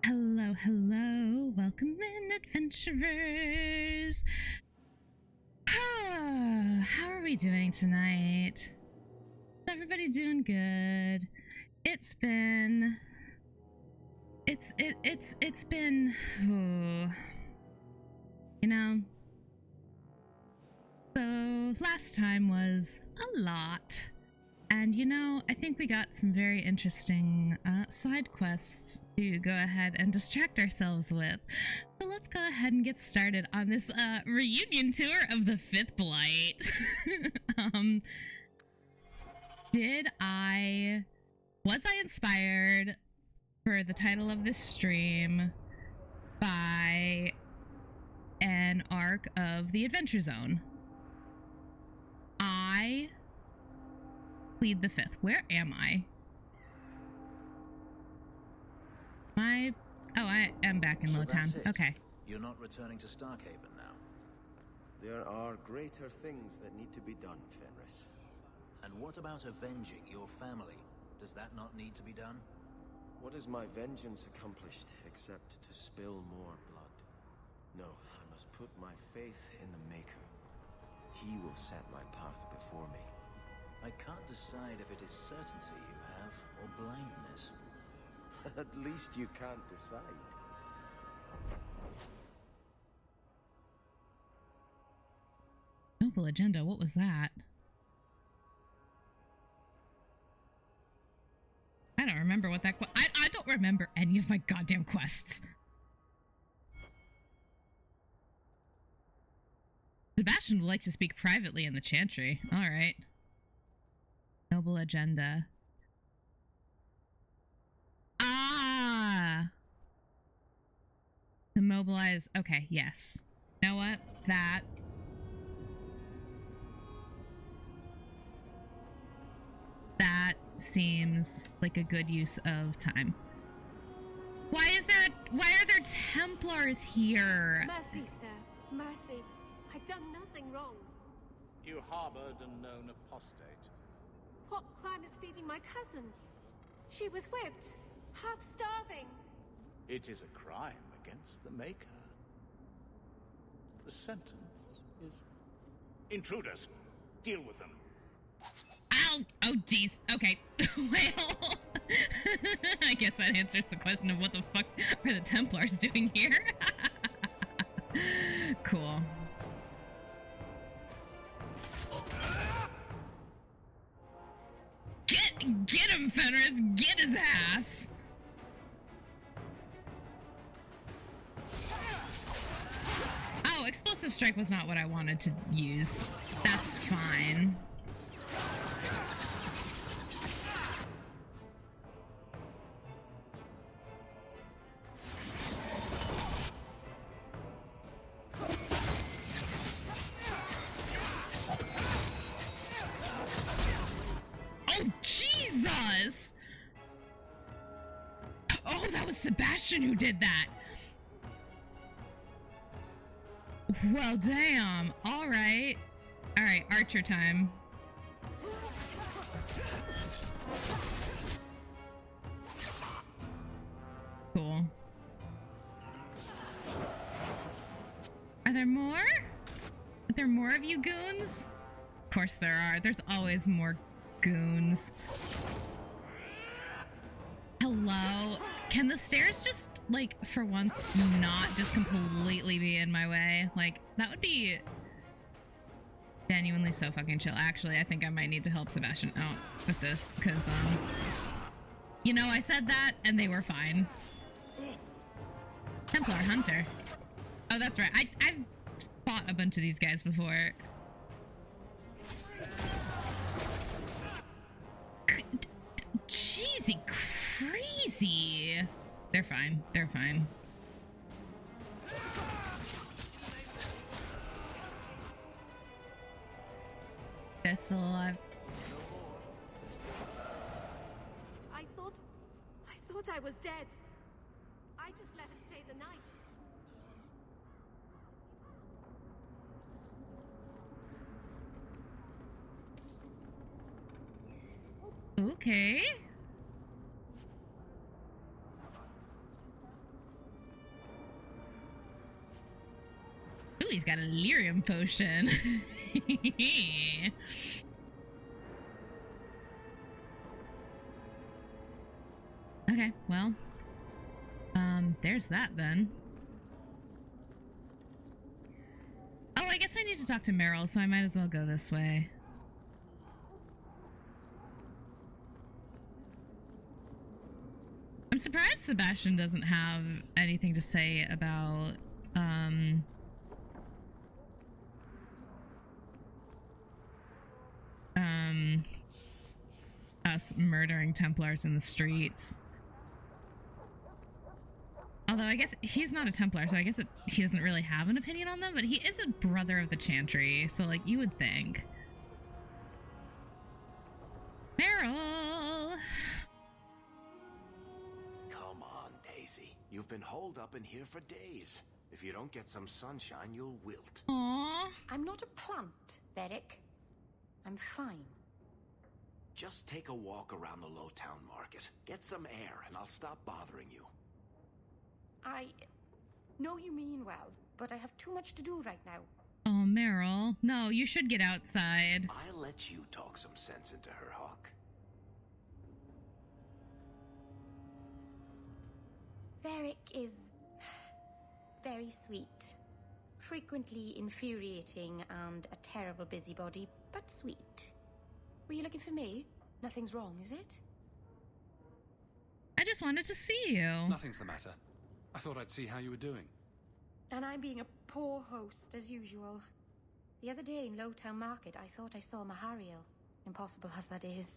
Hello, hello. Welcome in, adventurers. How are we doing tonight? Is everybody doing good? It's been you know. So last time was a lot. And you know, I think we got some very interesting side quests to go ahead and distract ourselves with. So let's go ahead and get started on this reunion tour of the 5th Blight. Was I inspired for the title of this stream by an arc of the Adventure Zone? I plead the 5th. Where am I? I am back in Lowtown. Okay. You're not returning to Starkhaven now. There are greater things that need to be done, Fenris. And what about avenging your family? Does that not need to be done? What has my vengeance accomplished except to spill more blood? No, I must put my faith in the Maker. He will set my path before me. I can't decide if it is certainty you have or blindness. At least you can't decide. Noble agenda, what was that? I don't remember what that I don't remember any of my goddamn quests. Sebastian would like to speak privately in the Chantry. Alright. Noble agenda. To mobilize. Okay, yes. You know what? That seems like a good use of time. Why are there Templars here? Mercy, sir. Mercy. I've done nothing wrong. You harbored a known apostate. What crime is feeding my cousin? She was whipped, half starving. It is a crime against the Maker. The sentence is... Intruders, deal with them. Ow! Oh, jeez. Okay. Well, I guess that answers the question of what the fuck are the Templars doing here? Cool. Get him, Fenris! Get his ass! Oh, explosive strike was not what I wanted to use. That's fine. Oh, Jesus! Oh, that was Sebastian who did that. Well, damn. All right. All right, Archer time. Cool. Are there more? Are there more of you goons? Of course there are. There's always more goons. Hello? Can the stairs just, like, for once, not just completely be in my way? Like, that would be genuinely so fucking chill. Actually, I think I might need to help Sebastian out with this, because, you know, I said that, and they were fine. Templar Hunter. Oh, that's right. I've fought a bunch of these guys before. Jeezy crazy. They're fine. They're fine. They're still alive. I thought I was dead. I just let her stay the night. Okay. he's got a lyrium potion. Okay, well, there's that then. Oh, I guess I need to talk to Meryl, so I might as well go this way. I'm surprised Sebastian doesn't have anything to say about, us murdering Templars in the streets. Although I guess he's not a Templar, so I guess he doesn't really have an opinion on them, but he is a brother of the Chantry, so like you would think. Meryl! Come on, Daisy. You've been holed up in here for days. If you don't get some sunshine, you'll wilt. Aww. I'm not a plant, Beric. I'm fine. Just take a walk around the Lowtown Market. Get some air, and I'll stop bothering you. I know you mean well, but I have too much to do right now. Oh, Meryl. No, you should get outside. I'll let you talk some sense into her, Hawk. Beric is very sweet. Frequently infuriating and a terrible busybody, but sweet. Were you looking for me? Nothing's wrong, is it? I just wanted to see you. Nothing's the matter. I thought I'd see how you were doing. And I'm being a poor host, as usual. The other day in Lowtown Market, I thought I saw Mahariel. Impossible as that is.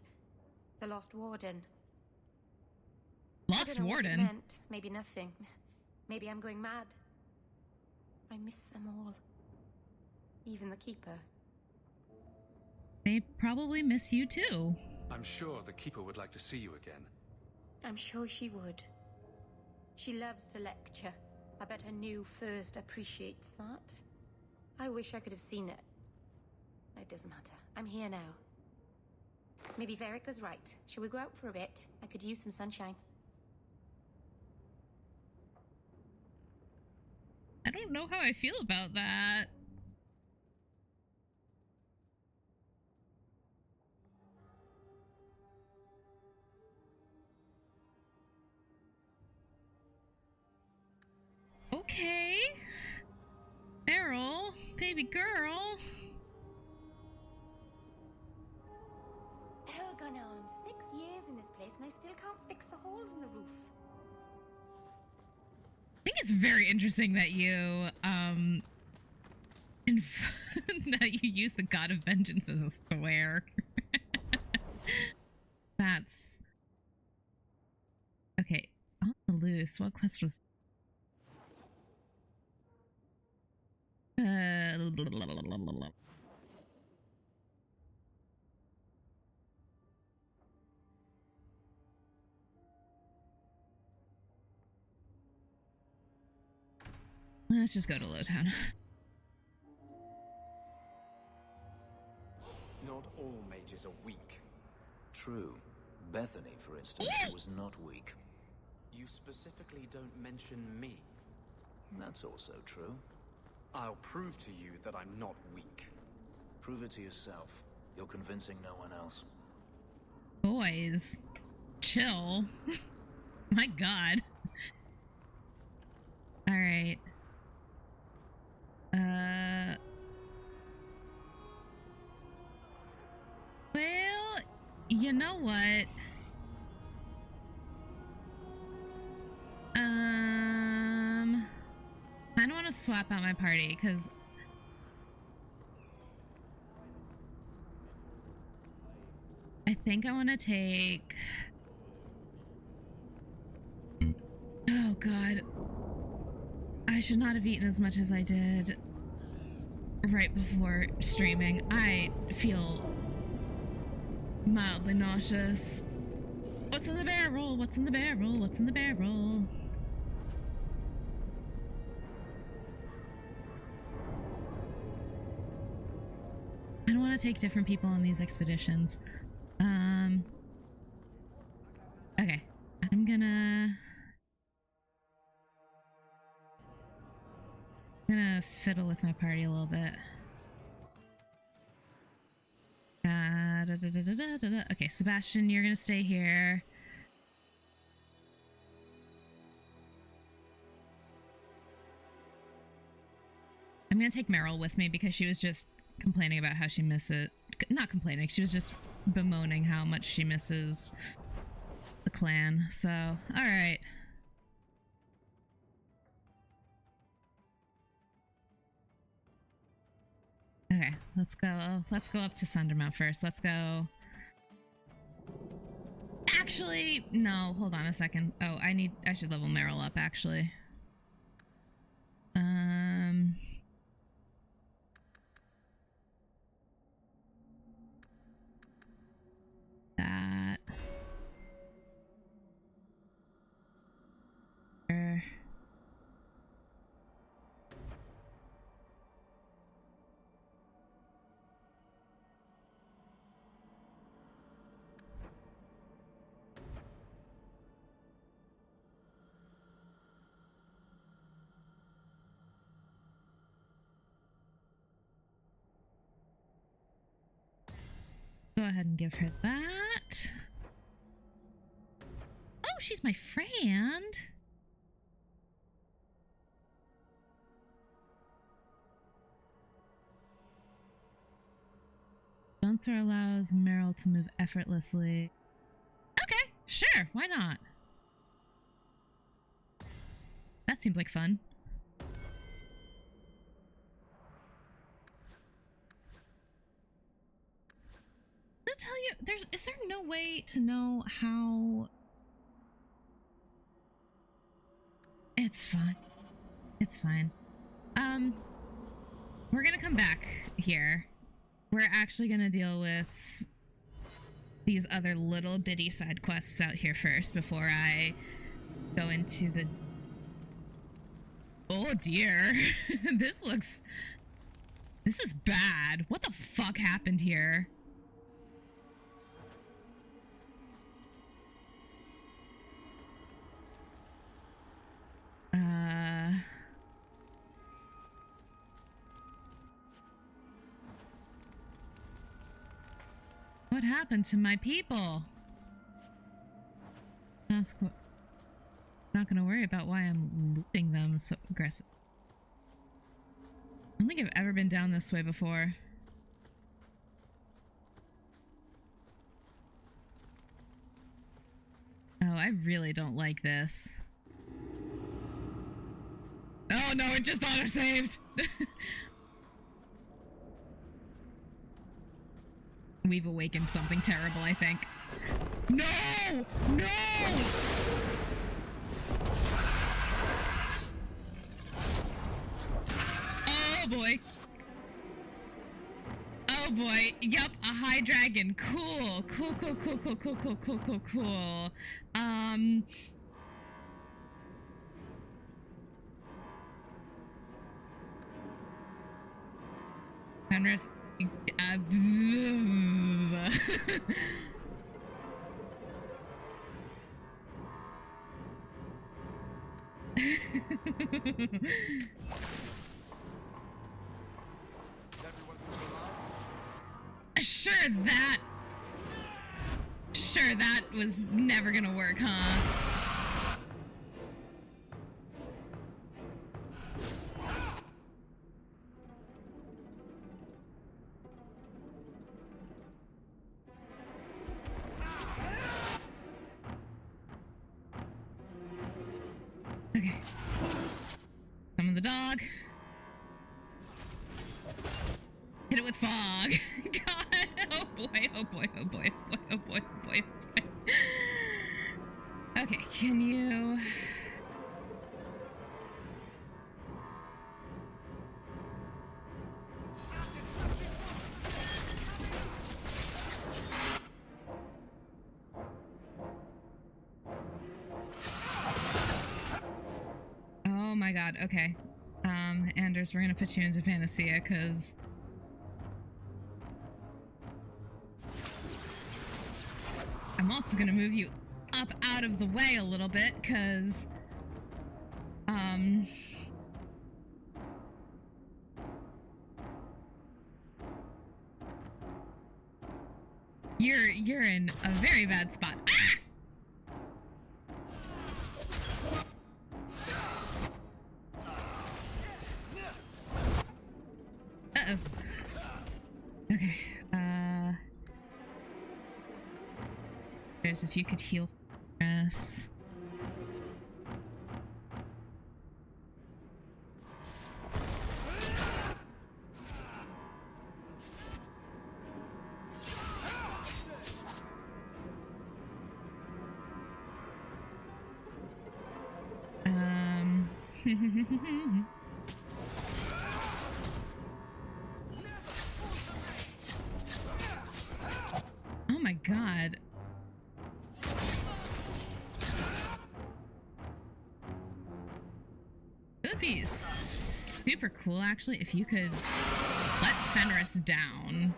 The Lost Warden. Lost Warden? What it meant. Maybe nothing. Maybe I'm going mad. I miss them all. Even the Keeper. They probably miss you too. I'm sure the Keeper would like to see you again. I'm sure she would. She loves to lecture. I bet her new first appreciates that. I wish I could have seen it. It doesn't matter. I'm here now. Maybe Varric was right. Shall we go out for a bit? I could use some sunshine. I don't know how I feel about that. Okay. Meryl, baby girl. Hell gone on 6 years in this place and I still can't fix the holes in the roof. I think it's very interesting that you, that you use the God of Vengeance as a swear. That's... Okay, on the loose, what quest was... Let's just go to Lowtown. Not all mages are weak. True. Bethany, for instance, was not weak. You specifically don't mention me. That's also true. I'll prove to you that I'm not weak. Prove it to yourself. You're convincing no one else. Boys, chill. My God. All right. Well, you know what? I don't want to swap out my party because I think I want to take... Oh God. I should not have eaten as much as I did right before streaming. I feel mildly nauseous. What's in the barrel? What's in the barrel? What's in the barrel? I don't want to take different people on these expeditions. Okay. I'm gonna gonna fiddle with my party a little bit. Okay, Sebastian, you're gonna stay here. I'm gonna take Meryl with me because she was just complaining about how she misses. Not complaining, she was just bemoaning how much she misses the clan. So, alright. Okay, let's go up to Sundermount first. Let's go. Actually, no, hold on a second. Oh, I should level Meryl up actually. That. Go ahead and give her that. Oh, she's my friend. Dancer allows Meryl to move effortlessly. Okay, sure, why not? That seems like fun. Tell you, is there no way to know how? It's fine. It's fine. We're gonna come back here. We're actually gonna deal with these other little bitty side quests out here first before I go into the... Oh dear. This is bad. What the fuck happened here? What happened to my people? Not gonna worry about why I'm looting them so aggressive. I don't think I've ever been down this way before. Oh, I really don't like this. Oh no, it just auto-saved! We've awakened something terrible, I think. No! No! Oh boy. Oh boy. Yup, a high dragon. Cool. Cool. Fenris. Sure, that was never gonna work, huh? Okay. Summon the dog. Hit it with fog. God, oh boy. Okay, can you... Oh my god, okay. Anders, we're gonna put you into Panacea, because... I'm also gonna move you up out of the way a little bit, because... You're in a very bad spot. Ah! Uh-oh. Okay. There's if you could heal us. Oh my god. It would be super cool, actually, if you could let Fenris down,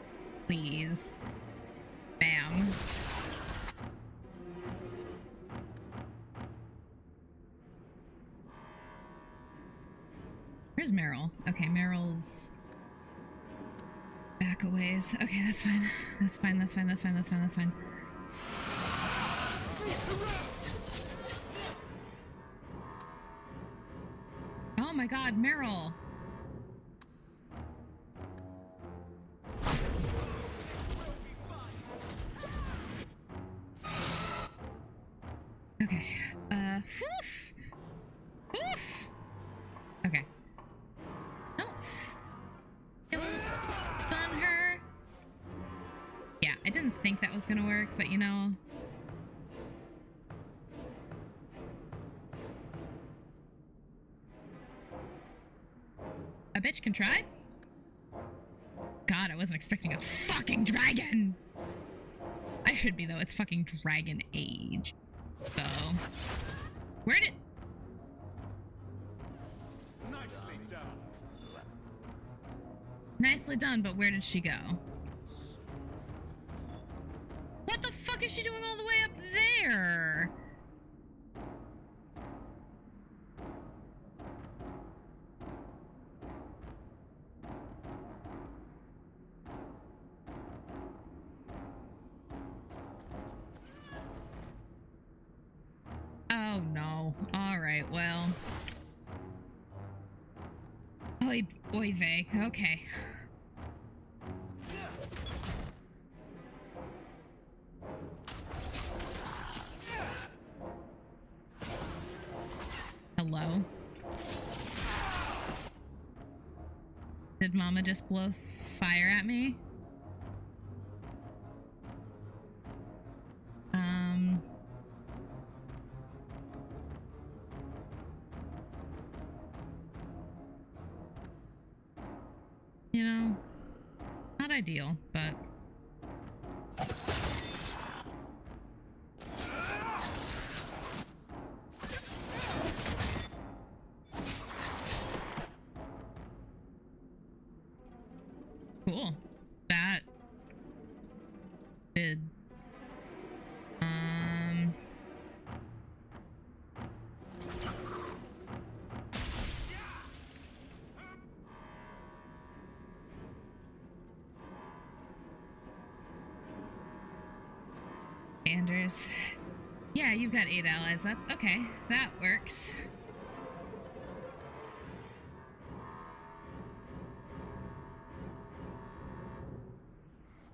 please. Bam. Where's Meryl? Okay, Meryl's back a ways. Okay, that's fine. That's fine, that's fine, that's fine, that's fine, that's fine. Oh my god, Meryl! Okay, woof! Woof! Okay. Oh. It was stun her. Yeah, I didn't think that was gonna work, but you know. A bitch can try? God, I wasn't expecting a fucking dragon! I should be, though. It's fucking Dragon Age. So... Where did... Nicely done. Nicely done, but where did she go? What the fuck is she doing all the way up there? Oh no. Alright, well. Oy vey. Okay. Hello? Did Mama just blow fire at me? You know, not ideal, but... Cool. That did... Anders. Yeah, you've got 8 allies up. Okay, that works.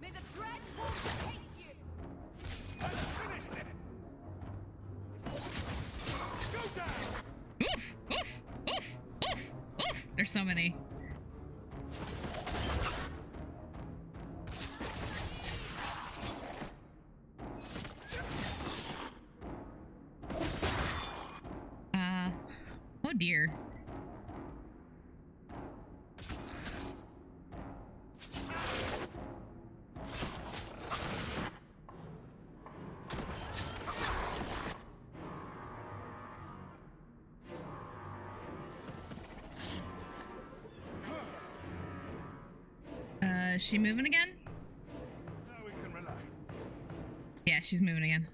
May the dread wolf hate you! Go down! Oof! Oof! Oof! Oof! Oof! There's so many. Oh dear. Is she moving again? Now we can relax. Yeah, she's moving again.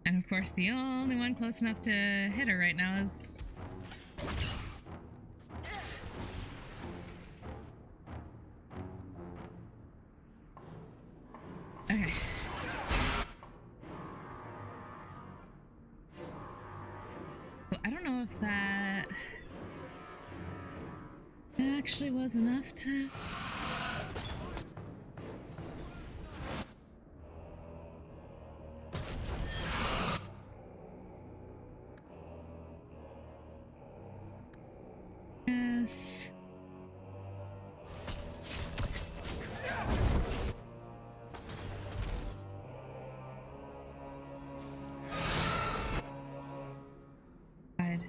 And of course, the only one close enough to hit her right now is Okay. Well, I don't know if that actually was enough to... Yes. God.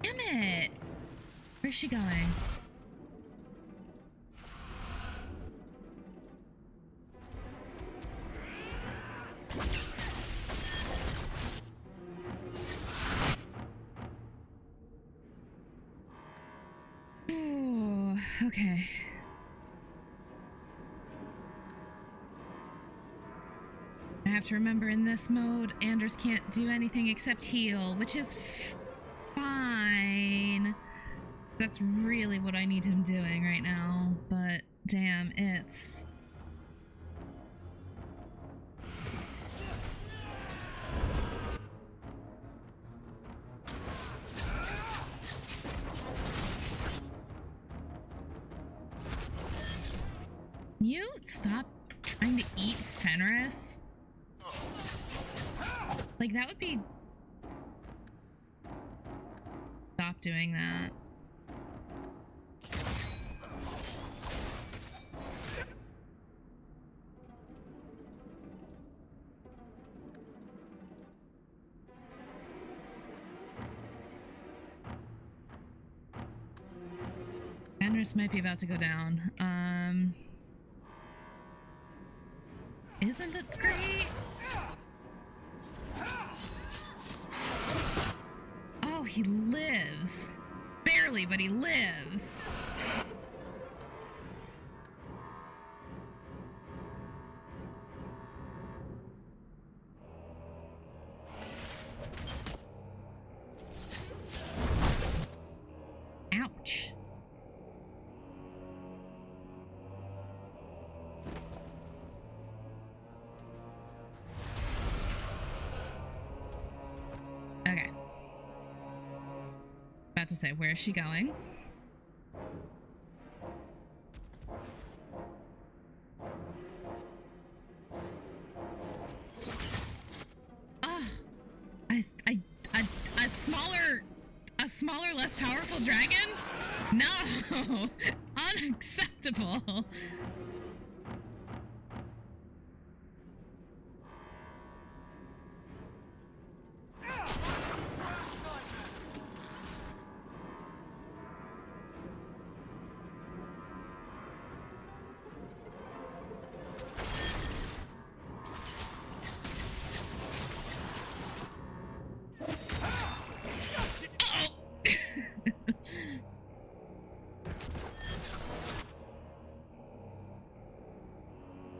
Damn it! Where's she going? Ooh, okay. I have to remember in this mode, Anders can't do anything except heal, which is fine. That's really what I need him doing right now, but damn, it's... Can you stop trying to eat Fenris? Like, that would be... Stop doing that. Fenris might be about to go down. Isn't it great? Oh, he lives. Barely, but he lives. Ouch. Okay. About to say, where is she going? Ah, a smaller, less powerful dragon? No, unacceptable.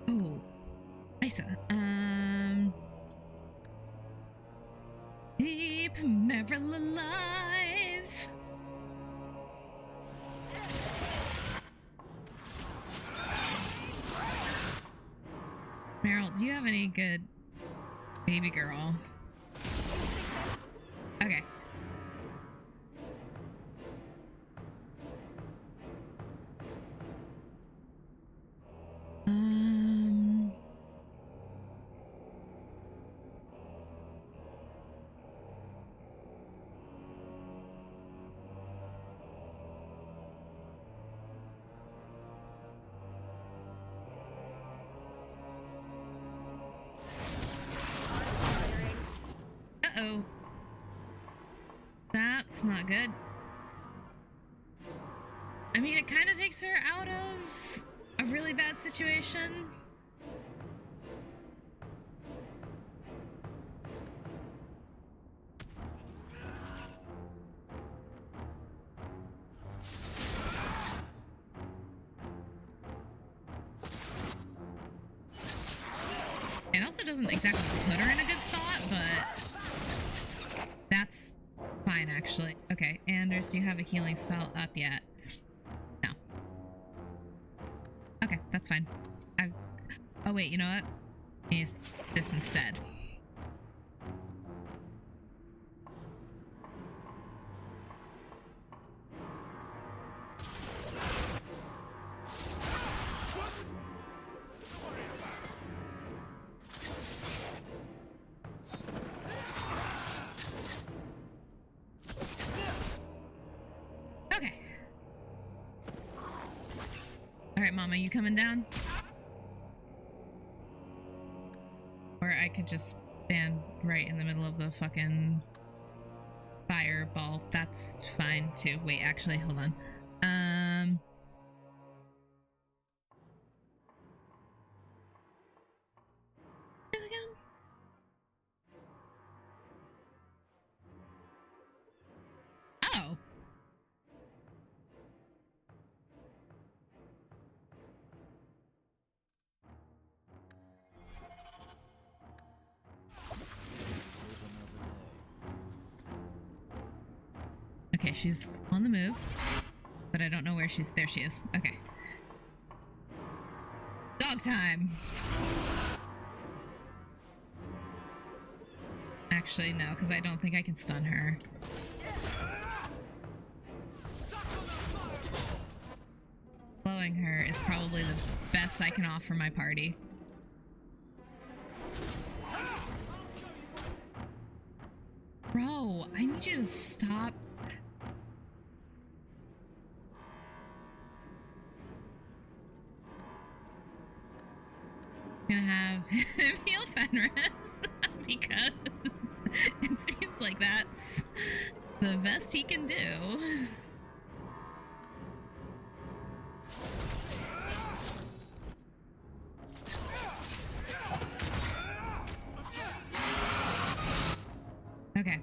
Oh, Isa. Keep Meryl alive. Meryl, do you have any good baby girl? Okay. Uh-oh. That's not good. I mean, it kind of takes her out of a really bad situation. doesn't exactly put her in a good spot, but that's fine, actually. Okay, Anders, do you have a healing spell up yet? No. Okay, that's fine. Oh, wait, you know what? Use this instead. Okay. All right, Mama, you coming down? Or I could just stand right in the middle of the fucking fireball. That's fine too. Wait, actually, hold on. There we go. Oh. Okay, she's on the move, but I don't know where she's. There she is. Okay. Dog time! Actually, no, because I don't think I can stun her. Blowing her is probably the best I can offer my party. Bro, I need you to stop. Gonna have him heal Fenris because it seems like that's the best he can do. Okay.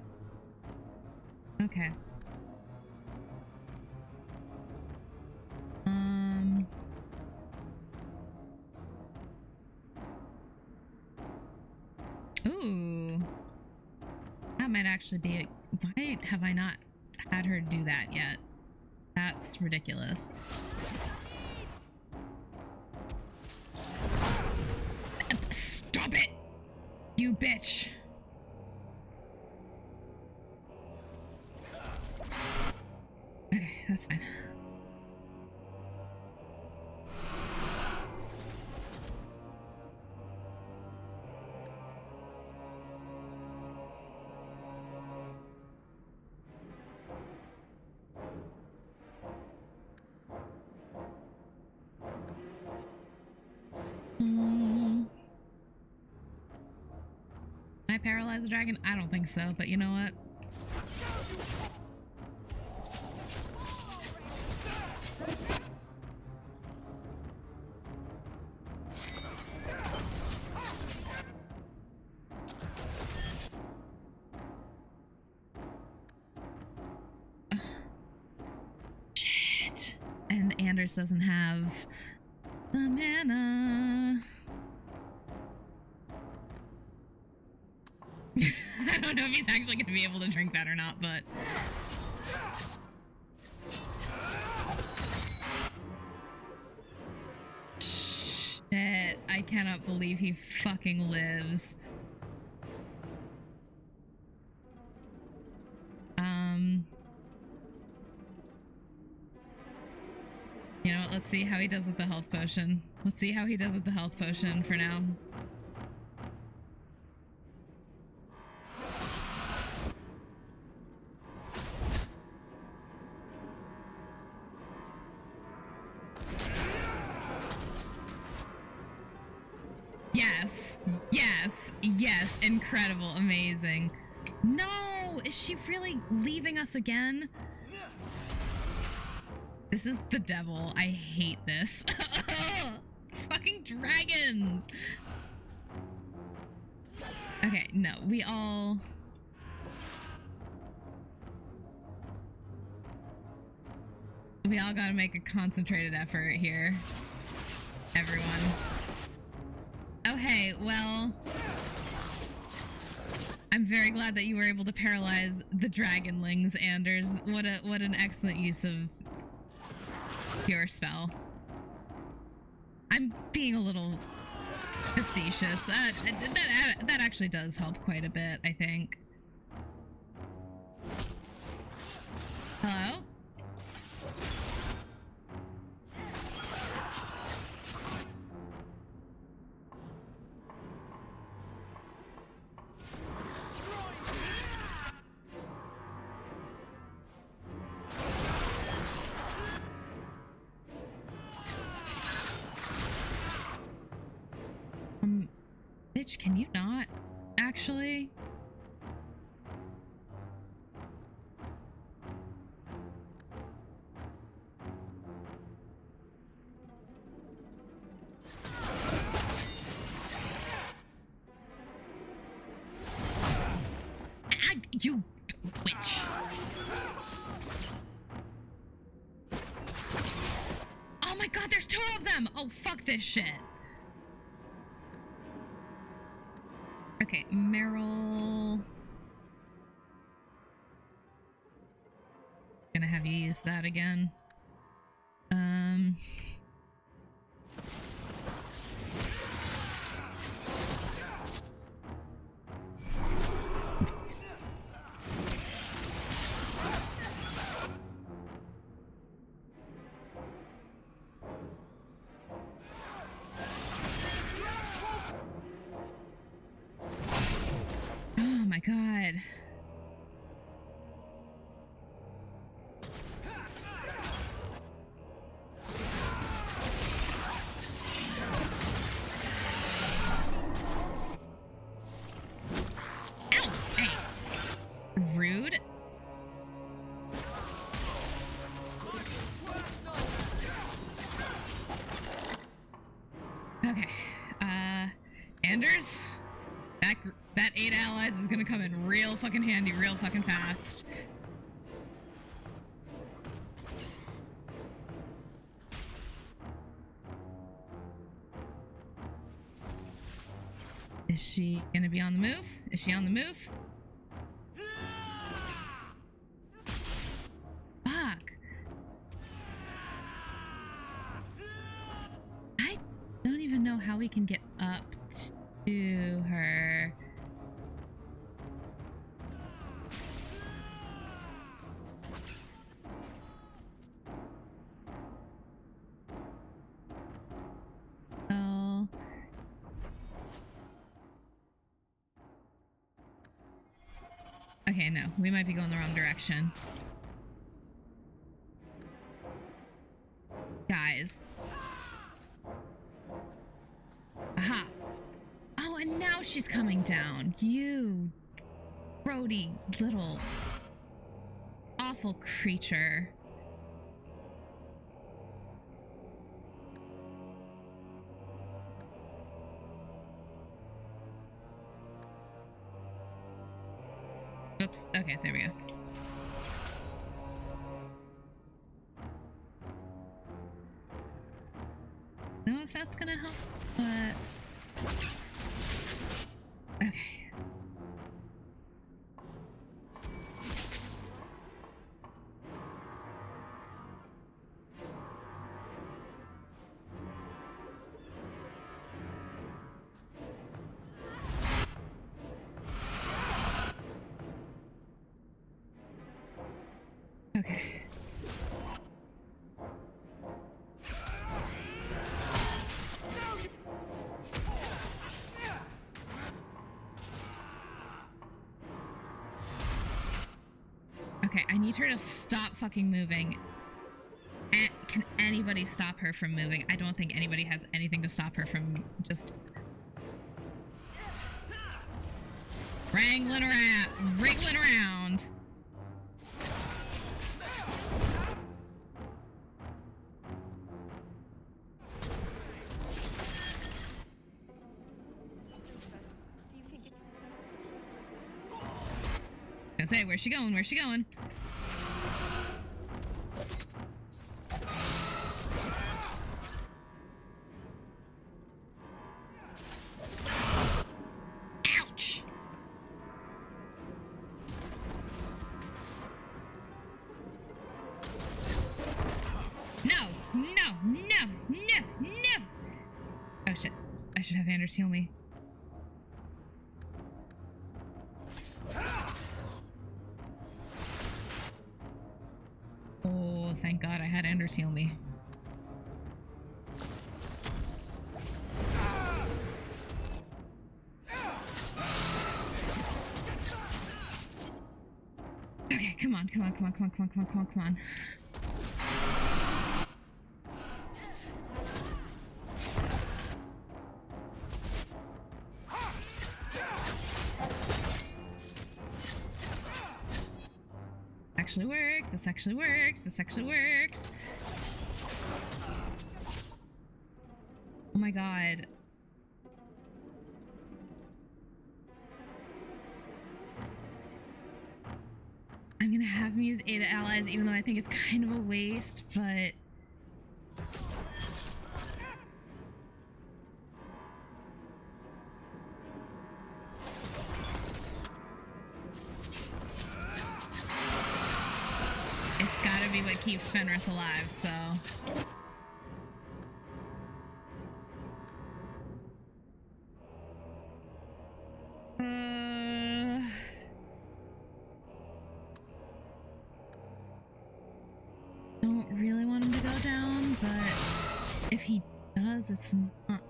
Okay. Ooh. That might actually be it. Why have I not had her do that yet? That's ridiculous. Stop it! You bitch! Okay, that's fine. Can I paralyze the dragon? I don't think so, but you know what? Shit. And Anders doesn't have the mana. I don't know if he's actually going to be able to drink that or not, but... Shit, I cannot believe he fucking lives. You know what, let's see how he does with the health potion. Let's see how he does with the health potion for now. Yes, yes, yes, incredible, amazing. No, is she really leaving us again? This is the devil. I hate this. Fucking dragons. Okay, no, we all gotta make a concentrated effort here. Everyone. Oh, hey, well, I'm very glad that you were able to paralyze the dragonlings, Anders. What an excellent use of your spell. I'm being a little facetious. That actually does help quite a bit, I think. Hello? Bitch, can you not actually? You witch. Oh my god, there's 2 of them! Oh, fuck this shit. Okay, Meryl. Gonna have you use that again. Oh my god. Ow! Hey. Rude. Okay. Anders? That 8 allies is gonna come in real fucking handy, real fucking fast. Is she gonna be on the move? Is she on the move? Fuck. I don't even know how we can get up to her. Oh. Okay, no. We might be going the wrong direction. Guys. Aha. Oh, and now she's coming down. You grody little awful creature. Oops. Okay, there we go. I don't know if that's gonna help, but okay. Okay. Okay, I need her to stop fucking moving. Can anybody stop her from moving? I don't think anybody has anything to stop her from just wrangling around. I was gonna say, where's she going? Where's she going? Ouch! Fenris, heal me. Oh, thank God I had Anders heal me. Okay, come on. This actually works. Oh my God. I'm gonna have him use Ada allies, even though I think it's kind of a waste, but... it's gotta be what keeps Fenris alive, so... don't really want him to go down, but if he does, it's not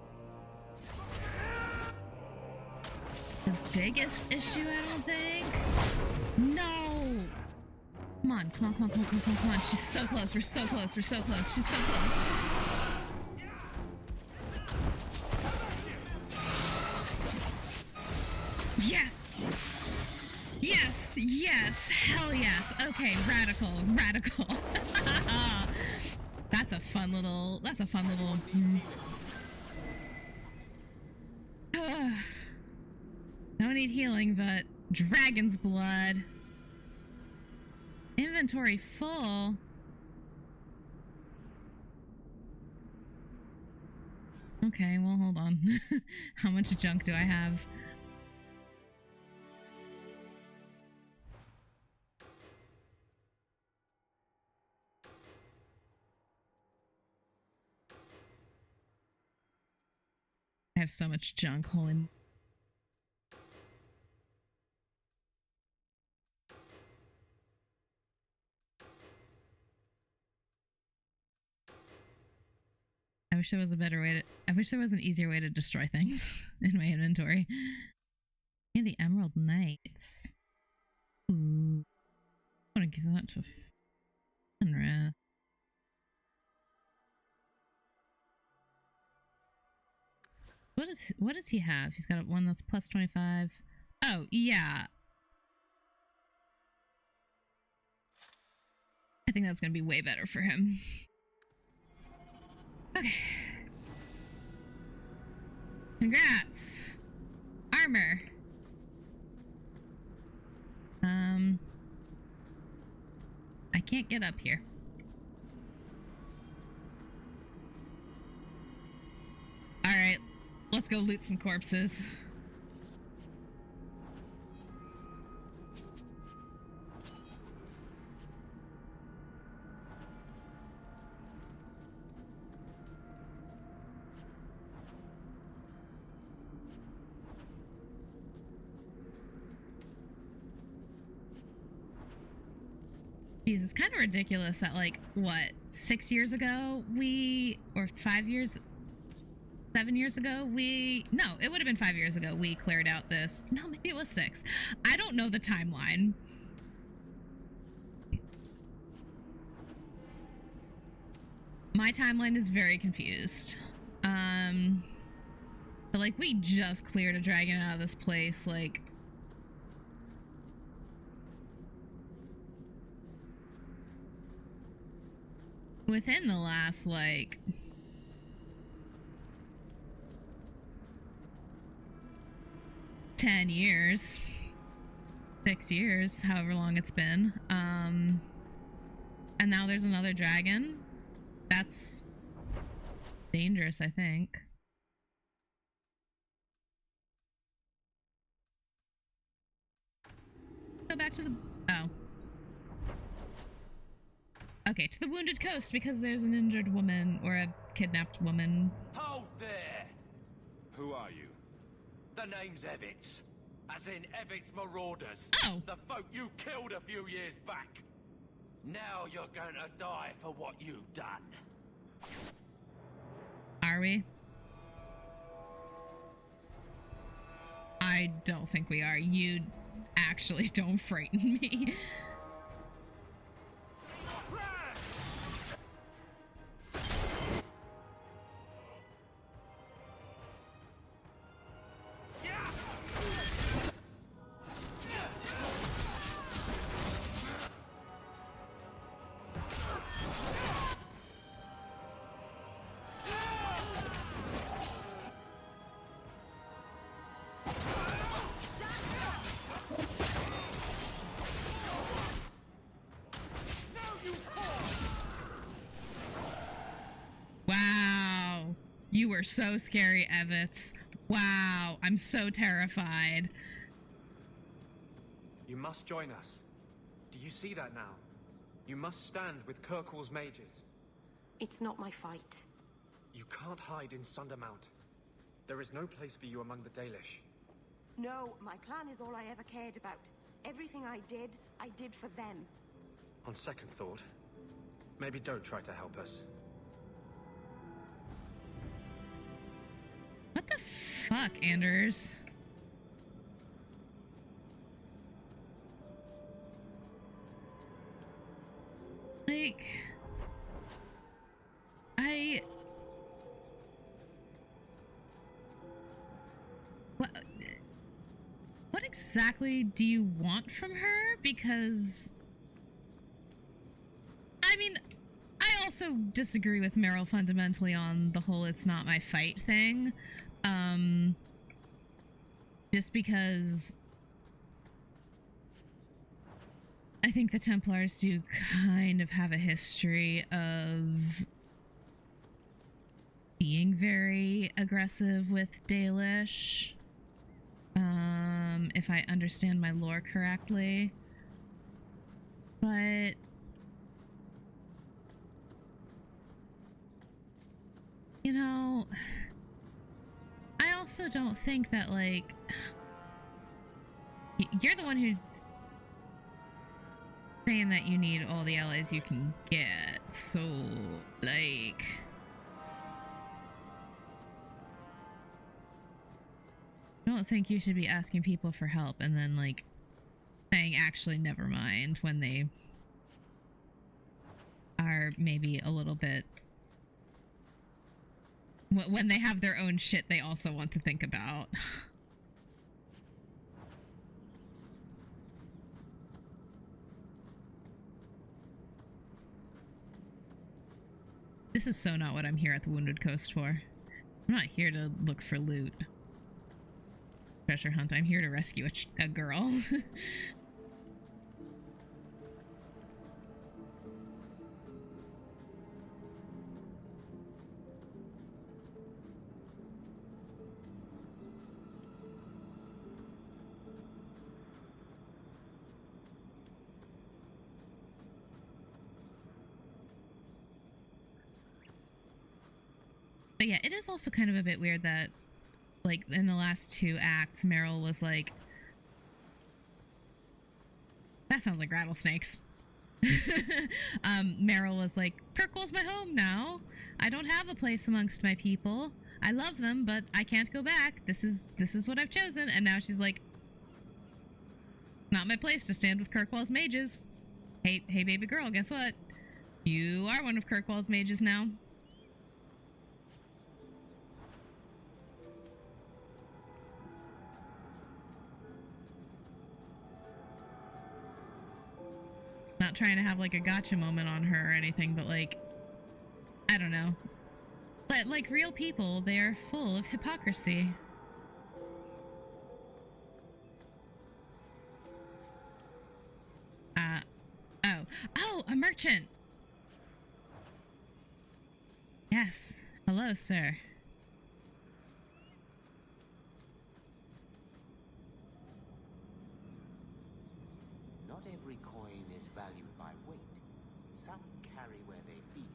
the biggest issue, I don't think. No! Come on. She's so close. We're so close. She's so close. Yes. Hell yes. Okay, radical. That's a fun little. Don't need healing, but dragon's blood. Inventory full. Okay, well, hold on. How much junk do I have? I have so much junk. Holy... I wish there was a better way to... I wish there was an easier way to destroy things in my inventory. And the Emerald Knights. Ooh. I want to give that to Fenris. What does he have? He's got one that's plus 25. Oh, yeah. I think that's going to be way better for him. Okay. Congrats. Armor. I can't get up here. All right. Let's go loot some corpses. Jeez, it's kind of ridiculous that, like, what, 6 years ago or 5 years, 7 years ago, no, it would have been 5 years ago we cleared out this. No, maybe it was 6. I don't know the timeline. My timeline is very confused. But, like, we just cleared a dragon out of this place, like... within the last, like... 10 years. 6 years, however long it's been. And now there's another dragon. That's dangerous, I think. Go back to the... oh. Okay, to the Wounded Coast, because there's an injured woman, or a kidnapped woman. Hold there! Who are you? The name's Evitz. As in Evitz Marauders. Oh. The folk you killed a few years back. Now you're going to die for what you've done. Are we? I don't think we are. You actually don't frighten me. Wow. You were so scary, Evitz. Wow. I'm so terrified. You must join us. Do you see that now? You must stand with Kirkwall's mages. It's not my fight. You can't hide in Sundermount. There is no place for you among the Dalish. No, my clan is all I ever cared about. Everything I did for them. On second thought, maybe don't try to help us. What the fuck, Anders? Like, what exactly do you want from her? Because, I mean, I also disagree with Meryl fundamentally on the whole "it's not my fight" thing. Just because I think the Templars do kind of have a history of being very aggressive with Dalish, if I understand my lore correctly. But you know, I also don't think that, like, you're the one who's saying that you need all the allies you can get, so, like, I don't think you should be asking people for help and then, like, saying actually never mind when they are maybe a little bit, when they have their own shit they also want to think about. This is so not what I'm here at the Wounded Coast for. I'm not here to look for loot. Treasure hunt. I'm here to rescue a girl. But yeah, it is also kind of a bit weird that, like, in the last two acts, Meryl was like, that sounds like rattlesnakes. Meryl was like, Kirkwall's my home now. I don't have a place amongst my people. I love them, but I can't go back. This is what I've chosen. And now she's like, not my place to stand with Kirkwall's mages. Hey, baby girl, guess what? You are one of Kirkwall's mages now. Not trying to have, like, a gotcha moment on her or anything, but, like, I don't know. But, like, real people, they are full of hypocrisy. Oh, a merchant! Yes. Hello, sir. Not every coin is valued by weight. Some carry where they've been.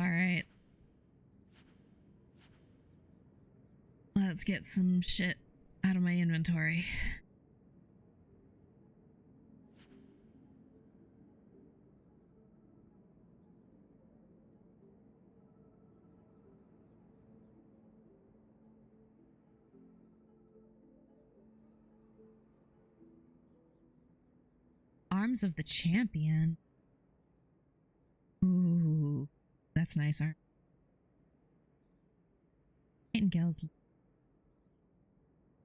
Alright. Let's get some shit out of my inventory. Arms of the Champion. Ooh, that's nice art. Nightingale's.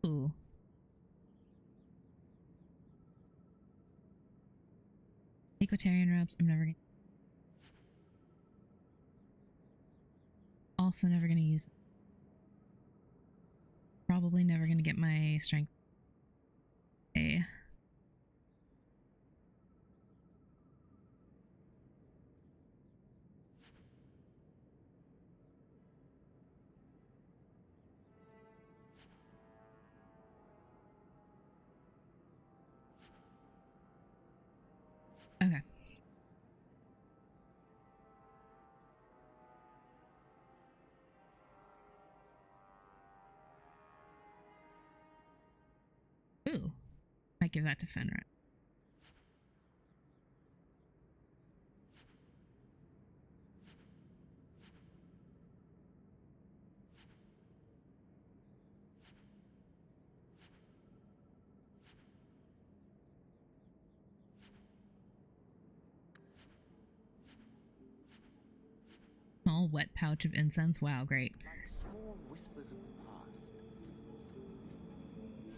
Ooh. Equitarian robes. I'm never gonna. Also, never gonna use it. Probably never gonna get my strength. Okay. Okay. Ooh. Might give that to Fenris. Small wet pouch of incense. Wow, great. Like small whispers of the past.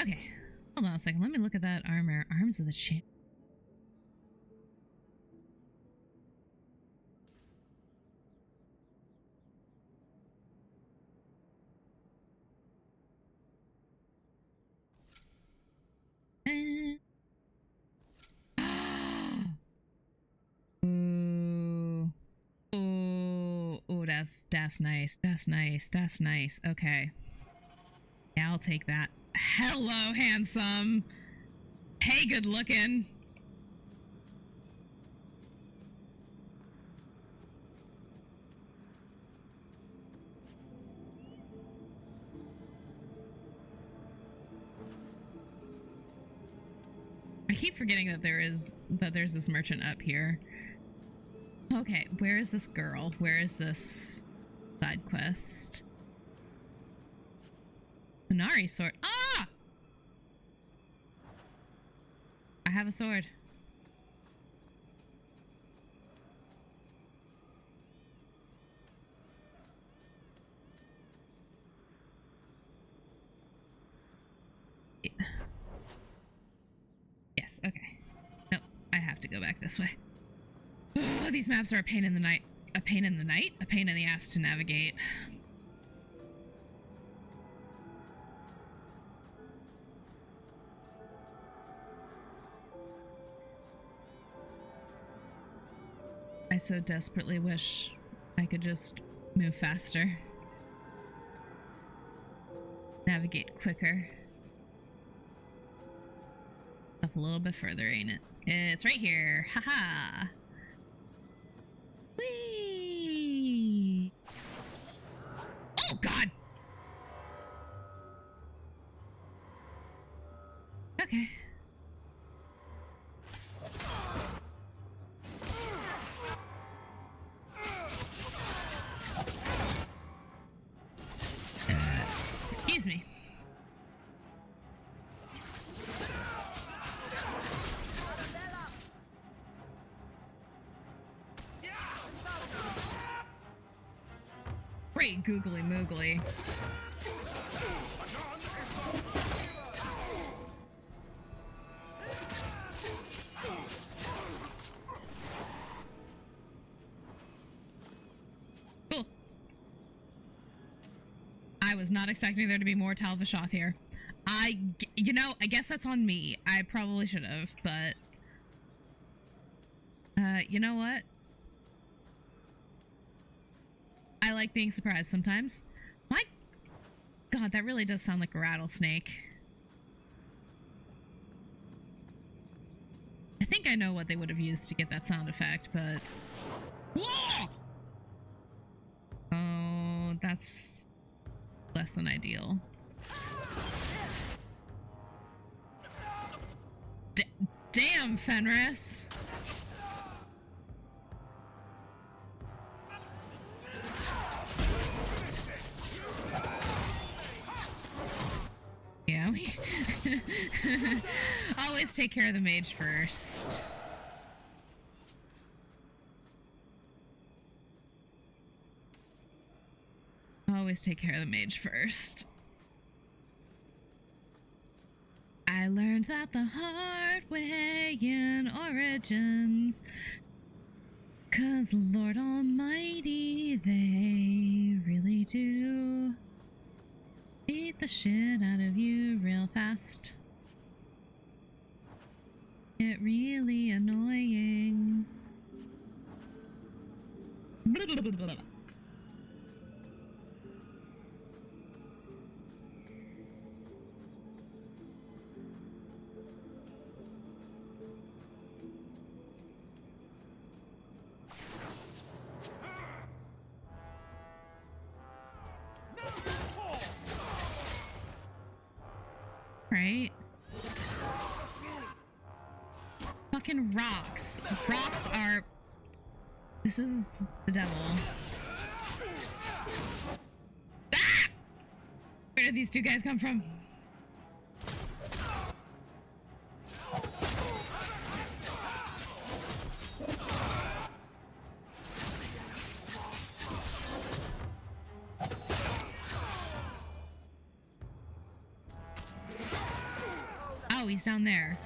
Okay. Hold on a second. Let me look at that armor. Arms of the Champion. Ooh. Ooh. Ooh, that's nice. That's nice. That's nice. Okay. Yeah, I'll take that. Hello, handsome. Hey, good looking. I keep forgetting that there's this merchant up here. Okay, where is this girl? Where is this side quest? Minari sword. Ah! I have a sword. Yes, okay. Nope, I have to go back this way. Oh, these maps are a pain in the night. A pain in the night? A pain in the ass to navigate. I so desperately wish I could just move faster. Navigate quicker. Up a little bit further, ain't it? It's right here. Haha. Whee! Oh god! Okay. Excuse me. Great googly moogly. Cool. I was not expecting there to be more Talvishoth here. You know, I guess that's on me. I probably should have, but you know what? I like being surprised sometimes. My god, that really does sound like a rattlesnake. I think I know what they would have used to get that sound effect, but... Whoa! Oh, that's less than ideal. Damn, Fenris! Yeah, we always take care of the mage first. Always take care of the mage first. I learned that the hard way in Origins. 'Cause Lord Almighty, they really do beat the shit out of you real fast. It really annoying. Blah, blah, blah, blah, blah. Right? Fucking rocks. Rocks are... This is the devil. Ah! Where did these two guys come from? Oh, he's down there.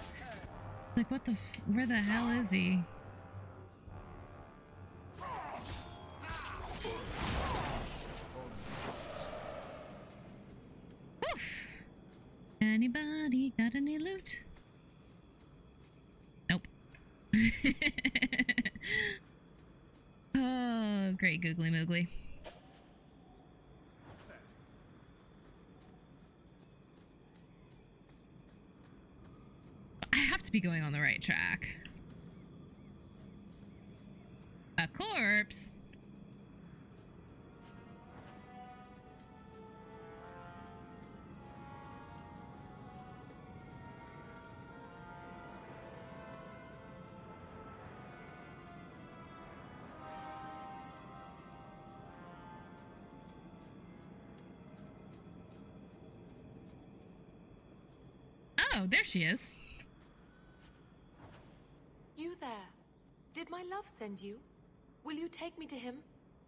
Like, what the where the hell is he? Oof. Anybody got any loot? Nope. Oh, great googly moogly. I have to be going on the right track. A corpse? Oh, there she is. You there. Did my love send you? Will you take me to him?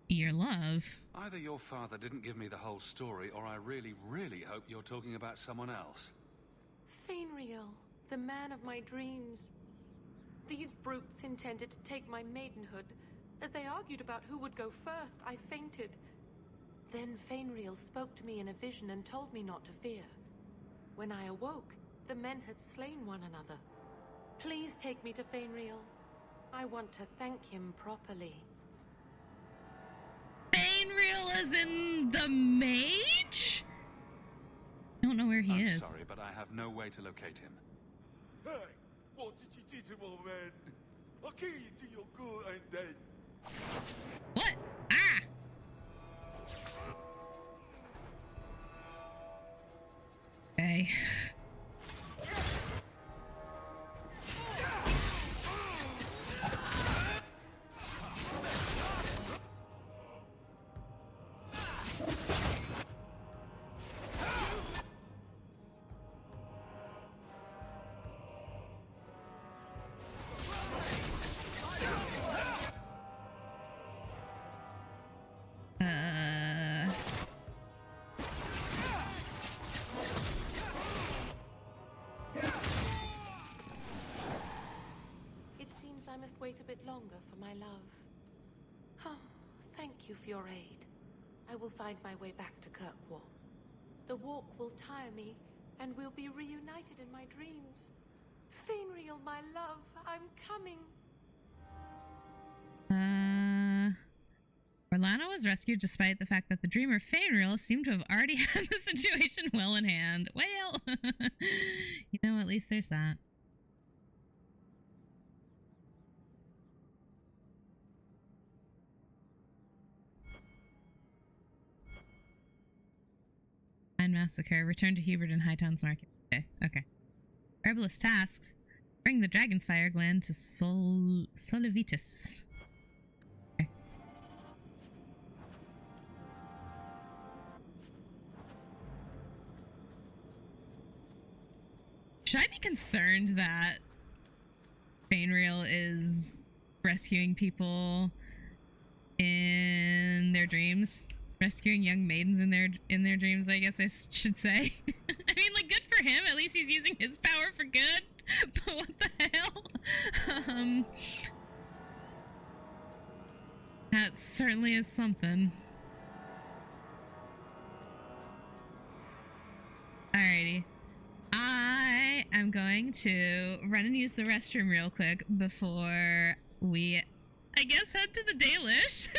Your love? Either your father didn't give me the whole story, or I really, really hope you're talking about someone else. Fenris, the man of my dreams. These brutes intended to take my maidenhood. As they argued about who would go first, I fainted. Then Fenris spoke to me in a vision and told me not to fear. When I awoke, the men had slain one another. Please take me to Fenris. I want to thank him properly. Fenris is in the mage? I don't know where he is. I'm sorry, but I have no way to locate him. Hey, what did you do to my man? I'll kill you till you're good and dead. What? Ah! Okay. I must wait a bit longer for my love. Oh, thank you for your aid. I will find my way back to Kirkwall. The walk will tire me, and we'll be reunited in my dreams. Fenris, my love, I'm coming. Orlana was rescued despite the fact that the dreamer Fenris seemed to have already had the situation well in hand. Well, you know, at least there's that. Massacre. Return to Hubert and Hightown's Market. Okay, okay. Herbalist tasks. Bring the dragon's fire gland to Solivitus. Okay. Should I be concerned that Fenris is rescuing people in their dreams? Rescuing young maidens in their dreams, I guess I should say. I mean, like, good for him. At least he's using his power for good. But what the hell? That certainly is something. Alrighty. I am going to run and use the restroom real quick before we, I guess, head to the Dalish.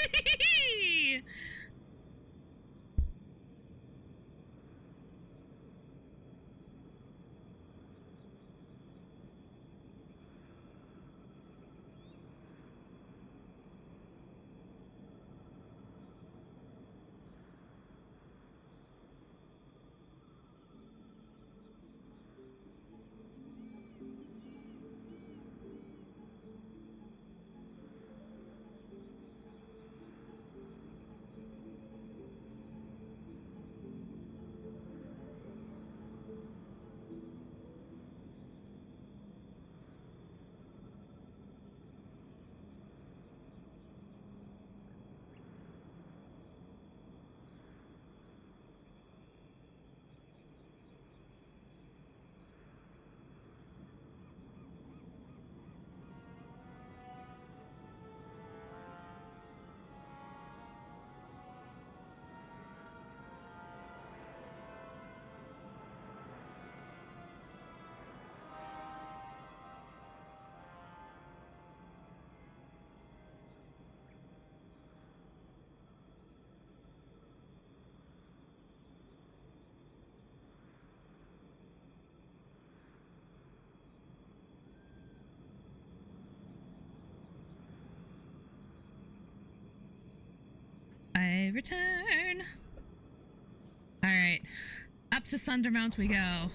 I return. Alright. Up to Sundermount we go.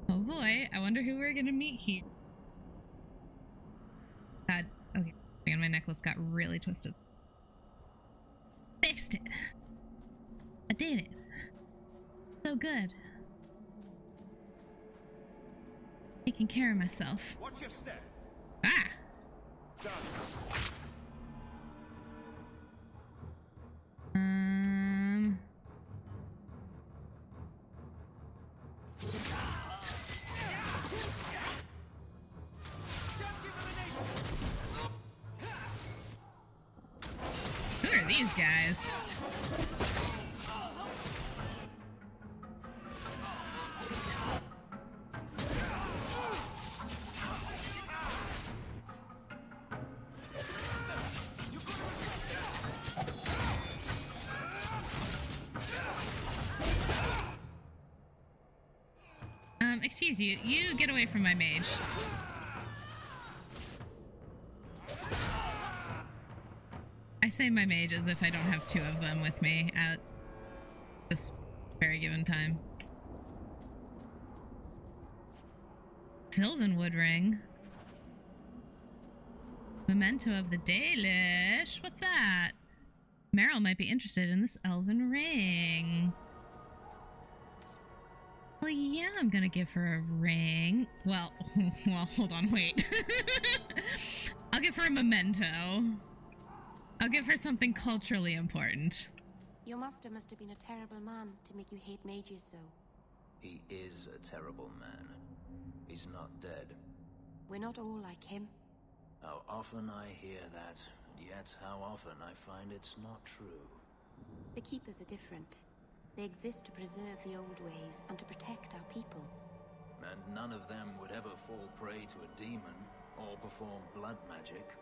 Oh boy, I wonder who we're gonna meet here. God, okay. My necklace got really twisted. Fixed it. I did it. So good. Taking care of myself. Watch your step. Ah! Done. Who are these guys? Excuse you. You get away from my mage. I say my mage as if I don't have two of them with me at this very given time. Sylvanwood ring. Memento of the Dalish. What's that? Meryl might be interested in this elven ring. Well, yeah, I'm gonna give her a ring. Well, hold on, wait. I'll give her a memento. I'll give her something culturally important. Your master must have been a terrible man to make you hate mages so. He is a terrible man. He's not dead. We're not all like him. How often I hear that, and yet how often I find it's not true. The Keepers are different. They exist to preserve the old ways and to protect our people. And none of them would ever fall prey to a demon or perform blood magic.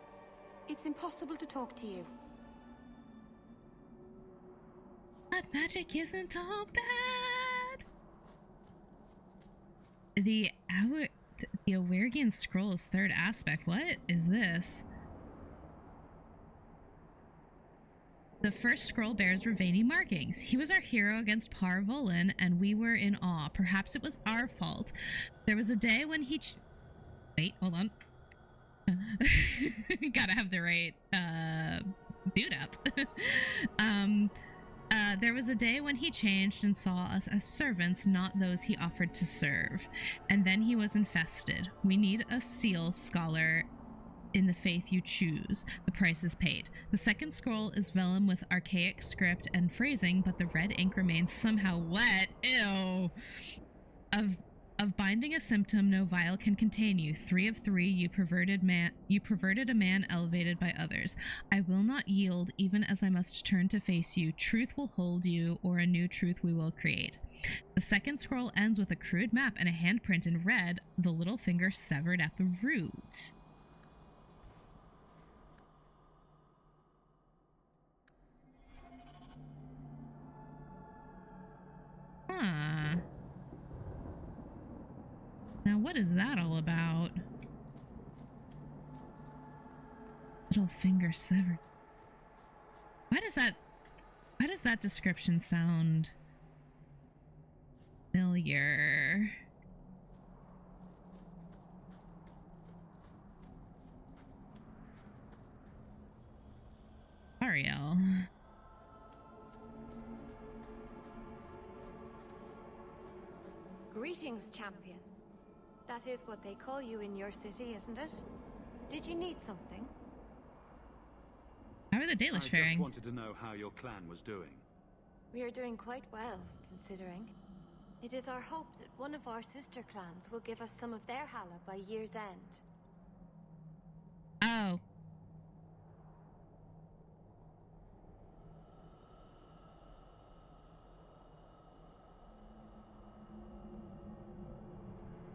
It's impossible to talk to you. Blood magic isn't all bad. The Awergian Scrolls third aspect. What is this? The first scroll bears Ravani markings. He was our hero against Parvolin, and we were in awe. Perhaps it was our fault. There was a day when he... Wait, hold on. Gotta have the right dude up. There was a day when he changed and saw us as servants, not those he offered to serve. And then he was infested. We need a seal scholar in the faith you choose. The price is paid. The second scroll is vellum with archaic script and phrasing, but the red ink remains somehow wet. Ew. Of binding a symptom no vial can contain you. 3 of 3, you perverted a man elevated by others. I will not yield, even as I must turn to face you. Truth will hold you, or a new truth we will create. The second scroll ends with a crude map and a handprint in red, the little finger severed at the root. Huh. Now, what is that all about? Little finger severed. Why does that description sound familiar? Ariel. Greetings, champion. That is what they call you in your city, isn't it? Did you need something? How are the Dalish faring? I just wanted to know how your clan was doing. We are doing quite well, considering. It is our hope that one of our sister clans will give us some of their Hala by year's end. Oh.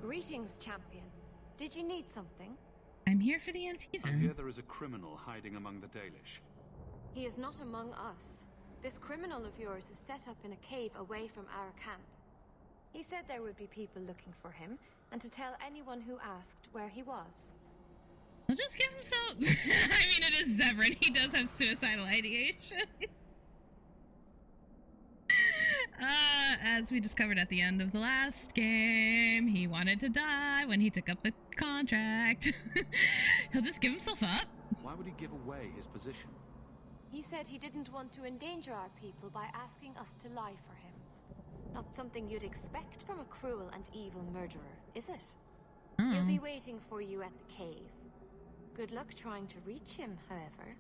Greetings, champion. Did you need something? I'm here for the Antivan. I hear there is a criminal hiding among the Dalish. He is not among us. This criminal of yours is set up in a cave away from our camp. He said there would be people looking for him, and to tell anyone who asked where he was. Well, just give him some... I mean, it is Zevran. He does have suicidal ideation. As we discovered at the end of the last game, he wanted to die when he took up the contract. He'll just give himself up. Why would he give away his position? He said he didn't want to endanger our people by asking us to lie for him. Not something you'd expect from a cruel and evil murderer, is it? He'll be waiting for you at the cave. Good luck trying to reach him, however.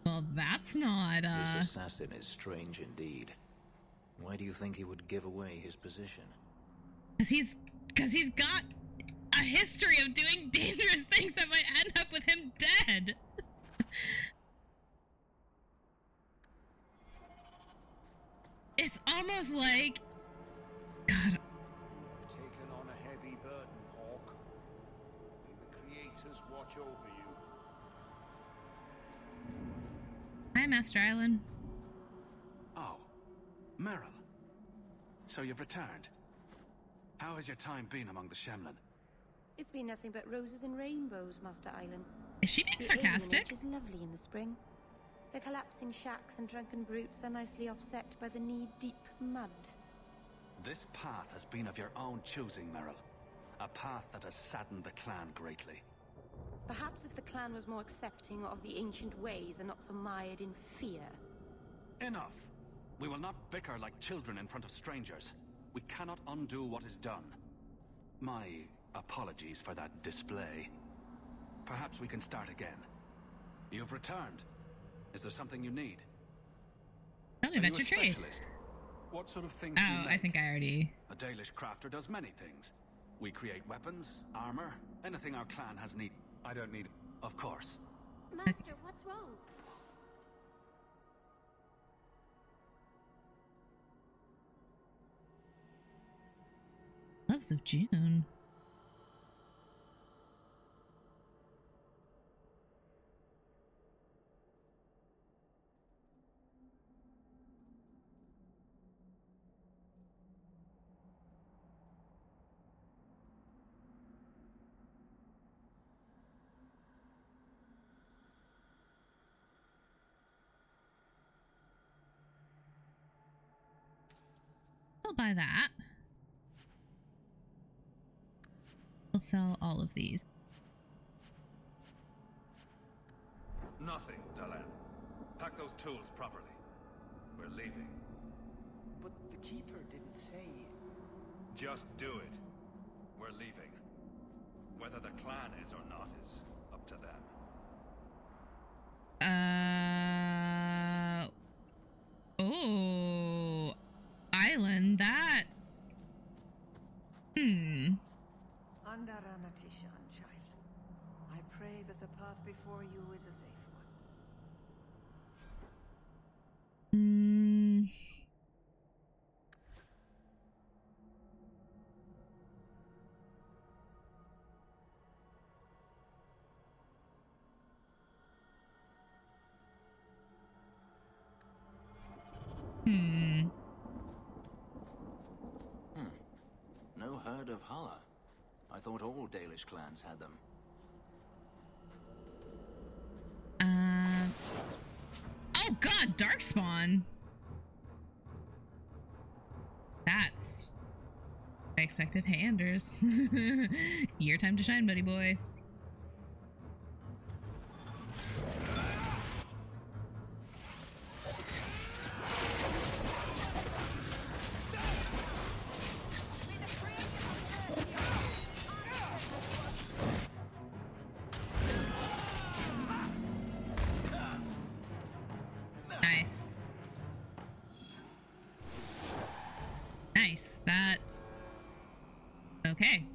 Well, that's not, This assassin is strange indeed. Why do you think he would give away his position? Because he's got a history of doing dangerous things that might end up with him dead. It's almost like... God. You've taken on a heavy burden, Hawk. May the creators watch over you. Hi, Master Island. Oh, Meryl. So you've returned. How has your time been among the Shemlin? It's been nothing but roses and rainbows, Master Island. Is she being sarcastic? The is lovely in the spring. The collapsing shacks and drunken brutes are nicely offset by the knee-deep mud. This path has been of your own choosing, Meryl. A path that has saddened the clan greatly. Perhaps if the clan was more accepting of the ancient ways and not so mired in fear. Enough. We will not bicker like children in front of strangers. We cannot undo what is done. My apologies for that display. Perhaps we can start again. You've returned. Is there something you need? Tell me about your trade. What sort of things do you make? I think I already... A Dalish crafter does many things. We create weapons, armor, anything our clan has need. I don't need... Of course. Master, what's wrong? Loves of June. I'll buy that. I'll sell all of these. Nothing, Dalan. Pack those tools properly. We're leaving. But the Keeper didn't say... Just do it. We're leaving. Whether the clan is or not is up to them. Oh. Island, that... Andaratishan, child. I pray that the path before you is a safe one. No herd of Hala. I thought all Dalish clans had them. Oh god, Darkspawn! That's... I expected. Hey, Anders. Your time to shine, buddy boy. Nice. Nice. That... Okay.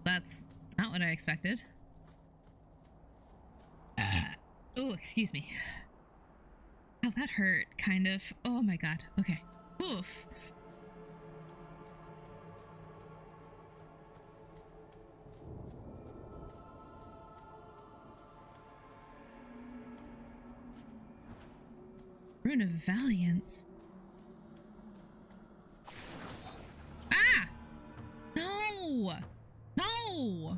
That's not what I expected. Oh, excuse me. Oh, that hurt, kind of. Oh my god. Okay. Oof. Rune of Valiance. Ah! No! No!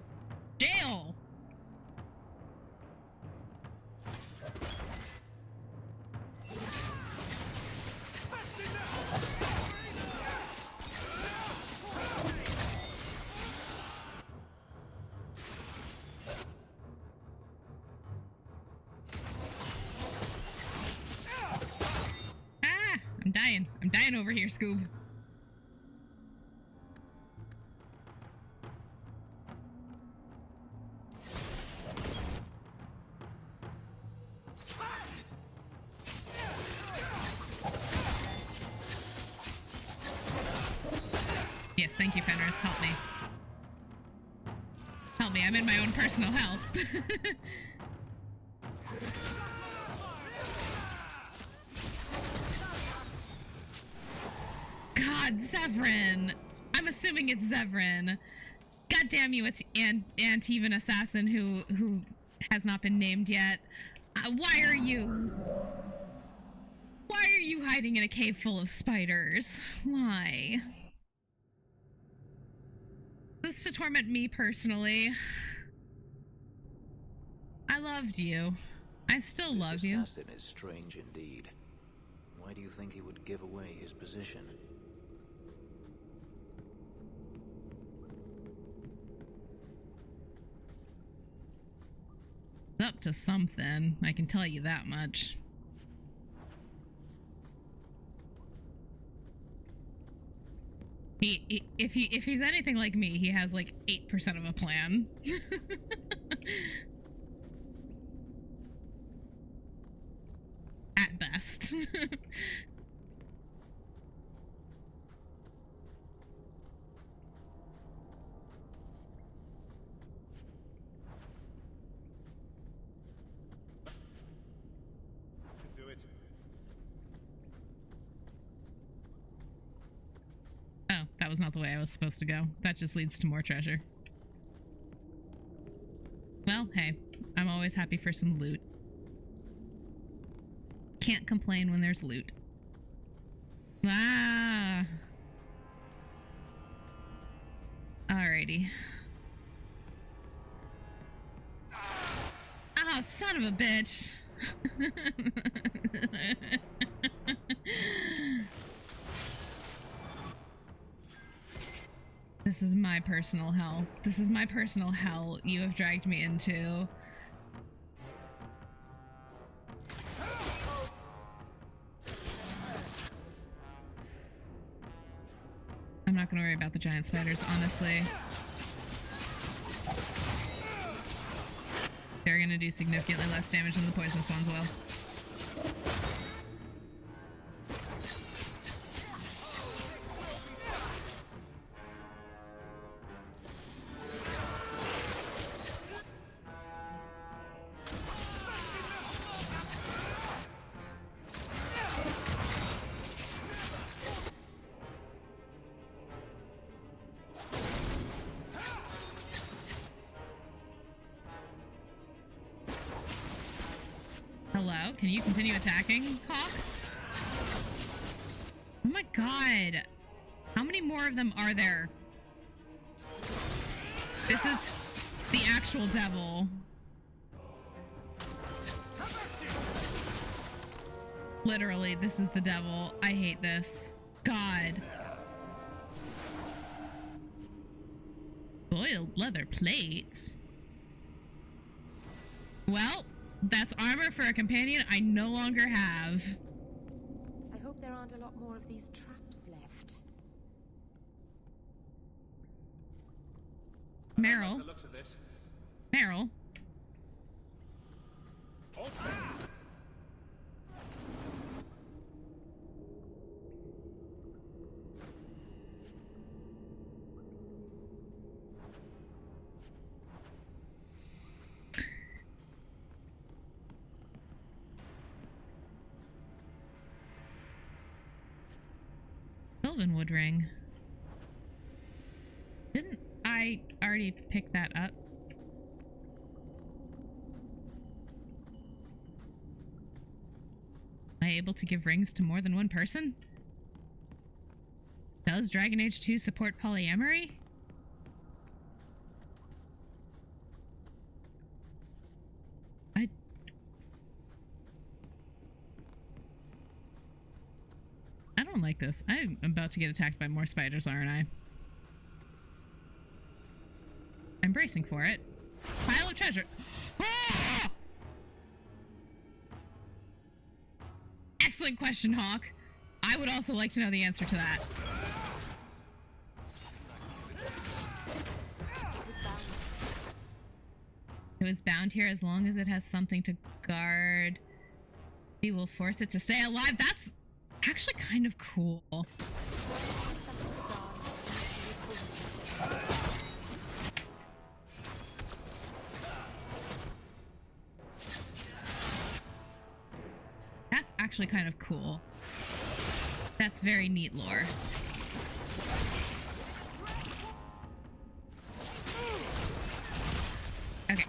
Jail! I'm dying. I'm dying over here, Scoob. Yes, thank you, Fenris. Help me. Help me. I'm in my own personal health. God, Zevran! I'm assuming it's Zevran. God damn you, it's Antivan Assassin who has not been named yet. Why are you hiding in a cave full of spiders? Why? This is to torment me personally. I loved you. I still love you. This assassin is strange indeed. Why do you think he would give away his position? Up to something, I can tell you that much. If he's anything like me, he has like 8% of a plan. At best. Oh, that was not the way I was supposed to go. That just leads to more treasure. Well, hey, I'm always happy for some loot. Can't complain when there's loot. Ah! Alrighty. Oh, son of a bitch! This is my personal hell. This is my personal hell you have dragged me into. I'm not gonna worry about the giant spiders, honestly. They're gonna do significantly less damage than the poisonous ones will. Hello? Can you continue attacking, Hawk? Oh my god. How many more of them are there? This is the actual devil. Literally, this is the devil. I hate this. God. Boiled leather plates. Well, that's armor for a companion I no longer have. I hope there aren't a lot more of these traps left. Meryl. Meryl. Sylvanwood ring. Didn't I already pick that up? Am I able to give rings to more than one person? Does Dragon Age 2 support polyamory? I don't like this. I'm about to get attacked by more spiders, aren't I? I'm bracing for it. Pile of treasure. Ah! Excellent question, Hawk. I would also like to know the answer to that. It was bound here as long as it has something to guard. We will force it to stay alive. That's actually kind of cool. That's actually kind of cool. That's very neat lore. Okay.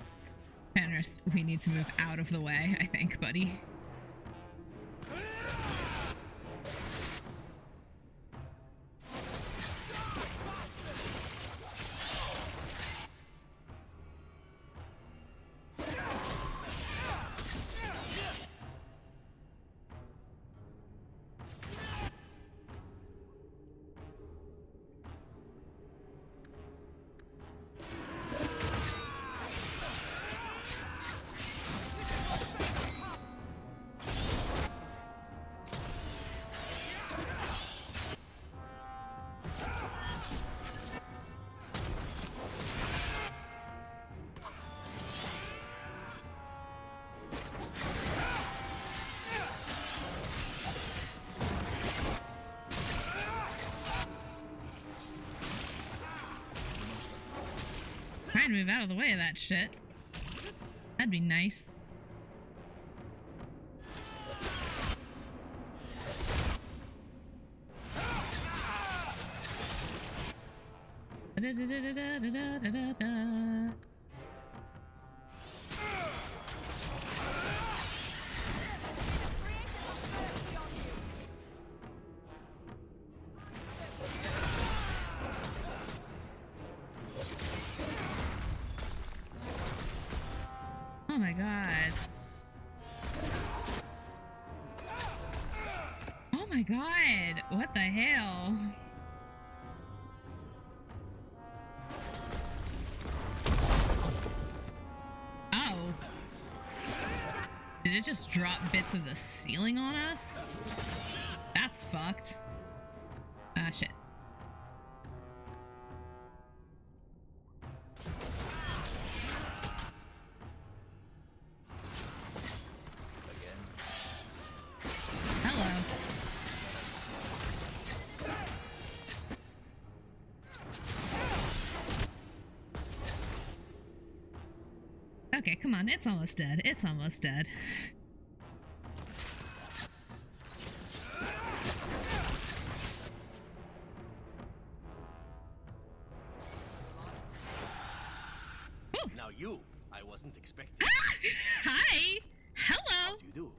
Fenris, we need to move out of the way, I think, buddy. Try and move out of the way of that shit. That'd be nice. Oh my god. Oh my god. What the hell? Did it just drop bits of the ceiling on us? That's fucked. Ah, shit. Hello. Okay, come on. It's almost dead. It's almost dead. Now you, I wasn't expecting. Hi! Hello! How do you do?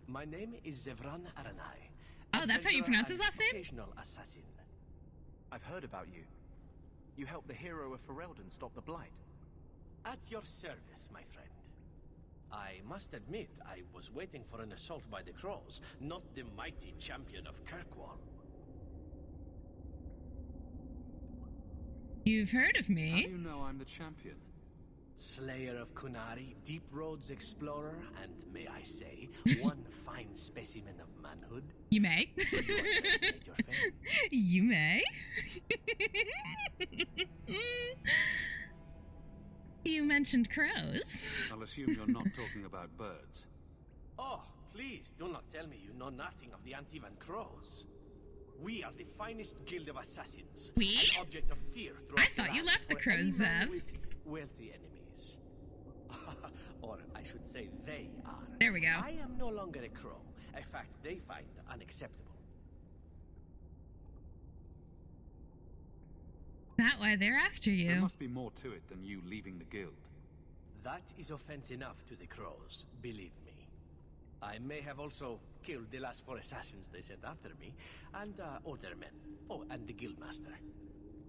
My name is Zevran Aranai. Oh, that's how you pronounce his last name? Occasional assassin. I've heard about you. You helped the hero of Ferelden stop the Blight. At your service, my friend. I must admit, I was waiting for an assault by the Crows, not the mighty Champion of Kirkwall. You've heard of me. How do you know I'm the champion? Slayer of Kunari, Deep Roads explorer, and may I say, one fine specimen of manhood. You may. You may. You mentioned crows. I'll assume you're not talking about birds. Oh, please, do not tell me you know nothing of the Antivan Crows. We are the finest guild of assassins. We? An object of fear. I thought you left the crows, Zev. With wealthy enemies. Or I should say they are. There we go. I am no longer a crow. A fact they find unacceptable. That why they're after you. There must be more to it than you leaving the guild. That is offense enough to the crows, believe me. I may have also killed the last 4 assassins they sent after me, and older men. Oh, and the guildmaster.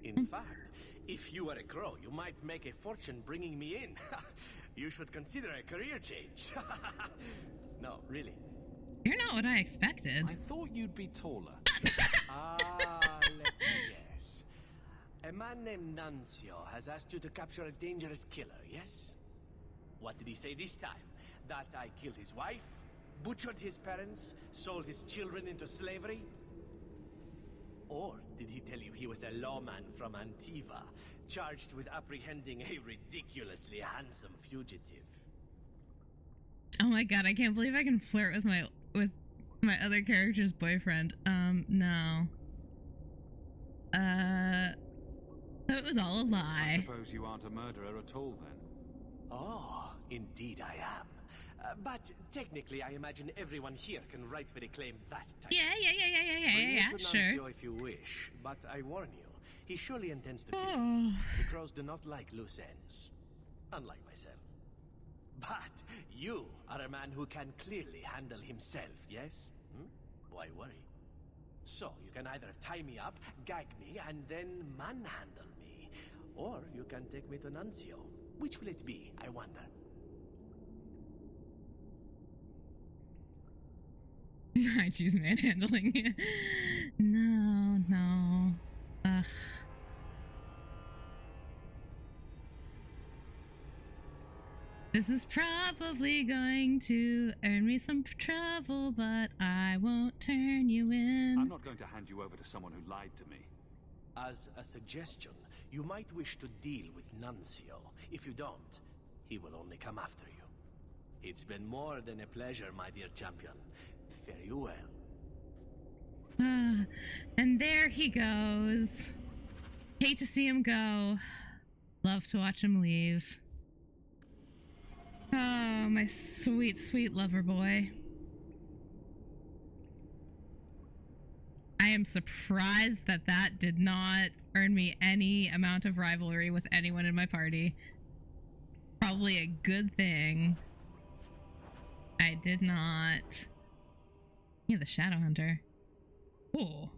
In fact, if you were a crow, you might make a fortune bringing me in. You should consider a career change. No, really. You're not what I expected. I thought you'd be taller. Let me guess. A man named Nuncio has asked you to capture a dangerous killer, yes? What did he say this time? That I killed his wife? Butchered his parents? Sold his children into slavery? Or did he tell you he was a lawman from Antiva, charged with apprehending a ridiculously handsome fugitive? Oh my god, I can't believe I can flirt with my other character's boyfriend. No. So it was all a lie. I suppose you aren't a murderer at all, then? Oh, indeed I am. But technically, I imagine everyone here can rightfully claim that title. Yeah, sure. If you wish, but I warn you, he surely intends to kill you. The crows do not like loose ends, unlike myself. But you are a man who can clearly handle himself, yes? Why worry? So you can either tie me up, gag me, and then manhandle me, or you can take me to Nuncio. Which will it be, I wonder? I choose manhandling. No. Ugh. This is probably going to earn me some trouble, but I won't turn you in. I'm not going to hand you over to someone who lied to me. As a suggestion, you might wish to deal with Nuncio. If you don't, he will only come after you. It's been more than a pleasure, my dear champion. Fare you well. And there he goes. Hate to see him go. Love to watch him leave. Oh, my sweet, sweet lover boy. I am surprised that that did not earn me any amount of rivalry with anyone in my party. Probably a good thing. I did not. Yeah, the Shadow Hunter. Ooh.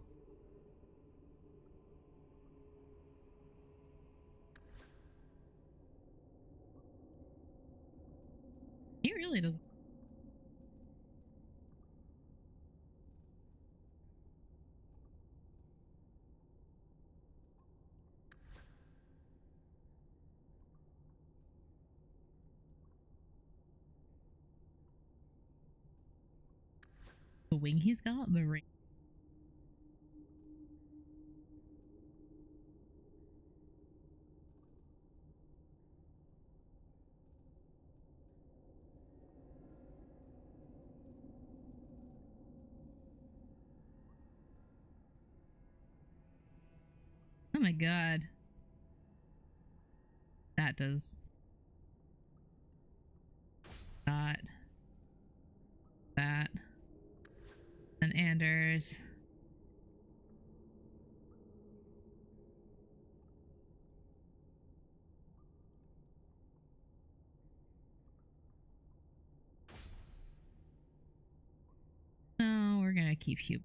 He really does. The wing he's got? The ring. Oh my god. That does. That. And Anders. No, we're gonna keep you.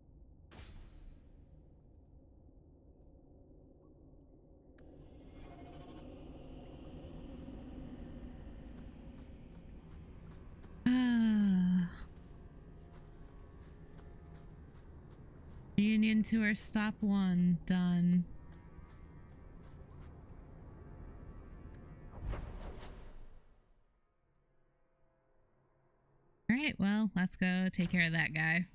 Reunion tour stop 1 done. Alright, well, let's go take care of that guy.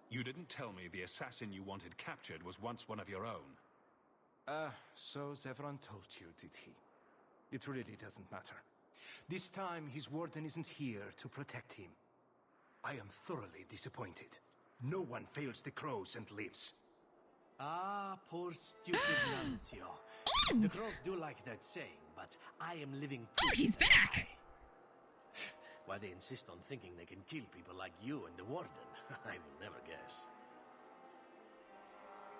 You didn't tell me the assassin you wanted captured was once one of your own. So Zevran told you, did he? It really doesn't matter. This time, his warden isn't here to protect him. I am thoroughly disappointed. No one fails the crows and lives. Ah, poor stupid Nuncio. The crows do like that saying, but I am living proof. Oh, he's back! Why they insist on thinking they can kill people like you and the warden, I will never guess.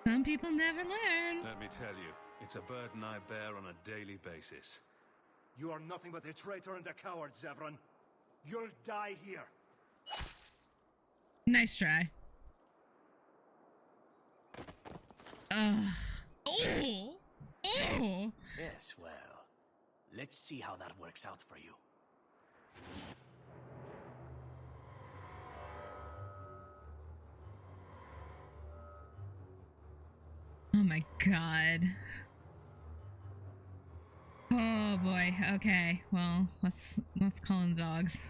Some people never learn. Let me tell you, it's a burden I bear on a daily basis. You are nothing but a traitor and a coward, Zevran. You'll die here. Nice try. Oh! Yes, well, let's see how that works out for you. Oh my god. Oh boy. Okay. Well, let's call in the dogs.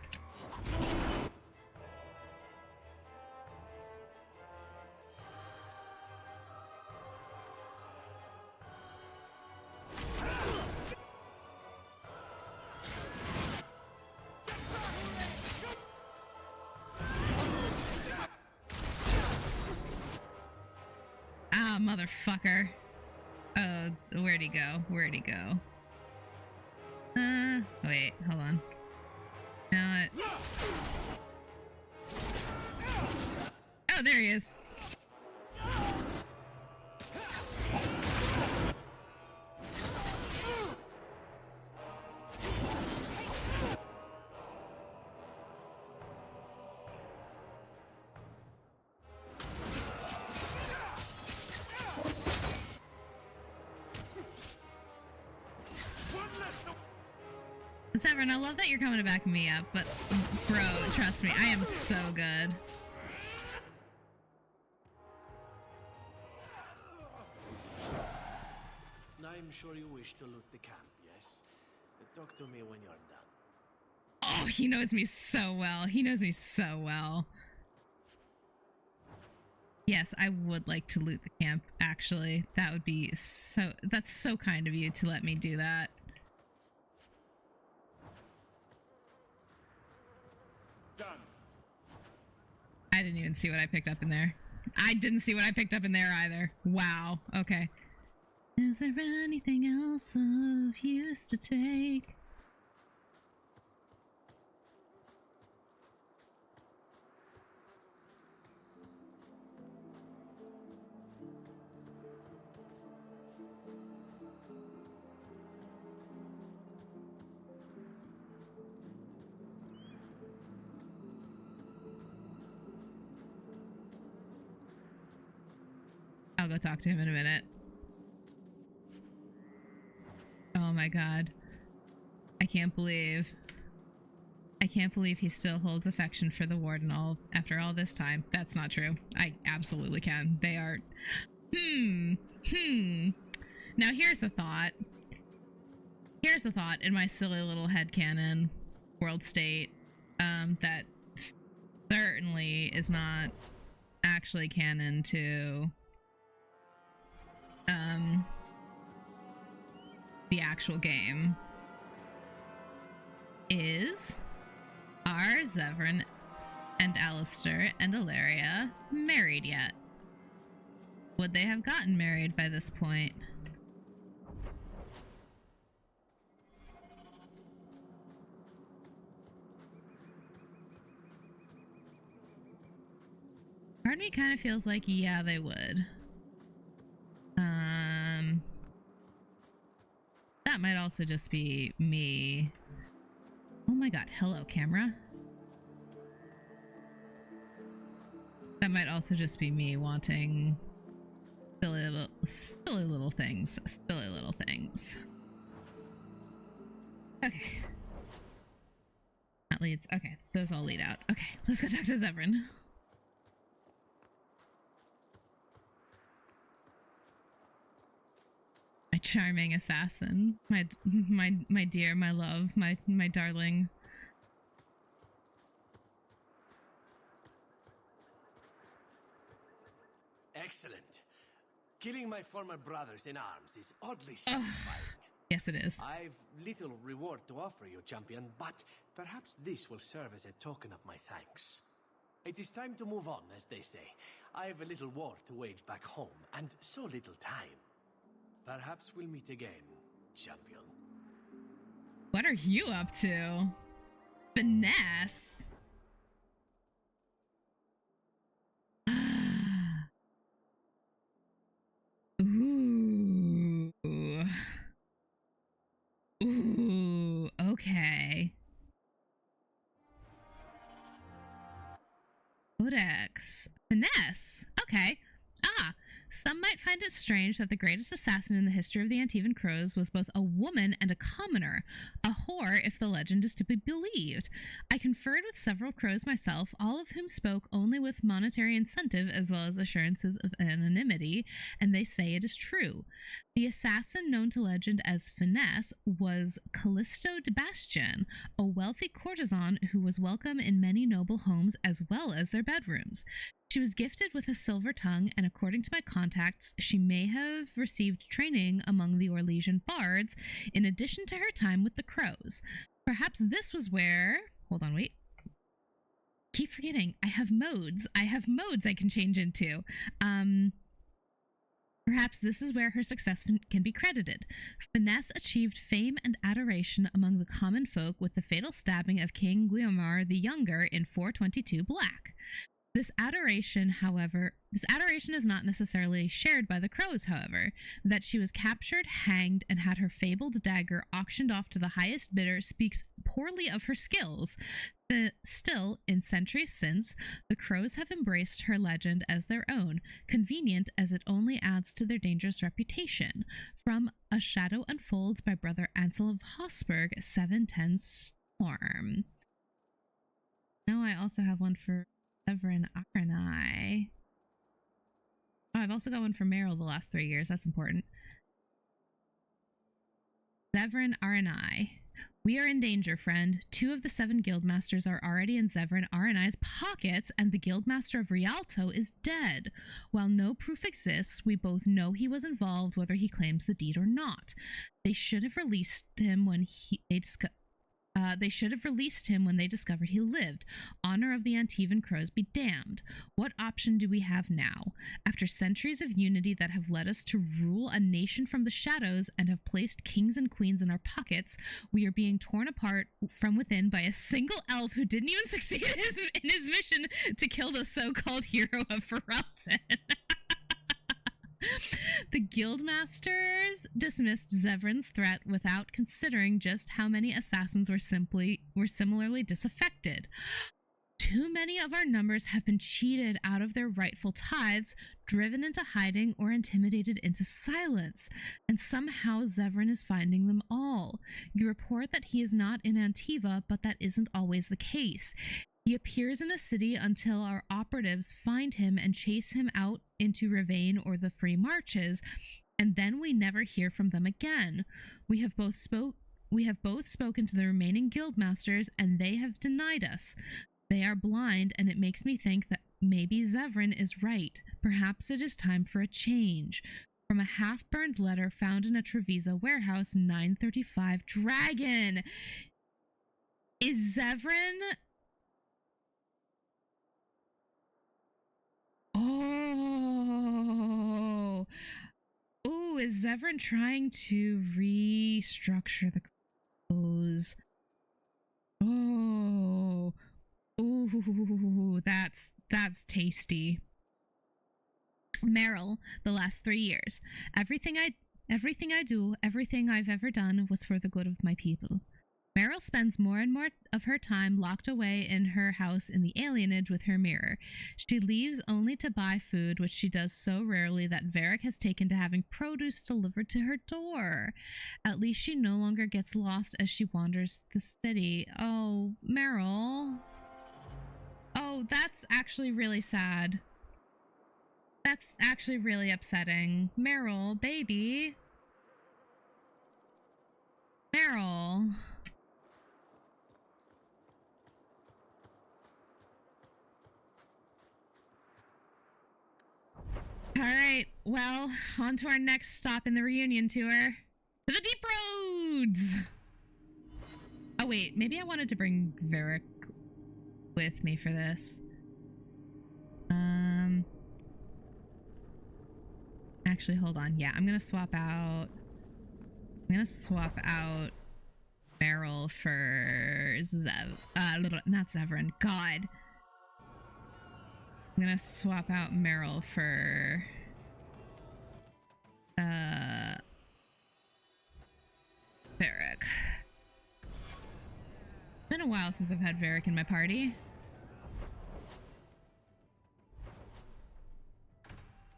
Ah, motherfucker. Oh, where'd he go? Where'd he go? Wait, hold on. No, oh, there he is. Severin, I love that you're coming to back me up, but bro, trust me, I am so good. I'm sure you wish to loot the camp, yes? Talk to me when you're done. Oh, he knows me so well. He knows me so well. Yes, I would like to loot the camp, actually. That would be so... That's so kind of you to let me do that. Done. I didn't even see what I picked up in there. I didn't see what I picked up in there either. Wow. Okay. Is there anything else of use to take? I'll go talk to him in a minute. Oh my god. I can't believe he still holds affection for the warden after all this time. That's not true. I absolutely can. They are... Now here's the thought. Here's the thought in my silly little headcanon world state, that certainly is not actually canon to the actual game. Are Zevran and Alistair and Ilaria married yet? Would they have gotten married by this point? Part of me kind of feels like, yeah, they would. That might also just be me. Oh my god, hello, camera. That might also just be me wanting silly little things. Silly little things. Okay. That leads. Okay, those all lead out. Okay, let's go talk to Zevran. My charming assassin. My dear, my love, my darling. Excellent. Killing my former brothers in arms is oddly satisfying. Yes, it is. I've little reward to offer you, champion, but perhaps this will serve as a token of my thanks. It is time to move on, as they say. I have a little war to wage back home, and so little time. Perhaps we'll meet again, champion. What are you up to? Finesse? Ooh. Ooh, okay. Codex. Finesse. Okay. Some might find it strange that the greatest assassin in the history of the Antivan Crows was both a woman and a commoner, a whore if the legend is to be believed. I conferred with several crows myself, all of whom spoke only with monetary incentive as well as assurances of anonymity, and they say it is true. The assassin known to legend as Finesse was Callisto de Bastian, a wealthy courtesan who was welcome in many noble homes as well as their bedrooms. She was gifted with a silver tongue, and according to my contacts, she may have received training among the Orlesian bards, in addition to her time with the crows. Perhaps this was where... Hold on, wait. Keep forgetting. I have modes I can change into. Perhaps this is where her success can be credited. Finesse achieved fame and adoration among the common folk with the fatal stabbing of King Guiomar the Younger in 422 Black. This adoration is not necessarily shared by the crows, however. That she was captured, hanged, and had her fabled dagger auctioned off to the highest bidder speaks poorly of her skills. Still, in centuries since, the crows have embraced her legend as their own, convenient as it only adds to their dangerous reputation. From A Shadow Unfolds by Brother Ansel of Hosberg, 710 Storm. No, I also have one for Zevran Aranai. Oh, I've also got one for Meryl the last 3 years. That's important. Zevran Aranai. We are in danger, friend. 2 of the 7 guildmasters are already in Zevran Aranai's pockets, and the guildmaster of Rialto is dead. While no proof exists, we both know he was involved, whether he claims the deed or not. They should have released him when they discovered he lived. Honor of the Antivan Crows be damned. What option do we have now? After centuries of unity that have led us to rule a nation from the shadows and have placed kings and queens in our pockets, we are being torn apart from within by a single elf who didn't even succeed in his mission to kill the so-called hero of Ferelden. The guildmasters dismissed Zevran's threat without considering just how many assassins were similarly disaffected. Too many of our numbers have been cheated out of their rightful tithes, driven into hiding, or intimidated into silence, and somehow Zevran is finding them all. You report that he is not in Antiva, but that isn't always the case. He appears in the city until our operatives find him and chase him out into Ravane or the Free Marches, and then we never hear from them again. We have both spoken to the remaining guildmasters, and they have denied us. They are blind, and it makes me think that maybe Zevran is right. Perhaps it is time for a change. From a half-burned letter found in a Treviso warehouse, 935 Dragon. Is Zevran... Oh... Ooh, is Zevran trying to restructure the clothes? Oh... Ooh, that's tasty. Meryl, the last 3 years. Everything I do, everything I've ever done was for the good of my people. Meryl spends more and more of her time locked away in her house in the alienage with her mirror. She leaves only to buy food, which she does so rarely that Varric has taken to having produce delivered to her door. At least she no longer gets lost as she wanders the city. Oh, Meryl. Oh, that's actually really sad. That's actually really upsetting. Meryl, baby. Meryl. Alright, well, on to our next stop in the reunion tour. To the Deep Roads! Oh wait, maybe I wanted to bring Varric with me for this. Actually, hold on. Yeah, I'm gonna swap out Meryl for not Zevran. God. I'm gonna swap out Meryl for Varric. It's been a while since I've had Varric in my party.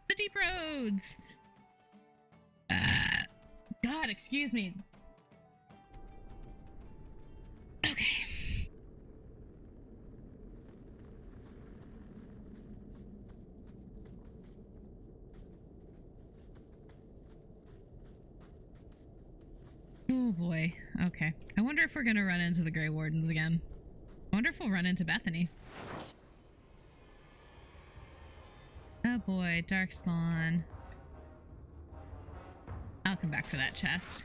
The Deep Roads! God, excuse me. Okay. Oh boy. Okay. I wonder if we're gonna run into the Grey Wardens again. I wonder if we'll run into Bethany. Oh boy, Darkspawn. I'll come back for that chest.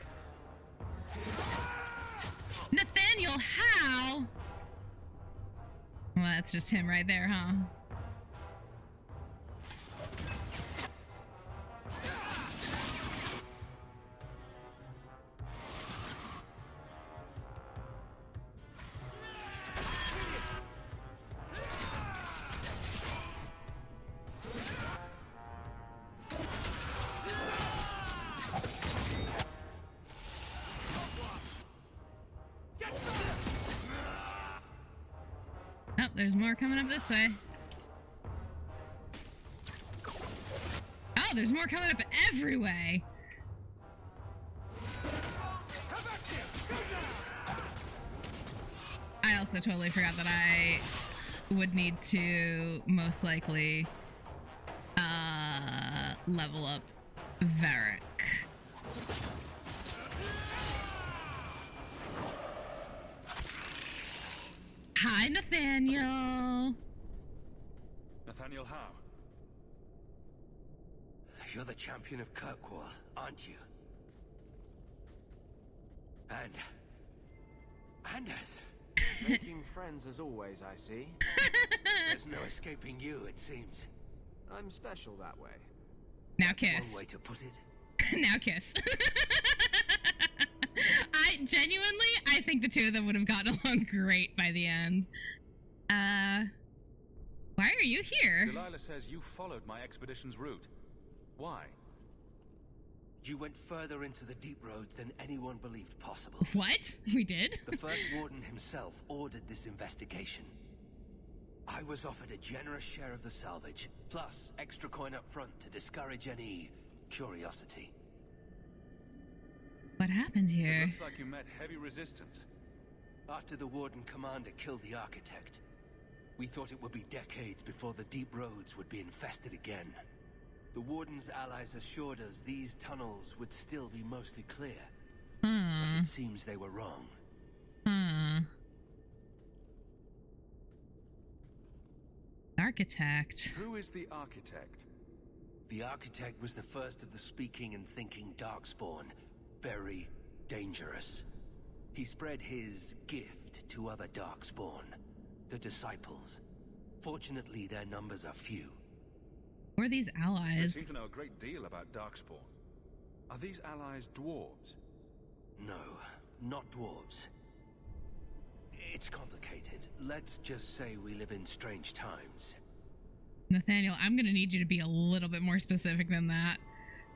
Nathaniel, how? Well, that's just him right there, huh? Oh, there's more coming up this way. Oh, there's more coming up every way. I also totally forgot that I would need to most likely level up Varric. Hi, Nathaniel. Nathaniel Howe. You're the Champion of Kirkwall, aren't you? And Anders. Making friends as always, I see. There's no escaping you, it seems. I'm special that way. Now That's kiss. one way to put it. Now kiss. I think the two of them would have gotten along great by the end. Why are you here? Delilah says you followed my expedition's route. Why? You went further into the Deep Roads than anyone believed possible. What? We did? The first warden himself ordered this investigation. I was offered a generous share of the salvage, plus extra coin up front to discourage any curiosity. What happened here? It looks like you met heavy resistance. After the Warden Commander killed the Architect, we thought it would be decades before the Deep Roads would be infested again. The Warden's allies assured us these tunnels would still be mostly clear. But it seems they were wrong. architect. Who is the architect? The architect was the first of the speaking and thinking Darkspawn. Very dangerous. He spread his gift to other Darkspawn, the Disciples. Fortunately, their numbers are few. Who are these You allies? seem to know a great deal about Darkspawn. Are these allies dwarves? No, not dwarves. It's complicated. Let's just say we live in strange times. Nathaniel, I'm gonna need you to be a little bit more specific than that.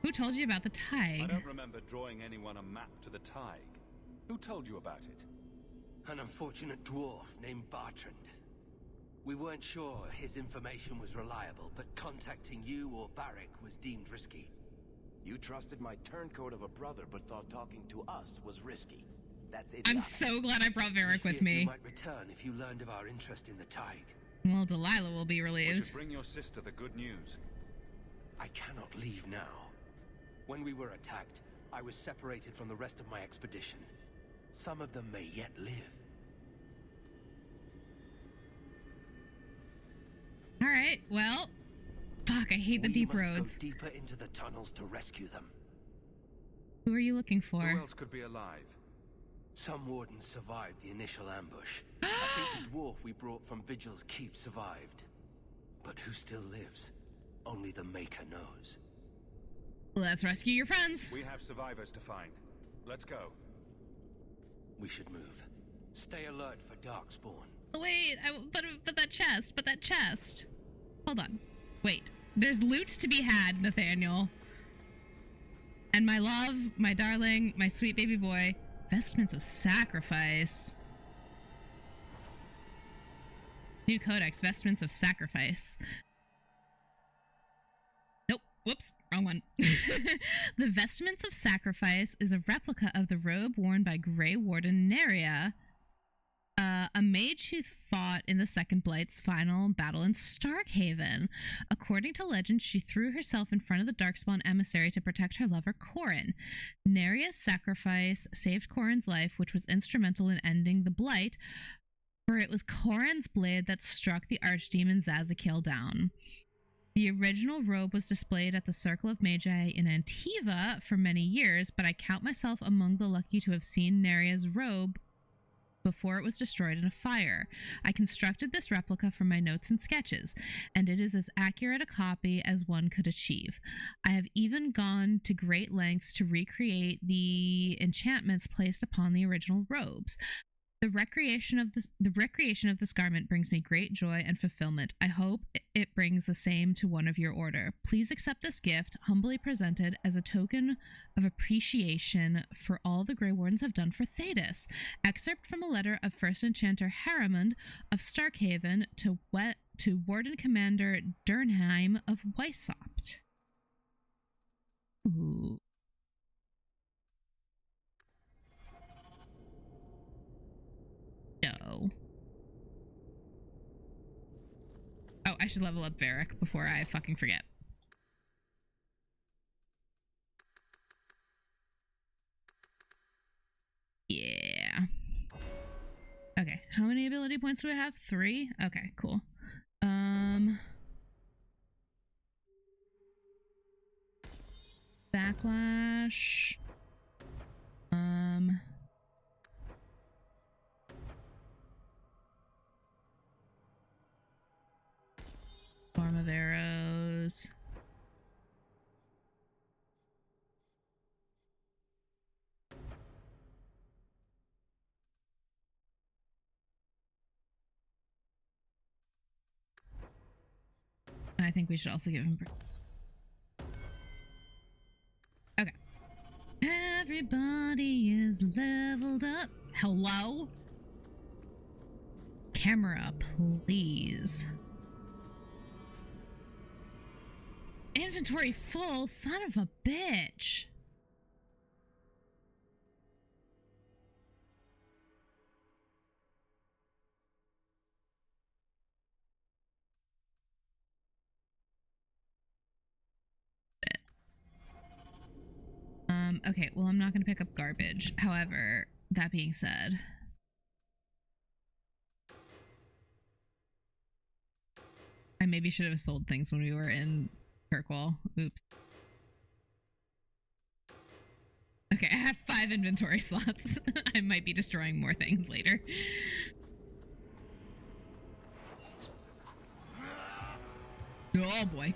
Who told you about the I Tig? don't remember drawing anyone a map to the Tig. Who told you about it? An unfortunate dwarf named Bartrand. We weren't sure his information was reliable, but contacting you or Varric was deemed risky. You trusted my turncoat of a brother, but thought talking to us was risky. That's it. I'm so glad I brought Varric with me. You might return if you learned of our interest in the Tig. Well, Delilah will be We relieved. should bring your sister the good news. I cannot leave now. When we were attacked, I was separated from the rest of my expedition. Some of them may yet live. All right, well, fuck, I hate the deep We must roads. go deeper into the tunnels to rescue them. Who are you looking for? Who else could be alive? Some wardens survived the initial ambush. I think the dwarf we brought from Vigil's Keep survived. But who still lives? Only the Maker knows. Let's rescue your friends. We have survivors to find. Let's go. We should move. Stay alert for Darkspawn. Wait, but that chest. Hold on. Wait, there's loot to be had, Nathaniel. And my love, my darling, my sweet baby boy, vestments of sacrifice. New codex, vestments of sacrifice. Nope, whoops, wrong one. The vestments of sacrifice is a replica of the robe worn by Grey Warden Neria, a mage who fought in the Second Blight's final battle in Starkhaven. According to legend, she threw herself in front of the Darkspawn emissary to protect her lover, Corrin. Neria's sacrifice saved Corrin's life, which was instrumental in ending the Blight, for it was Corrin's blade that struck the archdemon Zazakiel down. The original robe was displayed at the Circle of Magi in Antiva for many years, but I count myself among the lucky to have seen Neria's robe before it was destroyed in a fire. I constructed this replica from my notes and sketches, and it is as accurate a copy as one could achieve. I have even gone to great lengths to recreate the enchantments placed upon the original robes. The recreation of this garment brings me great joy and fulfillment. I hope it brings the same to one of your order. Please accept this gift, humbly presented as a token of appreciation for all the Grey Wardens have done for Thedas. Excerpt from a letter of First Enchanter Harrimund of Starkhaven to Warden Commander Durnheim of Weissopt. Ooh. No. Oh, I should level up Varric before I fucking forget. Yeah. Okay, how many ability points do I have? 3? Okay, cool. Backlash. Storm of arrows. And I think we should also give him... Okay. Everybody is leveled up. Hello? Camera, please. Inventory full, son of a bitch. Okay, well, I'm not going to pick up garbage. However, that being said, I maybe should have sold things when we were in Kirkwall. Oops. Okay, I have 5 inventory slots. I might be destroying more things later. Oh boy.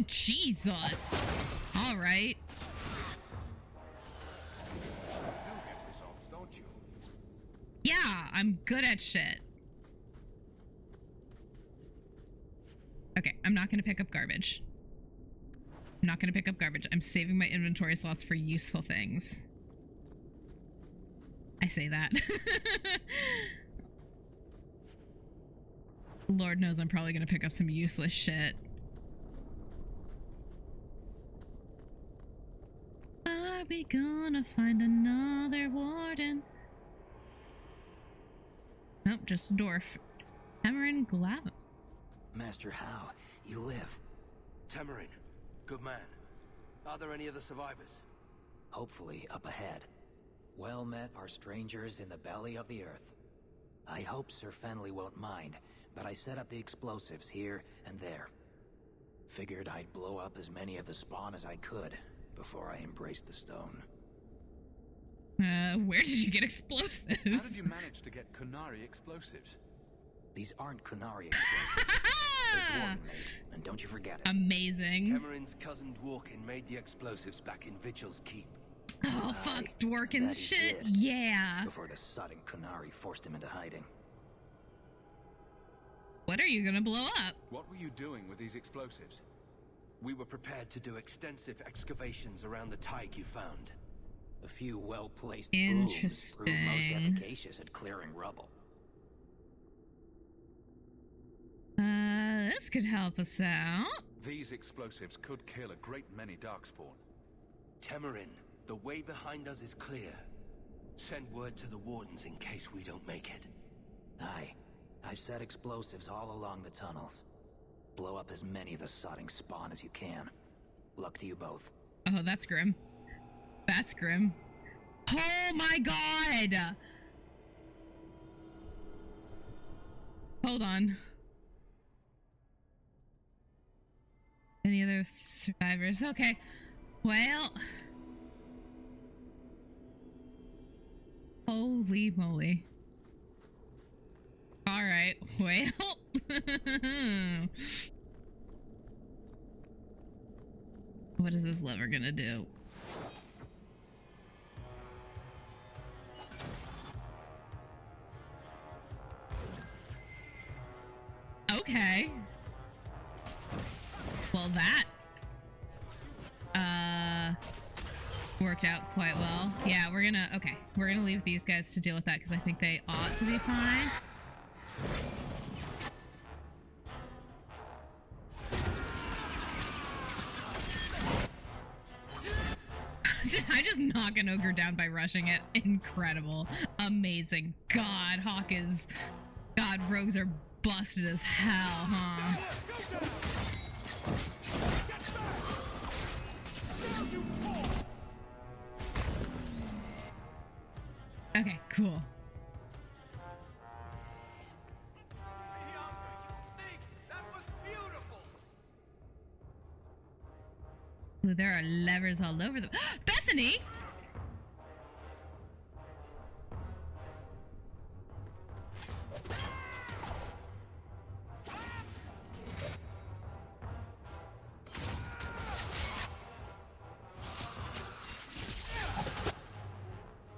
Jesus. All right. Yeah, I'm good at shit. Okay, I'm not going to pick up garbage. I'm not going to pick up garbage. I'm saving my inventory slots for useful things. I say that. Lord knows I'm probably going to pick up some useless shit. Are we gonna find another warden? Nope, just a dwarf. Cameron Glav. Master How, you live. Tamarin, good man. Are there any other survivors? Hopefully up ahead. Well met are strangers in the belly of the earth. I hope Sir Fenley won't mind, but I set up the explosives here and there. Figured I'd blow up as many of the spawn as I could before I embraced the stone. Where did you get explosives? How did you manage to get Kunari explosives? These aren't Kunari explosives. They're Dwarven made, and don't you forget it. Amazing. Tamarin's cousin Dworkin made the explosives back in Vigil's Keep. Oh, fuck Dworkin's shit. Did, yeah. before the sudden Kunari forced him into hiding. What are you gonna blow up? What were you doing with these explosives? We were prepared to do extensive excavations around the tide you found. A few well-placed Interesting. booms proved most efficacious at clearing rubble. This could help us out. These explosives could kill a great many Darkspawn. Tamarin, the way behind us is clear. Send word to the wardens in case we don't make it. Aye. I've set explosives all along the tunnels. Blow up as many of the sodding spawn as you can. Luck to you both. Oh, that's grim. That's grim. Oh my god! Hold on. Any other survivors? Okay. Well. Holy moly. Alright, well. What is this lever gonna do? Okay. Well, that worked out quite well. Yeah, we're gonna leave these guys to deal with that because I think they ought to be fine. Did I just knock an ogre down by rushing it? Incredible. Amazing. God, God, rogues are busted as hell, huh? Okay, cool. Ooh, there are levers all over them. Bethany!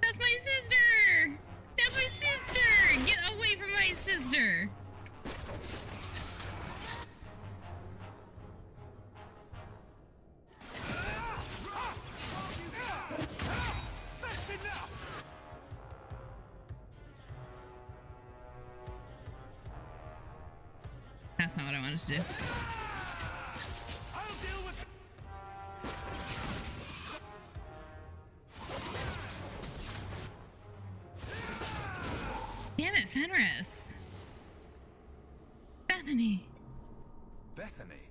That's my sister! That's my sister! Get away from my sister! That's not what I wanted to do. Damn it, Fenris. Bethany. Bethany?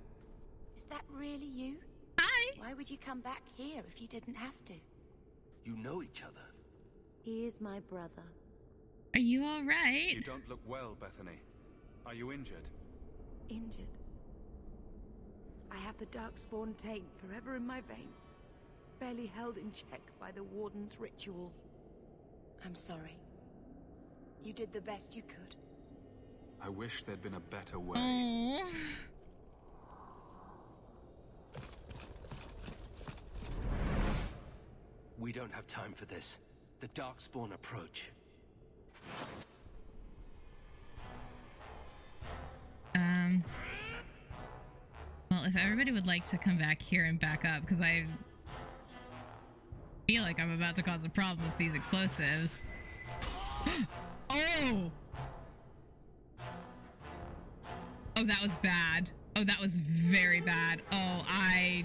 Is that really you? Hi. Why would you come back here if you didn't have to? You know each other. He is my brother. Are you all right? You don't look well, Bethany. Are you injured? Injured. I have the Darkspawn taint forever in my veins, barely held in check by the Warden's rituals. I'm sorry. You did the best you could. I wish there'd been a better way. Aww. We don't have time for this. The Darkspawn approach. Well, if everybody would like to come back here and back up, because I feel like I'm about to cause a problem with these explosives. Oh! Oh, that was bad. Oh, that was very bad. Oh, I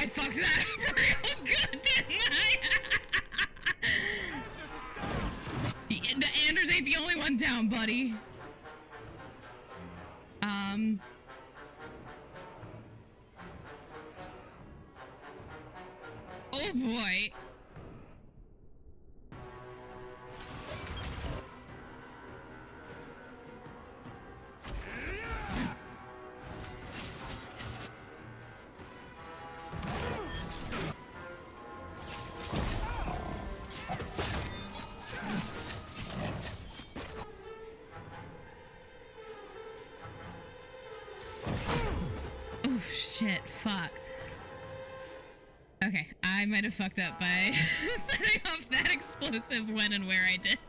fucked that up real good, didn't I? Anders ain't the only one down, buddy. Oh boy. Oof, shit, fuck. Okay, I might have fucked up by setting off that explosive when and where I did.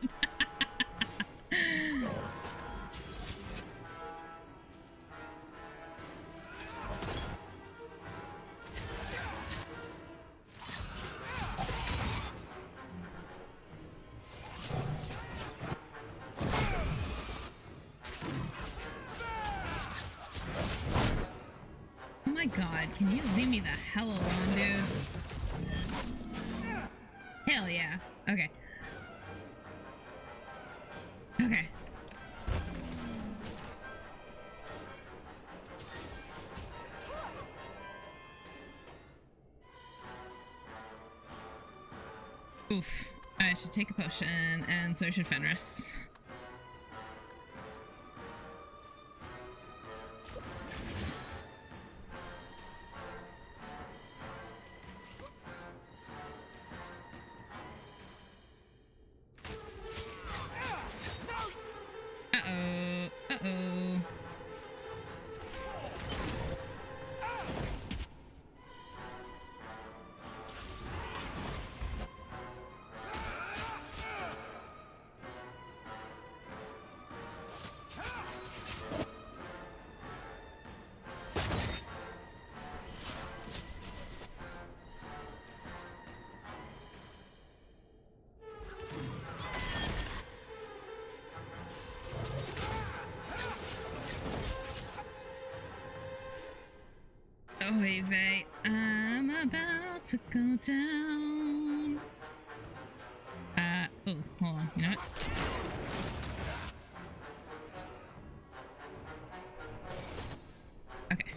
Oh my god, can you leave me the hell alone, dude? Hell yeah. Okay. Okay. Oof. I should take a potion, and so should Fenris. Uh-oh. Uh-oh. Oy vey, I'm about to go down. Oh, hold on, you know what? Okay.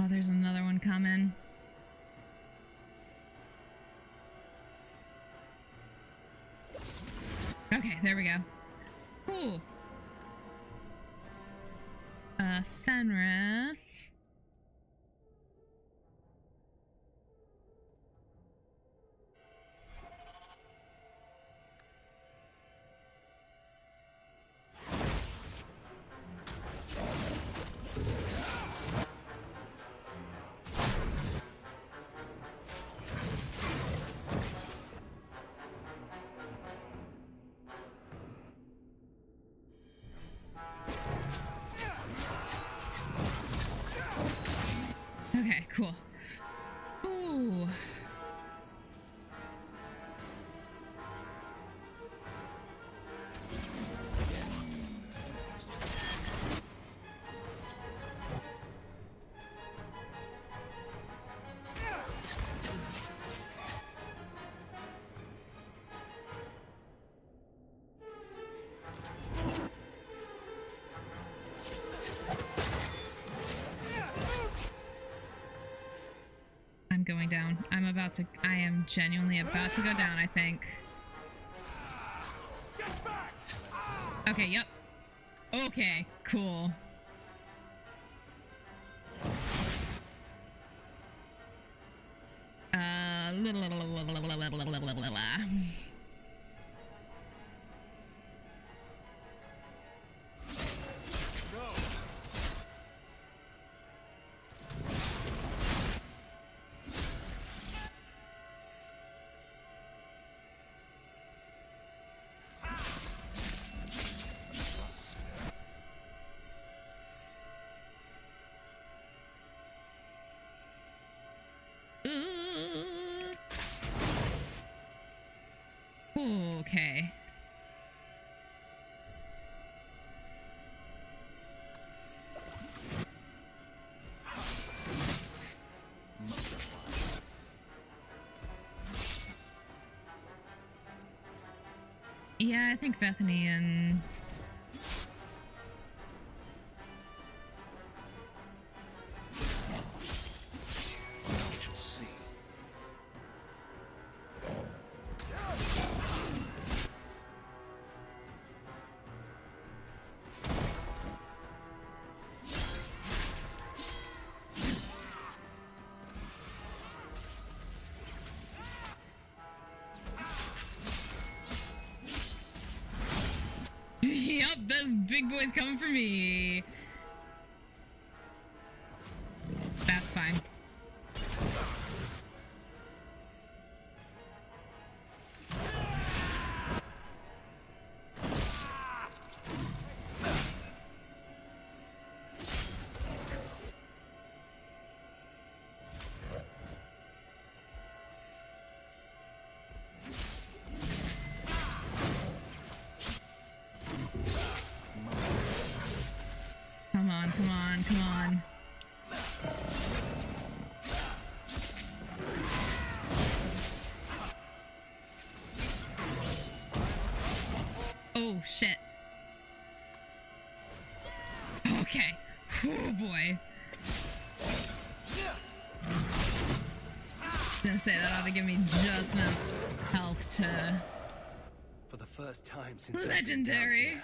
Oh, there's another one coming. Okay, there we go. Cool. Fenris. I am genuinely about to go down, I think. Okay, yep. Okay, cool. Okay. Yeah, I think Bethany and... Yep, those big boys coming for me. That's fine. Come on, come on, come on. Oh, shit. Okay. Oh, boy. Gonna say that ought to give me just enough health to... For the first time since legendary.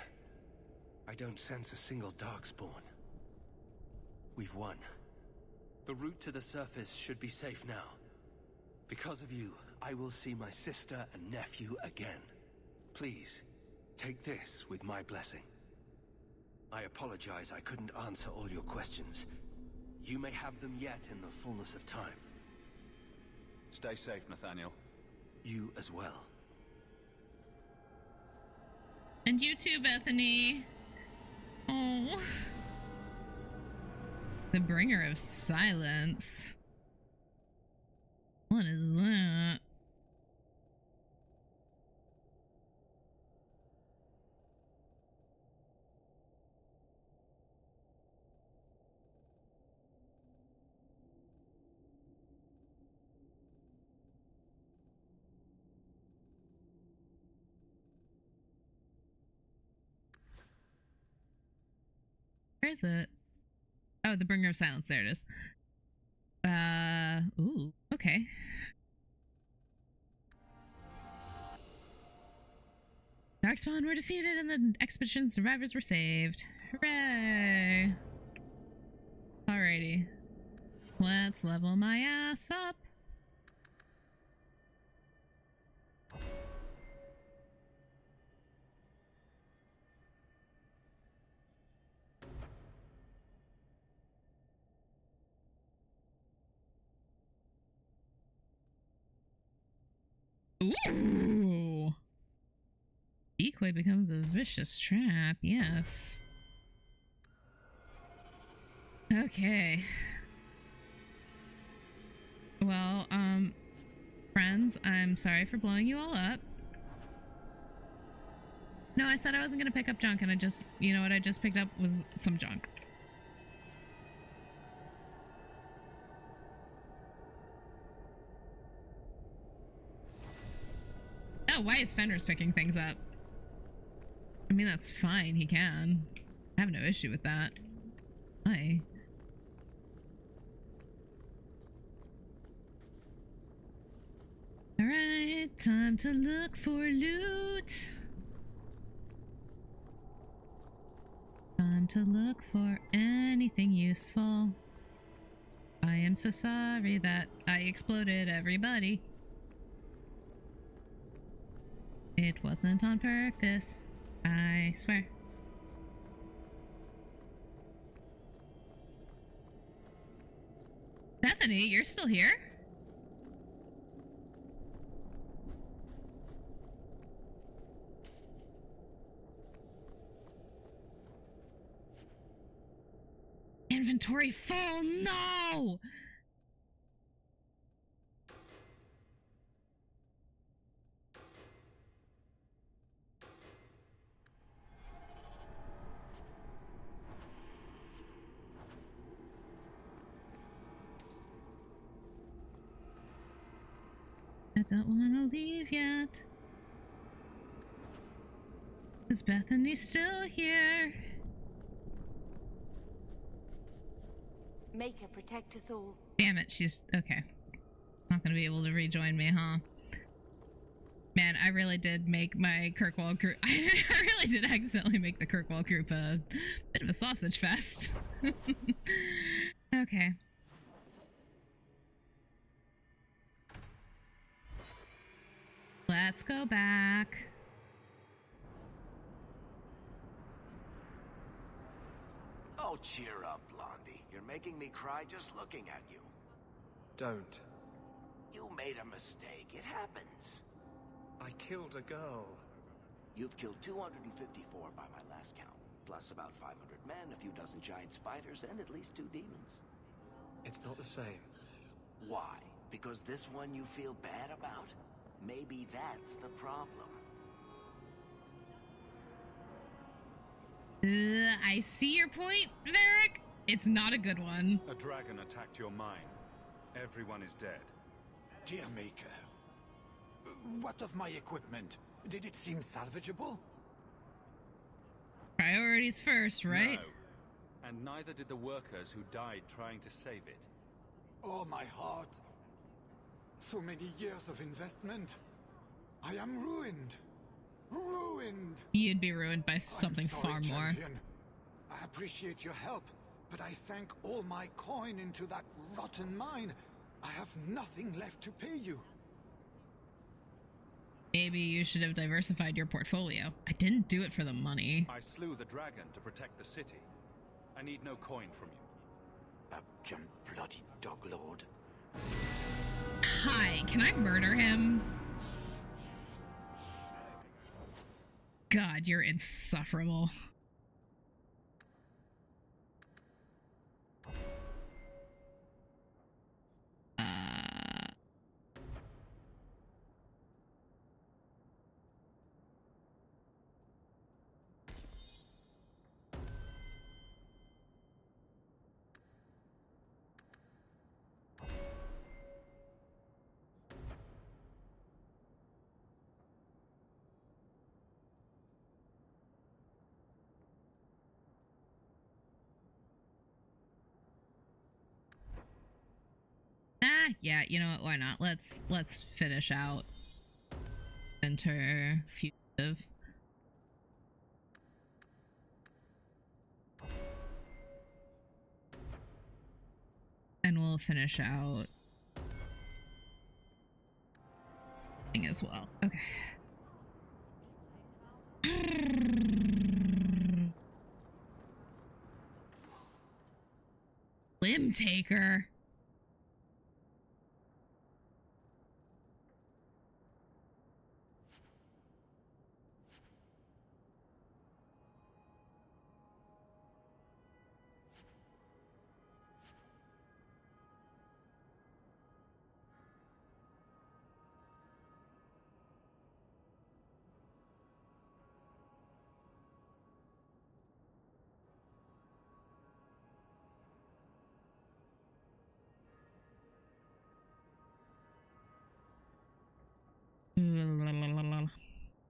I don't sense a single darkspawn. We've won. The route to the surface should be safe now. Because of you, I will see my sister and nephew again. Please, take this with my blessing. I apologize I couldn't answer all your questions. You may have them yet in the fullness of time. Stay safe, Nathaniel. You as well. And you too, Bethany. Oh. The bringer of silence. What is that? Where is it? Oh, the bringer of silence. There it is. Ooh, okay. Darkspawn were defeated and the expedition survivors were saved. Hooray! Alrighty. Let's level my ass up. Ooh! Decoy becomes a vicious trap, yes. Okay. Well, friends, I'm sorry for blowing you all up. No, I said I wasn't gonna pick up junk and I just, you know what I just picked up was some junk. Oh, why is Fenris picking things up? I mean, that's fine, he can. I have no issue with that. Why? Alright, time to look for loot. Time to look for anything useful. I am so sorry that I exploded everybody. It wasn't on purpose, I swear. Bethany, you're still here? Inventory full, no! I don't want to leave yet. Is Bethany still here? Maker protect us all. Damn it, she's okay. Not gonna be able to rejoin me, huh? Man, I really did make my Kirkwall group. I really did accidentally make the Kirkwall group a bit of a sausage fest. Okay. Let's go back. Oh, cheer up, Blondie. You're making me cry just looking at you. Don't. You made a mistake. It happens. I killed a girl. You've killed 254 by my last count, plus about 500 men, a few dozen giant spiders, and at least 2 demons. It's not the same. Why? Because this one you feel bad about? Maybe that's the problem. I see your point, Varric. It's not a good one. A dragon attacked your mine. Everyone is dead. Dear Maker, what of my equipment? Did it seem salvageable? Priorities first, right? No. And neither did the workers who died trying to save it. Oh, my heart. So many years of investment. I am ruined. Ruined. You'd be ruined by something I'm sorry, far more. Champion. I appreciate your help, but I sank all my coin into that rotten mine. I have nothing left to pay you. Maybe you should have diversified your portfolio. I didn't do it for the money. I slew the dragon to protect the city. I need no coin from you. Bloody dog lord. Hi, can I murder him? God, you're insufferable. Yeah, you know what, why not? Let's finish out Enter Fugitive. And we'll finish out thing as well. Okay. Limb Taker.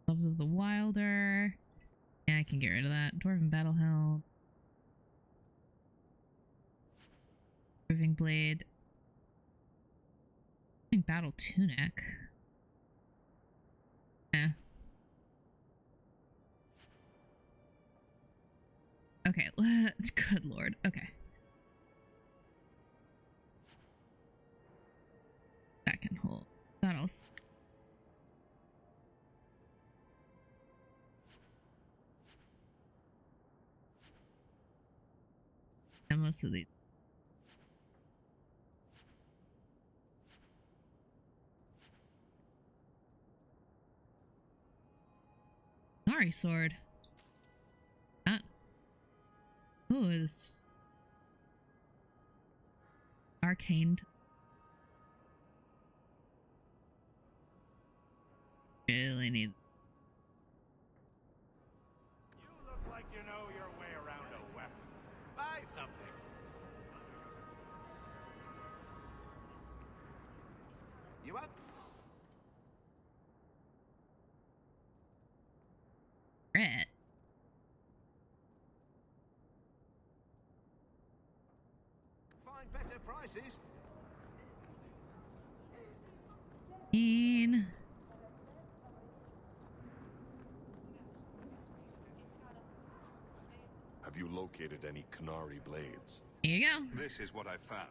Loves of the Wilder. Yeah, I can get rid of that. Dwarven Battle Helm. Proving Blade. Battle Tunic. Okay, let's. Good lord. Okay. That can hold. That'll. And most of these. Sorry, sword. That. Ooh, is arcaned. Really need. You look like you know your way around a weapon. Buy something. You up? Red. Find better prices. Have you located any Canary blades? Here you go. This is what I found.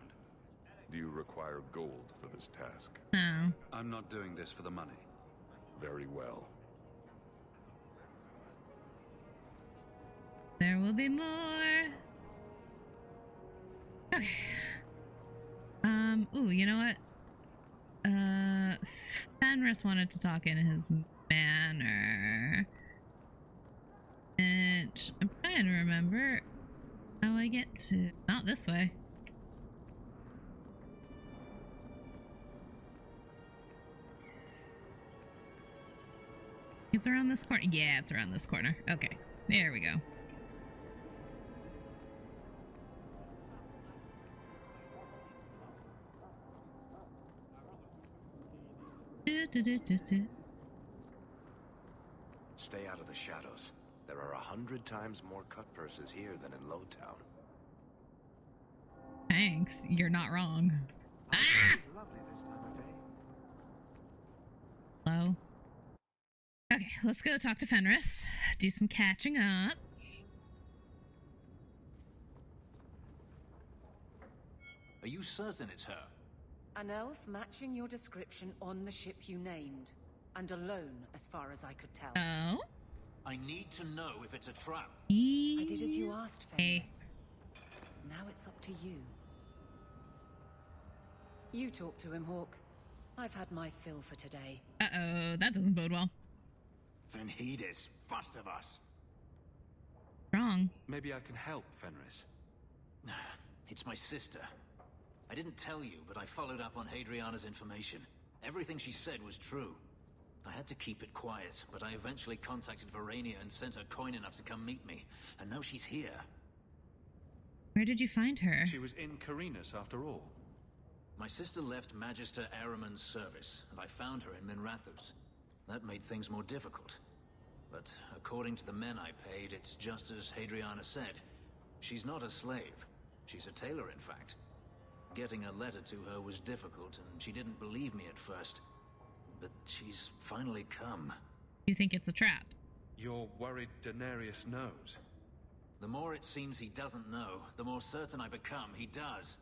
Do you require gold for this task? No. I'm not doing this for the money. Very well. There will be more. Okay. Ooh, you know what? Fenris wanted to talk in his manner. And I'm trying to remember how I get to... Not this way. It's around this corner. Yeah, it's around this corner. Okay, there we go. Stay out of the shadows. There are 100 times more cut purses here than in Lowtown. Thanks, you're not wrong. Ah! Lovely this time of day. Hello. Okay, let's go talk to Fenris. Do some catching up. Are you certain it's her? An elf matching your description on the ship you named. And alone, as far as I could tell. Oh? I need to know if it's a trap. I did as you asked, Fenris. Now it's up to you. You talk to him, Hawk. I've had my fill for today. Uh-oh, that doesn't bode well. Fenris, first of us. Wrong. Maybe I can help, Fenris. It's my sister. I didn't tell you, but I followed up on Hadriana's information. Everything she said was true. I had to keep it quiet, but I eventually contacted Verania and sent her coin enough to come meet me. And now she's here. Where did you find her? She was in Carinus after all. My sister left Magister Araman's service, and I found her in Minrathus. That made things more difficult. But according to the men I paid, it's just as Hadriana said. She's not a slave. She's a tailor, in fact. Getting a letter to her was difficult, and she didn't believe me at first. But she's finally come. You think it's a trap? You're worried Daenerys knows? The more it seems he doesn't know, the more certain I become he does.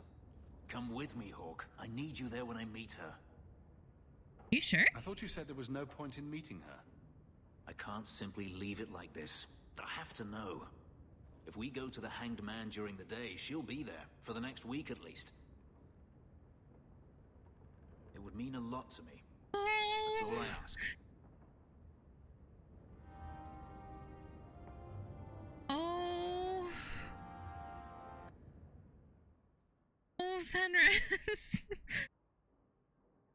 Come with me, Hawk. I need you there when I meet her. You sure? I thought you said there was no point in meeting her. I can't simply leave it like this. I have to know. If we go to the Hanged Man during the day, she'll be there, for the next week at least. It would mean a lot to me. That's all I ask. Oh. Oh, Fenris.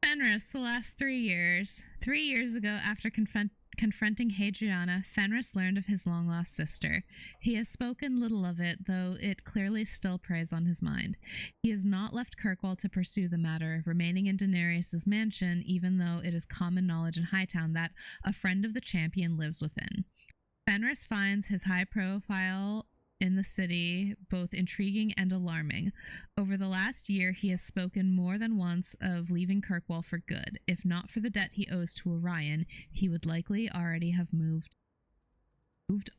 Fenris, the last 3 years. 3 years ago, after confronting Hadriana, Fenris learned of his long-lost sister. He has spoken little of it, though it clearly still preys on his mind. He has not left Kirkwall to pursue the matter, remaining in Daenerys' mansion, even though it is common knowledge in Hightown that a friend of the champion lives within. Fenris finds his high profile in the city both intriguing and alarming. Over the last year, he has spoken more than once of leaving Kirkwall for good. If not for the debt he owes to Orion, he would likely already have moved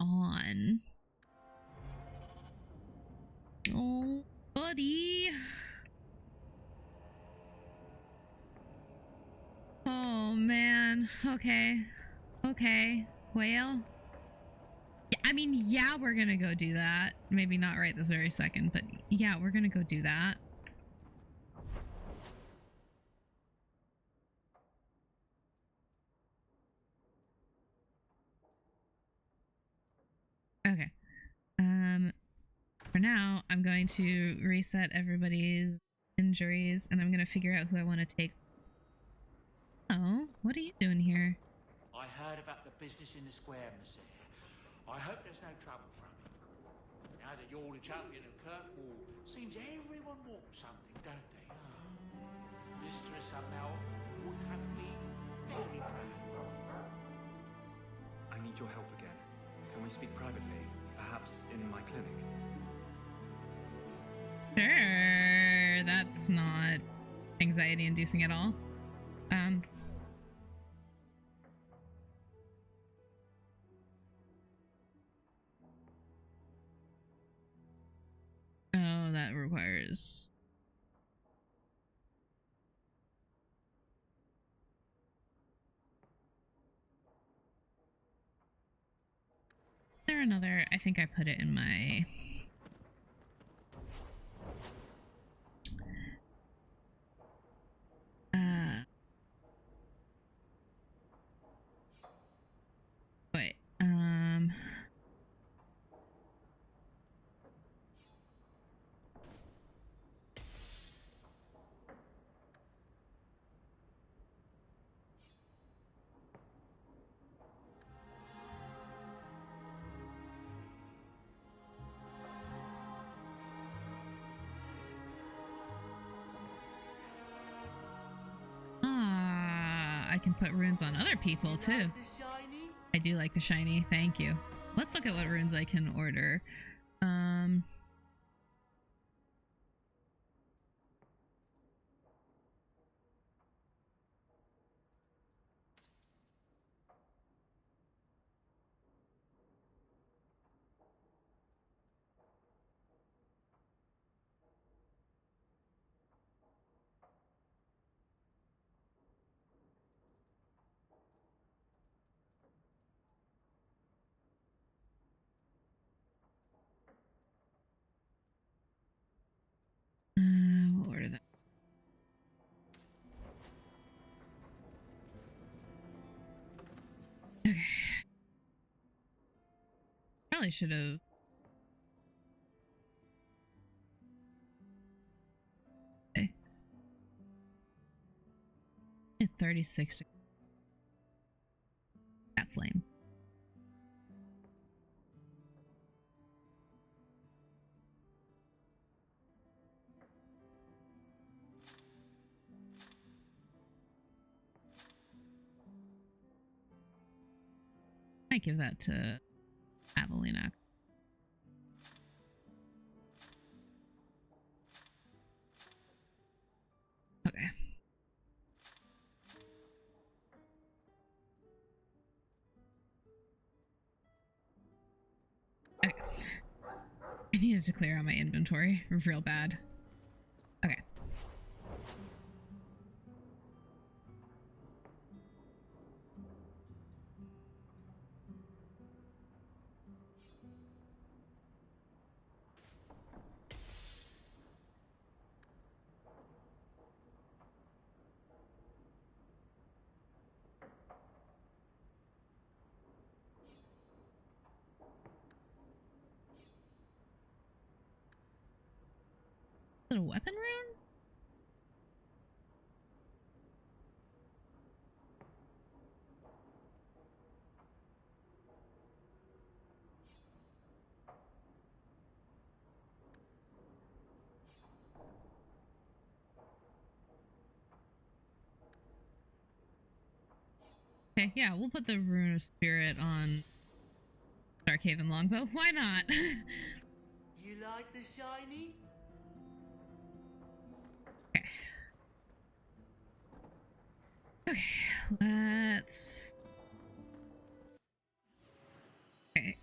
on. Oh, buddy. Oh, man. Okay. Okay. Well. I mean, yeah, we're gonna go do that. Maybe not right this very second, but yeah, we're gonna go do that. Okay. For now, I'm going to reset everybody's injuries, and I'm going to figure out who I want to take. Oh, what are you doing here? I heard about the business in the square, monsieur. I hope there's no trouble from it. Now that you're the champion of Kirkwall, seems everyone wants something, don't they? Mistress Amel would have been very proud. I need your help again. Can we speak privately? Perhaps in my clinic? Sure, that's not anxiety inducing at all. Oh, that requires... Is there another? I think I put it in my... Wait, I can put runes on other people too. I do like the shiny, thank you. Let's look at what runes I can order. We'll order that. Okay. Probably should have. Okay. 36. That's lame. I give that to Avelina. Okay. Okay. I needed to clear out my inventory real bad. Okay. Is it a weapon rune? Okay, yeah, we'll put the Rune of Spirit on Darkhaven Longbow. Why not? You like the shiny? Okay. Okay, let's... Okay.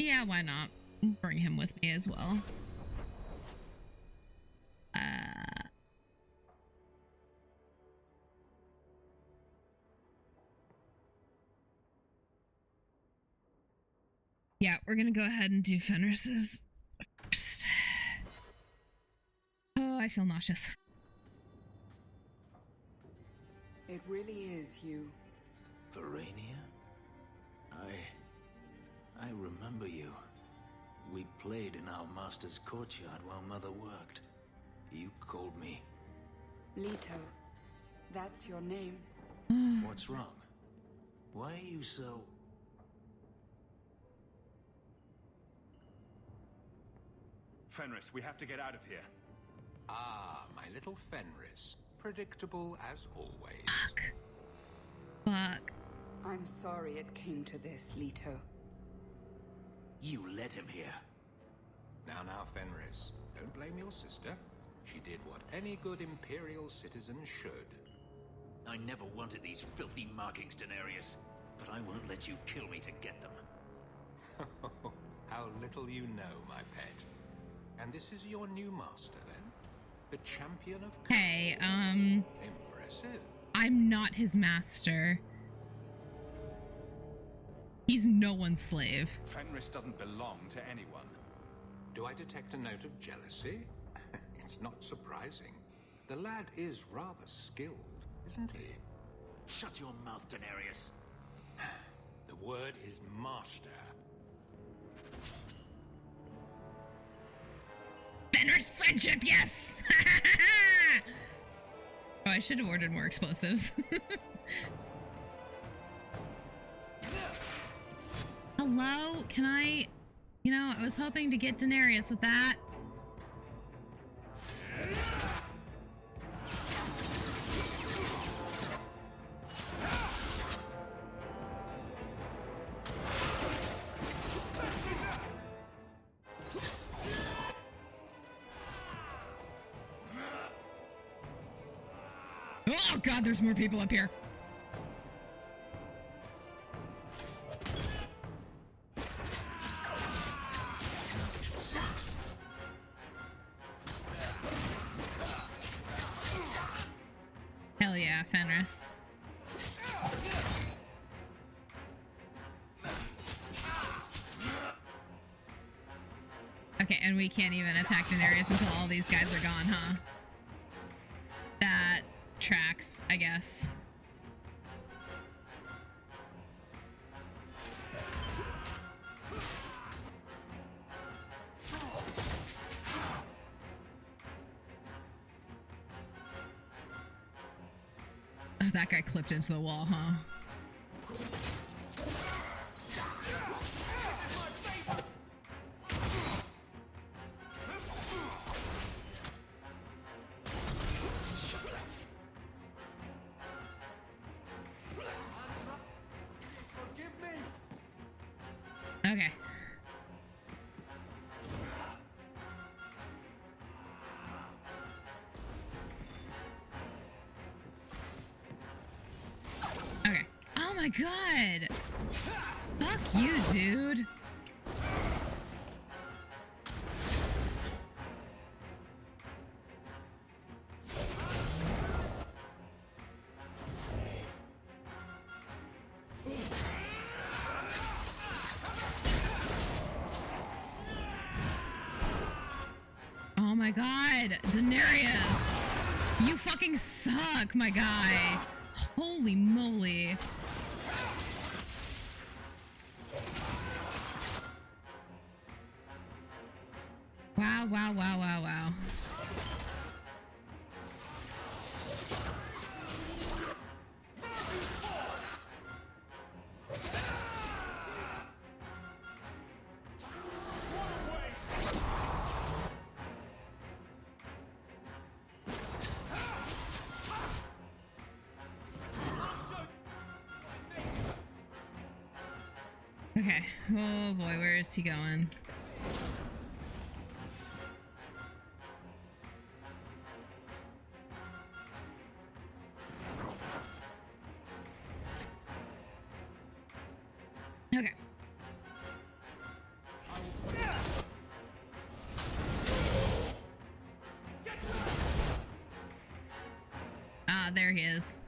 Yeah, why not? Bring him with me as well. Yeah, we're gonna go ahead and do Fenris's first. Oh, I feel nauseous. It really is you. Verania? I remember you. We played in our master's courtyard while Mother worked. You called me. Leto. That's your name. What's wrong? Why are you so... Fenris, we have to get out of here. Ah, my little Fenris. Predictable as always. Fuck. I'm sorry it came to this, Leto. You led him here. Now, Fenris. Don't blame your sister. She did what any good Imperial citizen should. I never wanted these filthy markings, Daenerys. But I won't let you kill me to get them. How little you know, my pet. And this is your new master, then? The Champion of Kirkwall. Hey, Impressive. I'm not his master. He's no one's slave. Fenris doesn't belong to anyone. Do I detect a note of jealousy? It's not surprising. The lad is rather skilled, isn't he? Shut your mouth, Daenerys. The word is master. Fenris friendship, yes! Oh, I should have ordered more explosives. Hello? Can I... You know, I was hoping to get Daenerys with that. Oh god, there's more people up here. Hell yeah, Fenris. Okay, and we can't even attack Daenerys until all these guys are gone, huh? That tracks, I guess. Oh, that guy clipped into the wall, huh? Okay. Okay. Oh my god! Fuck you, dude! Oh my god, Daenerys! You fucking suck, my guy! Holy moly. Wow, wow, wow, wow, wow. Okay. Oh boy, where is he going? Okay. there he is.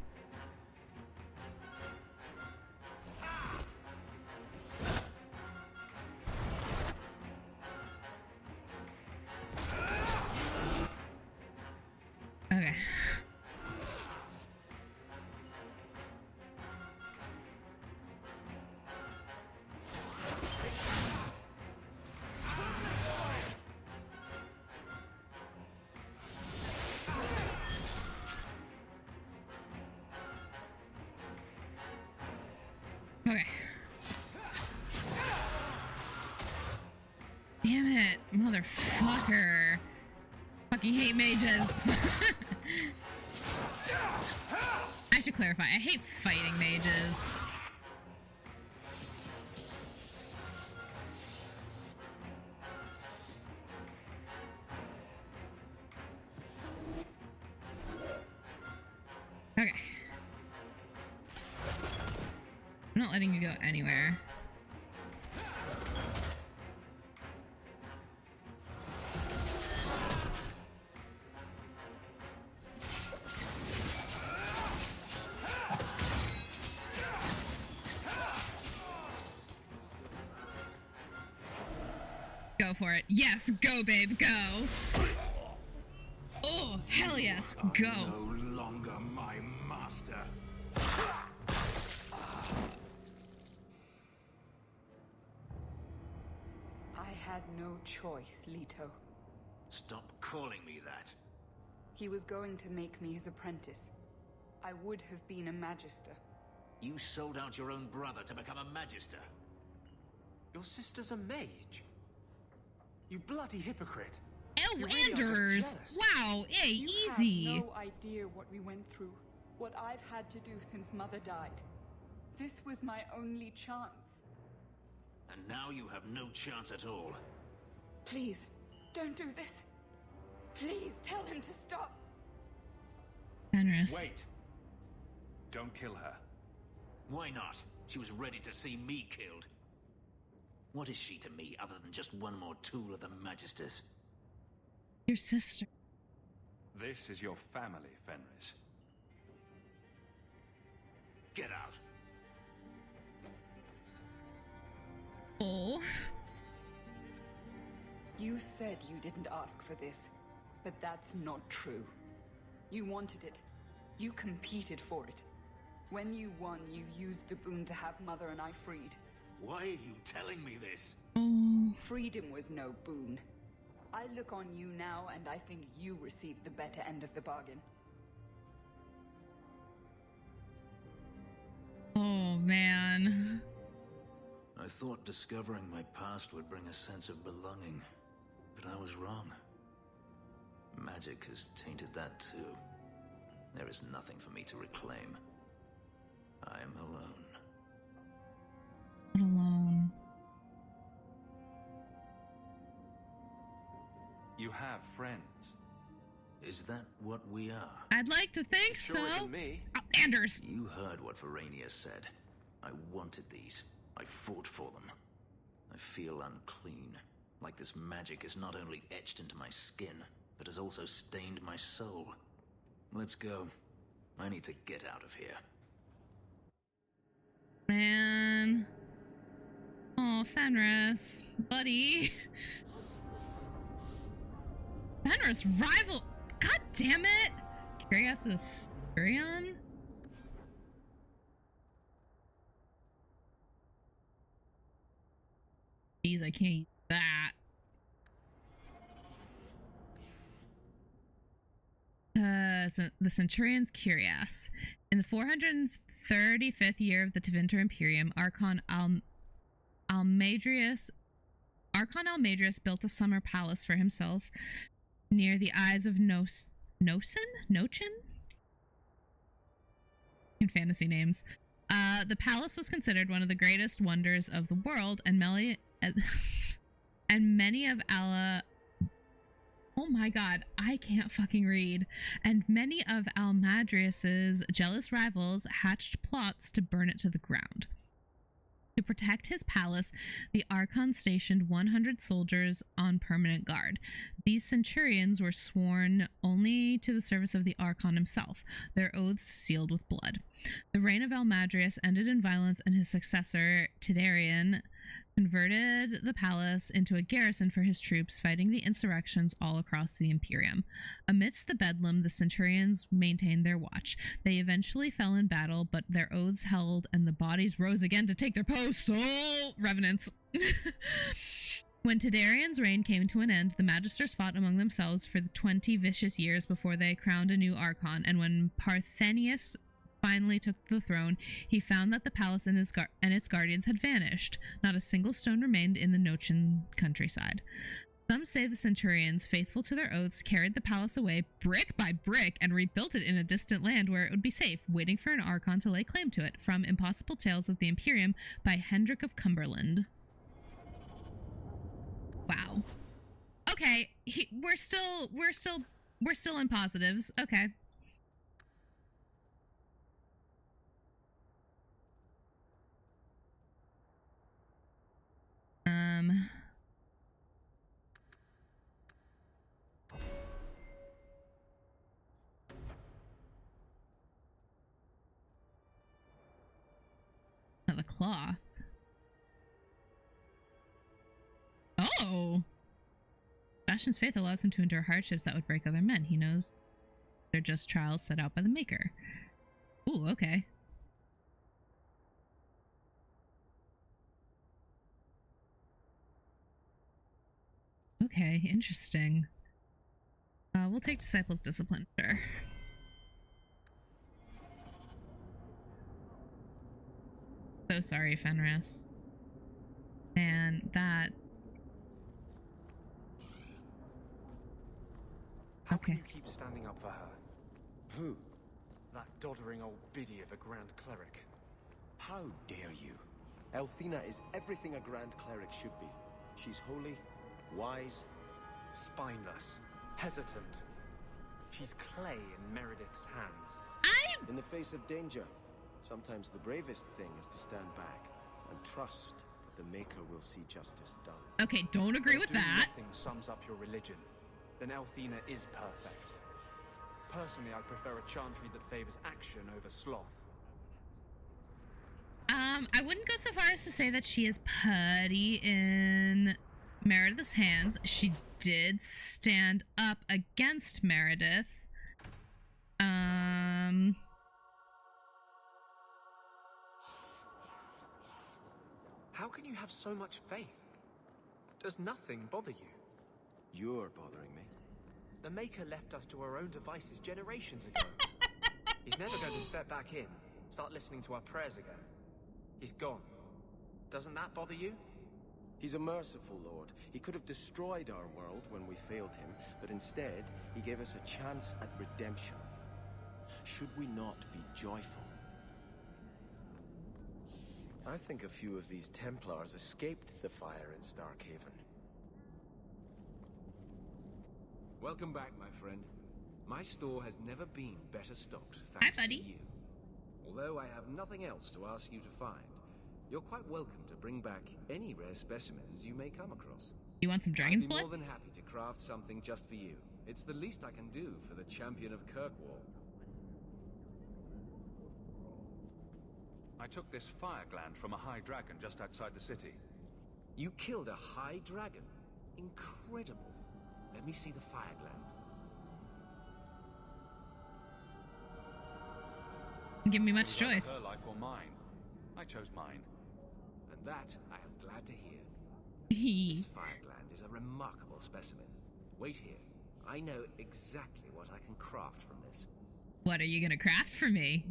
Okay. Okay. Damn it, motherfucker. Fucking hate mages. I should clarify, I hate fighting mages. Okay. I'm not letting you go anywhere. Go for it. Yes, go, babe, go. Oh, hell yes, go. No longer my master. I had no choice, Leto. Stop calling me that. He was going to make me his apprentice. I would have been a magister. You sold out your own brother to become a magister. Your sister's a mage? You bloody hypocrite. Oh, You really are just Anders! jealous. Wow, hey, You easy. have no idea what we went through, what I've had to do since Mother died. This was my only chance. And now you have no chance at all. Please, don't do this. Please, tell him to stop. Fenris. Wait. Don't kill her. Why not? She was ready to see me killed. What is she to me other than just one more tool of the Magisters? Your sister. This is your family, Fenris. Get out. Oh. You said you didn't ask for this, but that's not true. You wanted it. You competed for it. When you won, you used the boon to have Mother and I freed. Why are you telling me this? Freedom was no boon. I look on you now, and I think you received the better end of the bargain. Oh, man. I thought discovering my past would bring a sense of belonging, but I was wrong. Magic has tainted that too. There is nothing for me to reclaim. I am alone. Not alone. You have friends. Is that what we are? I'd like to think Sure so. isn't me. Oh, Anders. You heard what Verania said. I wanted these. I fought for them. I feel unclean, like this magic is not only etched into my skin, but has also stained my soul. Let's go. I need to get out of here. Man. Oh, Fenris. Buddy. Fenris rival. God damn it. Curious is Orion? Jeez, I can't use that. The Centurion's Curious. In the 435th year of the Tevinter Imperium, Archon Almadrius built a summer palace for himself near the Eyes of Nochin? In fantasy names. The palace was considered one of the greatest wonders of the world, and many of oh my god, I can't fucking read. And many of Almadrius's jealous rivals hatched plots to burn it to the ground. To protect his palace, the Archon stationed 100 soldiers on permanent guard. These centurions were sworn only to the service of the Archon himself, their oaths sealed with blood. The reign of Almadrius ended in violence, and his successor, Tidarian, converted the palace into a garrison for his troops fighting the insurrections all across the Imperium. Amidst the bedlam, the centurions maintained their watch. They eventually fell in battle, but their oaths held and the bodies rose again to take their posts. Oh, revenants. When Tidarian's reign came to an end, the Magisters fought among themselves for the 20 vicious years before they crowned a new Archon, and when Parthenius finally took the throne, he found that the palace and its guardians had vanished. Not a single stone remained in the Nochin countryside. Some say the centurions, faithful to their oaths, carried the palace away brick by brick and rebuilt it in a distant land where it would be safe, waiting for an Archon to lay claim to it. From Impossible Tales of the Imperium by Hendrik of Cumberland. Wow. Okay, we're still in positives. Okay. The cloth. Oh! Bastion's faith allows him to endure hardships that would break other men. He knows they're just trials set out by the Maker. Ooh, okay. Okay, interesting. We'll take Disciples Discipline, sure. So sorry, Fenris. And that... How can you keep standing up for her? Who? That doddering old biddy of a Grand Cleric. How dare you? Elthina is everything a Grand Cleric should be. She's holy, wise, spineless, hesitant. She's clay in Meredith's hands. In the face of danger, sometimes the bravest thing is to stand back and trust that the Maker will see justice done. Okay, don't agree with that. If nothing sums up your religion, then Elthina is perfect. Personally, I prefer a chantry that favors action over sloth. I wouldn't go so far as to say that she is putty in Meredith's hands. She did stand up against Meredith. How can you have so much faith? Does nothing bother you? You're bothering me. The Maker left us to our own devices generations ago. He's never going to step back in, start listening to our prayers again. He's gone. Doesn't that bother you? He's a merciful Lord. He could have destroyed our world when we failed him, but instead, he gave us a chance at redemption. Should we not be joyful? I think a few of these Templars escaped the fire in Starkhaven. Welcome back, my friend. My store has never been better stocked, thanks to you. Although I have nothing else to ask you to find, you're quite welcome to bring back any rare specimens you may come across. You want some dragon's blood? I'd be more than happy to craft something just for you. It's the least I can do for the Champion of Kirkwall. I took this fire gland from a high dragon just outside the city. You killed a high dragon? Incredible. Let me see the fire gland. Give me much choice. Her life or mine. I chose mine. And that I am glad to hear. This fire gland is a remarkable specimen. Wait here. I know exactly what I can craft from this. What are you gonna craft for me?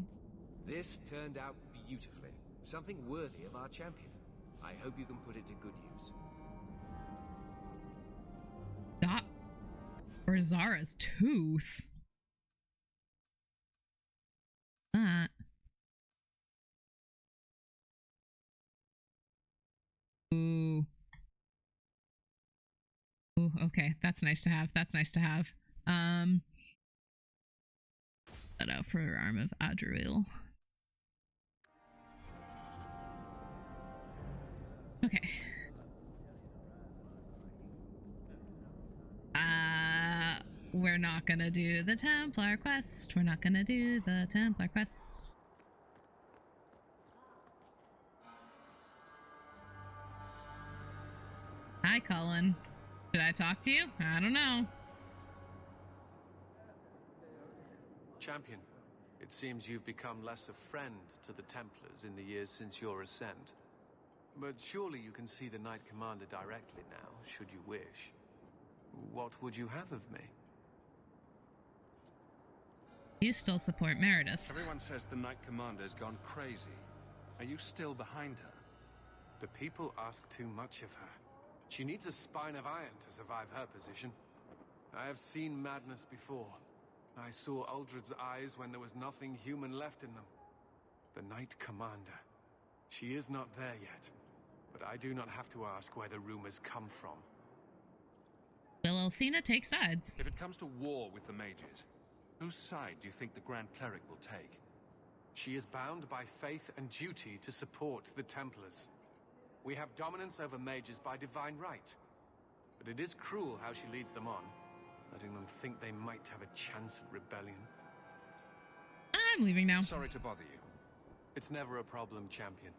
This turned out beautifully. Something worthy of our champion. I hope you can put it to good use. Stop. Or Zara's tooth. That. Ooh. Ooh, okay. That's nice to have. That's nice to have. That out for Arm of Adruil. Okay. We're not gonna do the Templar quest. We're not gonna do the Templar quest. Hi, Cullen. Did I talk to you? I don't know. Champion, it seems you've become less a friend to the Templars in the years since your ascent. But surely you can see the Knight Commander directly now, should you wish. What would you have of me? You still support Meredith. Everyone says the Knight Commander's gone crazy. Are you still behind her? The people ask too much of her. She needs a spine of iron to survive her position. I have seen madness before. I saw Uldred's eyes when there was nothing human left in them. The Knight Commander. She is not there yet. But I do not have to ask where the rumors come from. Will Athena take sides? If it comes to war with the mages, whose side do you think the Grand Cleric will take? She is bound by faith and duty to support the Templars. We have dominance over mages by divine right. But it is cruel how she leads them on, letting them think they might have a chance at rebellion. I'm leaving now. Sorry to bother you. It's never a problem, Champion.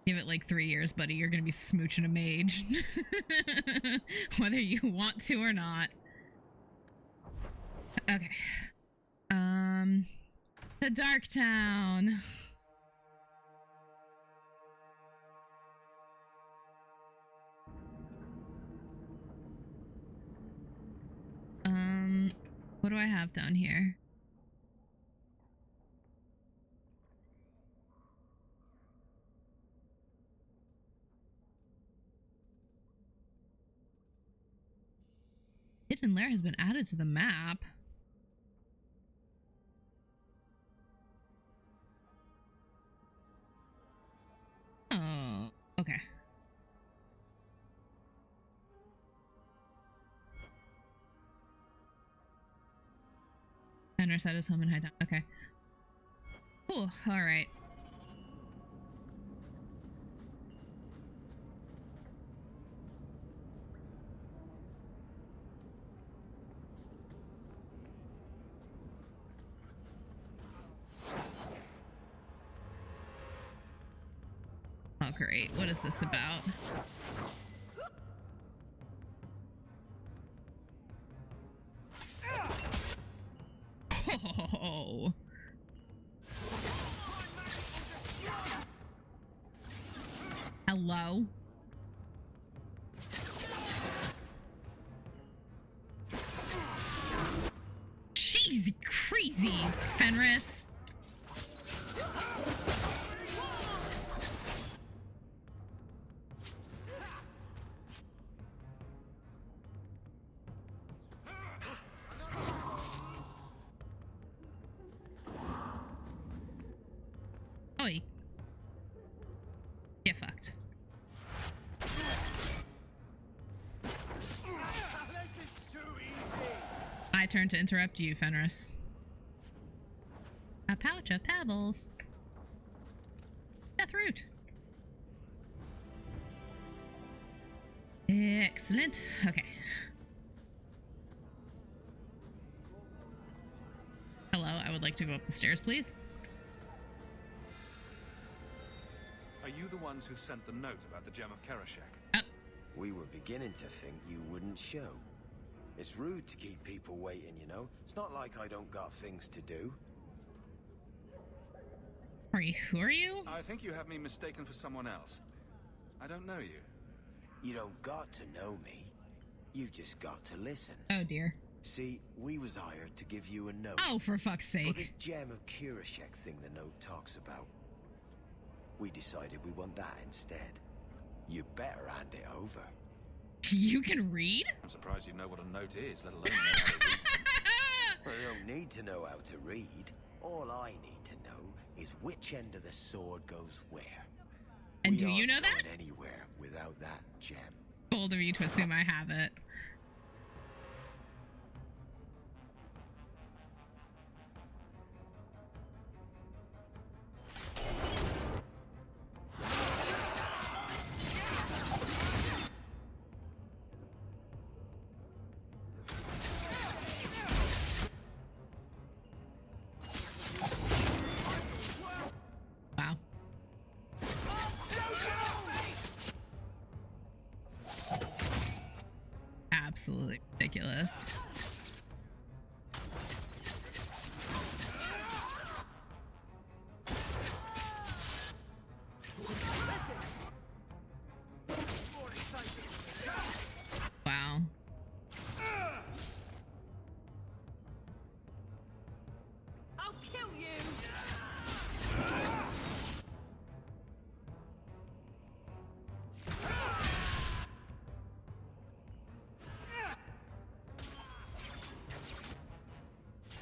Give it like 3 years, buddy. You're gonna be smooching a mage. Whether you want to or not. Okay. The Dark Town. What do I have down here? Hidden Lair has been added to the map. Oh, okay. Fenris had his home in Hightown. Okay. Cool. All right. Oh, great. What is this about? Oh. Hello? She's crazy, Fenris. Oi. Get fucked. My turn to interrupt you, Fenris. A pouch of pebbles. Death root. Excellent. Okay. Hello, I would like to go up the stairs, please. Are you the ones who sent the note about the Gem of Kirkwall? We were beginning to think you wouldn't show. It's rude to keep people waiting, you know? It's not like I don't got things to do. Who are you? I think you have me mistaken for someone else. I don't know you. You don't got to know me. You just got to listen. Oh dear. See, we was hired to give you a note. Oh, for fuck's sake. For this Gem of Kirkwall thing the note talks about. We decided we want that instead. You better hand it over. You can read? I'm surprised you know what a note is, let alone know how to read. I don't need to know how to read. All I need to know is which end of the sword goes where. And do you know that? Going anywhere without that gem. Bold of you to assume I have it. absolutely ridiculous. Wow. I'll kill you.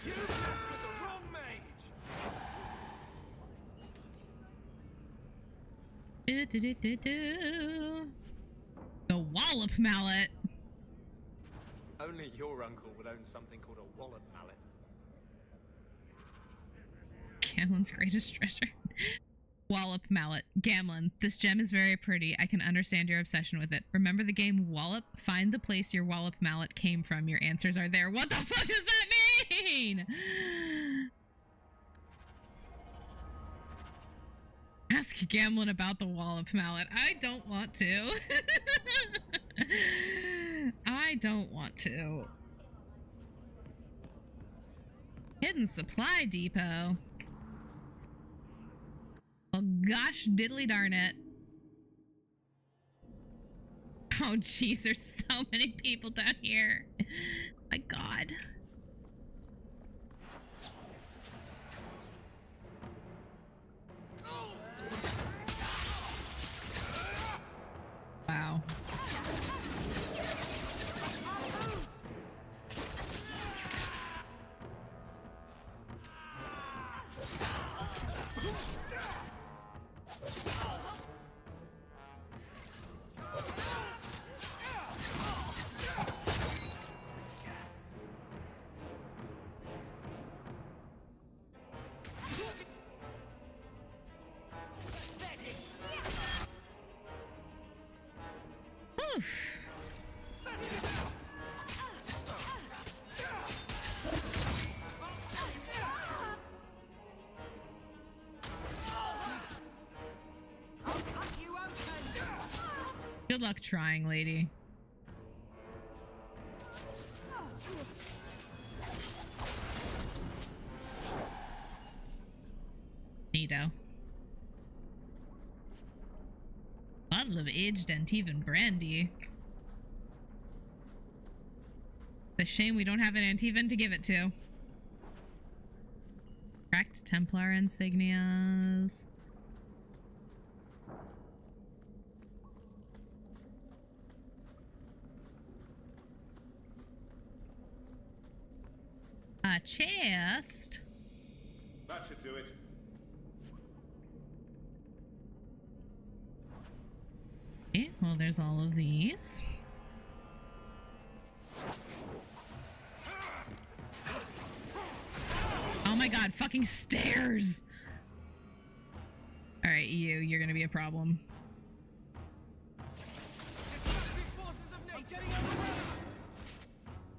You was the wrong mage. The Wallop Mallet. Only your uncle would own something called a wallet mallet. Gamlen's greatest treasure. Wallop Mallet. Gamlen, this gem is very pretty. I can understand your obsession with it. Remember the game Wallop? Find the place your Wallop Mallet came from. Your answers are there. What the fuck does that mean? Ask Gamlen about the Wallop Mallet. I don't want to. I don't want to. Hidden Supply Depot. Oh gosh, diddly darn it. Oh jeez, there's so many people down here. My god. Wow. Oof. Good luck trying, lady. Neato. Bottle of aged Antivan brandy. It's a shame we don't have an Antivan to give it to. Cracked Templar insignias. A chest. That should do it. Okay, well, there's all of these. Oh my god, fucking stairs! Alright, you're gonna be a problem.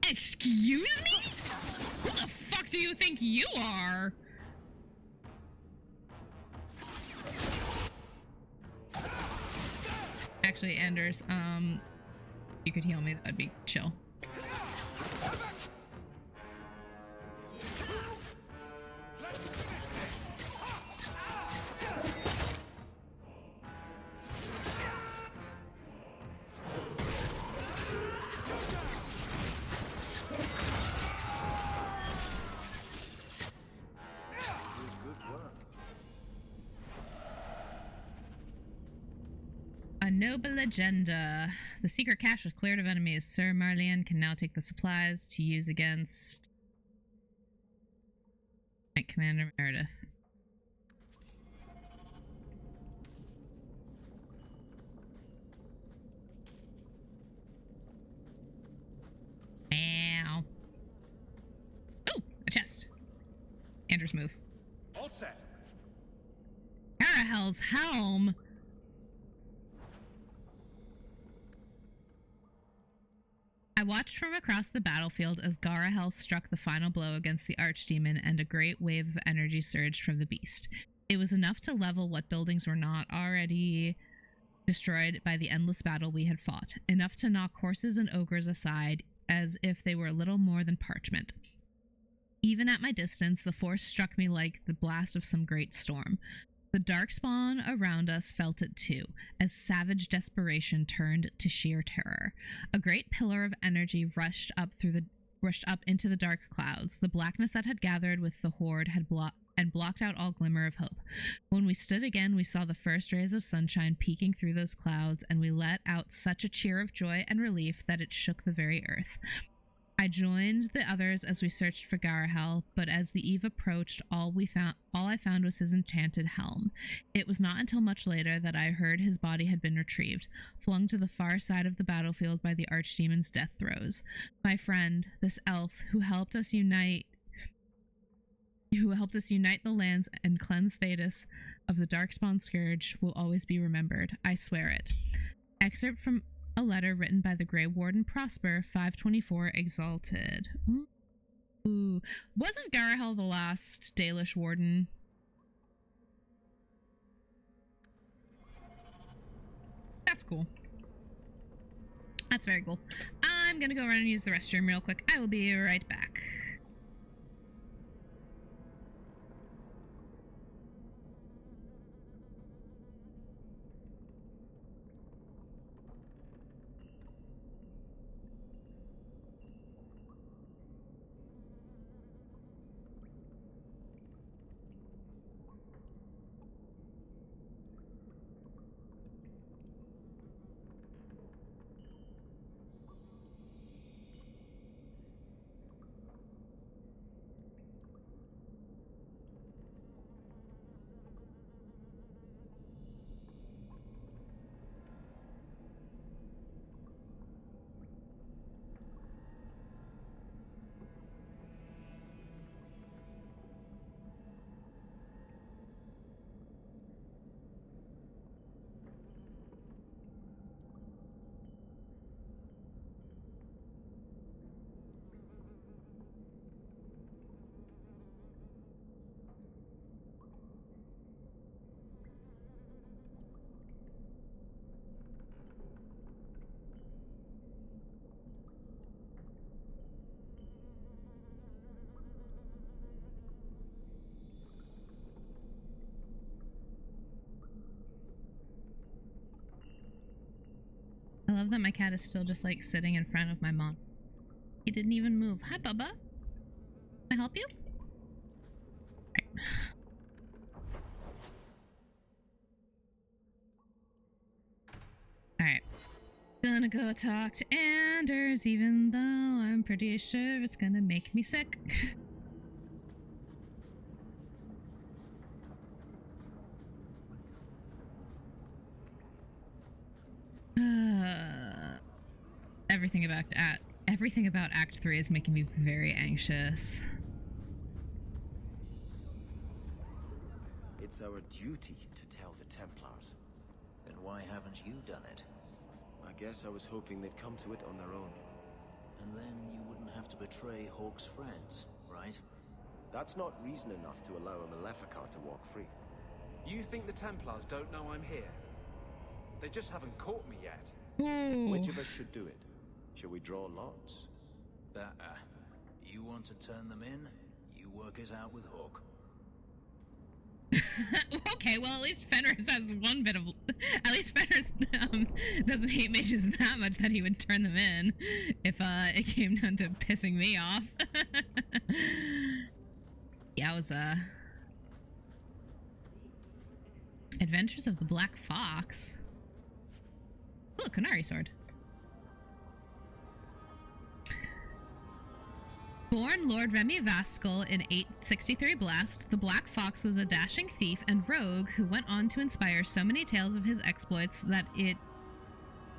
Excuse me? Who the fuck do you think you are? Actually, Anders, you could heal me, that'd be chill. A noble agenda. The secret cache was cleared of enemies. Sir Marlian can now take the supplies to use against Knight Commander Meredith. Ow. Oh, a chest. Anders move. All set. Carahel's helm. I watched from across the battlefield as Garahel struck the final blow against the archdemon, and a great wave of energy surged from the beast. It was enough to level what buildings were not already destroyed by the endless battle we had fought, enough to knock horses and ogres aside as if they were little more than parchment. Even at my distance, the force struck me like the blast of some great storm. The darkspawn around us felt it too, as savage desperation turned to sheer terror. A great pillar of energy rushed up into the dark clouds. The blackness that had gathered with the horde had blocked out all glimmer of hope. When we stood again, we saw the first rays of sunshine peeking through those clouds, and we let out such a cheer of joy and relief that it shook the very earth. I joined the others as we searched for Garahel, but as the eve approached, all I found was his enchanted helm. It was not until much later that I heard his body had been retrieved, flung to the far side of the battlefield by the archdemon's death throes. My friend, this elf, who helped us unite the lands and cleanse Thedas of the Darkspawn Scourge, will always be remembered. I swear it. Excerpt from a letter written by the Grey Warden Prosper, 524 Exalted. Ooh. Wasn't Garahel the last Dalish Warden? That's cool. That's very cool. I'm gonna go run and use the restroom real quick. I will be right back. I love that my cat is still just like sitting in front of my mom. He didn't even move. Hi, Bubba. Can I help you? Alright. Gonna go talk to Anders, even though I'm pretty sure it's gonna make me sick. Everything about Act 3 is making me very anxious. It's our duty to tell the Templars. Then why haven't you done it? I guess I was hoping they'd come to it on their own. And then you wouldn't have to betray Hawke's friends, right? That's not reason enough to allow a Maleficar to walk free. You think the Templars don't know I'm here? They just haven't caught me yet. Which of us should do it? Shall we draw lots? You want to turn them in? You work it out with Hawke. Okay, well, at least Fenris has one bit of... At least Fenris doesn't hate mages that much that he would turn them in if it came down to pissing me off. Yowza. Adventures of the Black Fox. Oh, Kunari sword. Born Lord Remy Vascal in 863 Blast, the Black Fox was a dashing thief and rogue who went on to inspire so many tales of his exploits that it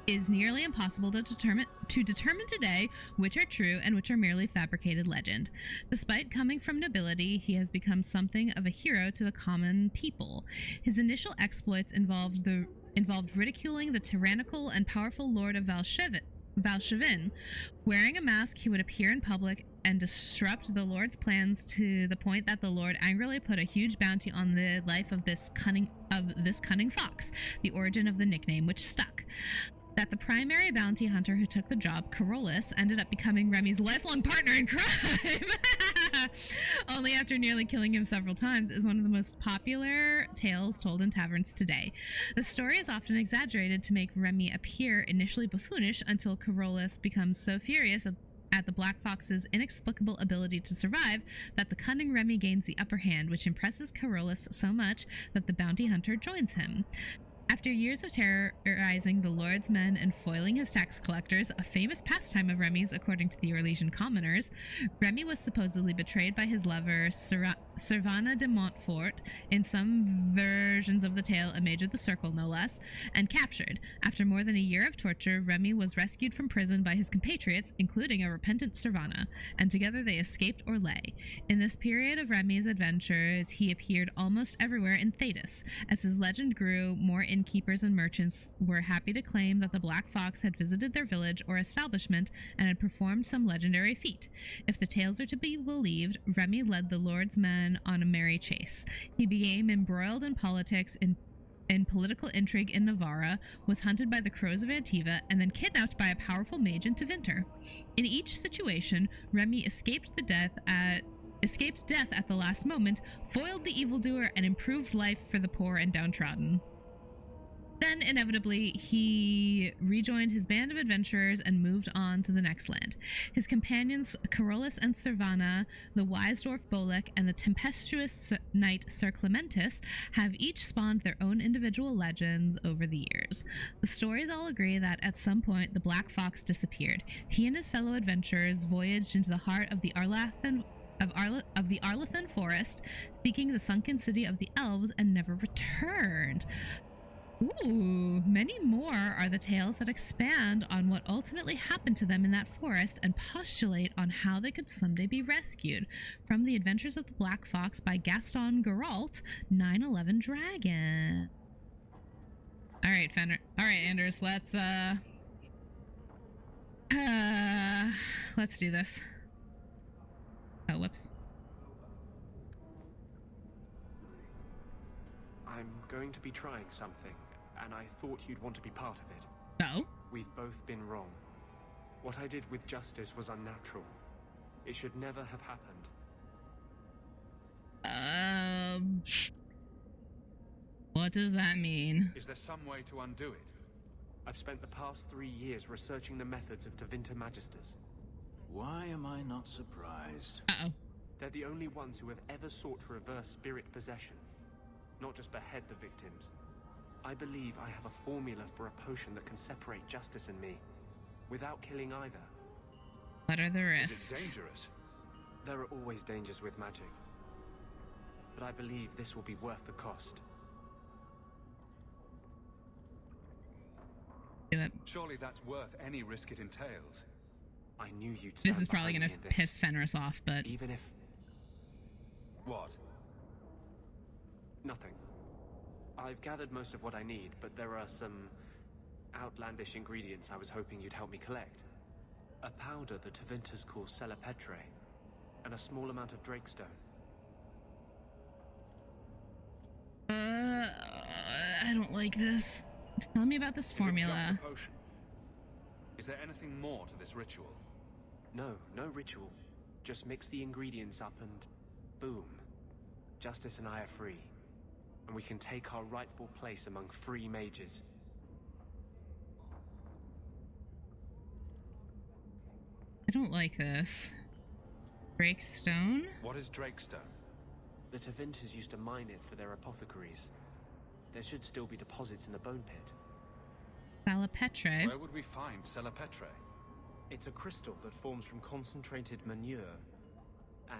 is nearly impossible to determine today which are true and which are merely fabricated legend. Despite coming from nobility, he has become something of a hero to the common people. His initial exploits involved ridiculing the tyrannical and powerful Lord of Valshevin. Wearing a mask, he would appear in public and disrupt the Lord's plans to the point that the Lord angrily put a huge bounty on the life of this cunning fox, the origin of the nickname, which stuck. That the primary bounty hunter who took the job, Carolus, ended up becoming Remy's lifelong partner in crime, only after nearly killing him several times, is one of the most popular tales told in taverns today. The story is often exaggerated to make Remy appear initially buffoonish until Carolus becomes so furious at the Black Fox's inexplicable ability to survive that the cunning Remy gains the upper hand, which impresses Carolus so much that the bounty hunter joins him. After years of terrorizing the Lord's men and foiling his tax collectors, a famous pastime of Remy's according to the Orlesian commoners, Remy was supposedly betrayed by his lover Servana de Montfort, in some versions of the tale a mage of the circle no less, and captured. After more than a year of torture, Remy was rescued from prison by his compatriots, including a repentant Servana, and together they escaped Orlais. In this period of Remy's adventures, he appeared almost everywhere in Thetis. As his legend grew, more innkeepers and merchants were happy to claim that the Black Fox had visited their village or establishment and had performed some legendary feat. If the tales are to be believed, Remy led the Lord's men on a merry chase. He became embroiled in politics, in political intrigue in Navarra, was hunted by the crows of Antiva, and then kidnapped by a powerful mage in Tevinter. In each situation, Remy escaped death at the last moment, foiled the evildoer, and improved life for the poor and downtrodden. Then, inevitably, he rejoined his band of adventurers and moved on to the next land. His companions, Carolus and Servana, the wise dwarf Bolek, and the tempestuous knight Sir Clementis, have each spawned their own individual legends over the years. The stories all agree that at some point the Black Fox disappeared. He and his fellow adventurers voyaged into the heart of the Arlathan forest, seeking the sunken city of the elves, and never returned. Ooh, many more are the tales that expand on what ultimately happened to them in that forest and postulate on how they could someday be rescued. From The Adventures of the Black Fox by Gaston Geralt, 9/11 Dragon. Alright, Fenrir. Alright, Anders, let's do this. Oh, whoops. I'm going to be trying something, and I thought you'd want to be part of it. Oh? We've both been wrong. What I did with Justice was unnatural. It should never have happened. What does that mean? Is there some way to undo it? I've spent the past 3 years researching the methods of Tevinter Magisters. Why am I not surprised? Uh-oh. They're the only ones who have ever sought to reverse spirit possession, not just behead the victims. I believe I have a formula for a potion that can separate Justice and me, without killing either. What are the risks? Is it dangerous? There are always dangers with magic, but I believe this will be worth the cost. Do it. Surely that's worth any risk it entails. I knew you'd. This is probably going to piss Fenris off, but even if... What? Nothing. I've gathered most of what I need, but there are some outlandish ingredients I was hoping you'd help me collect. A powder the Tevinters call Celepetre, and a small amount of Drakestone. I don't like this. Tell me about this formula. Is it just a potion? Is there anything more to this ritual? No ritual. Just mix the ingredients up and boom. Justice and I are free. And we can take our rightful place among free mages. I don't like this. Drakestone? What is Drakestone? The Tevinters used to mine it for their apothecaries. There should still be deposits in the bone pit. Celepetre? Where would we find Celepetre? It's a crystal that forms from concentrated manure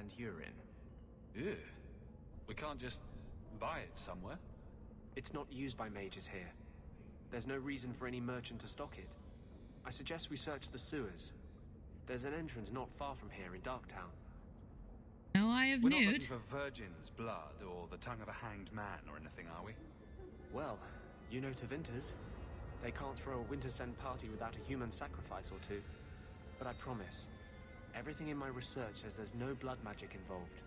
and urine. Ew. We can't just buy it somewhere? It's not used by mages here. There's no reason for any merchant to stock it. I suggest we search the sewers. There's an entrance not far from here in Darktown. No Eye of We're not Newt. looking for virgin's blood or the tongue of a hanged man or anything, are we? Well, you know Tevinters. They can't throw a Wintersend party without a human sacrifice or two. But I promise, everything in my research says there's no blood magic involved.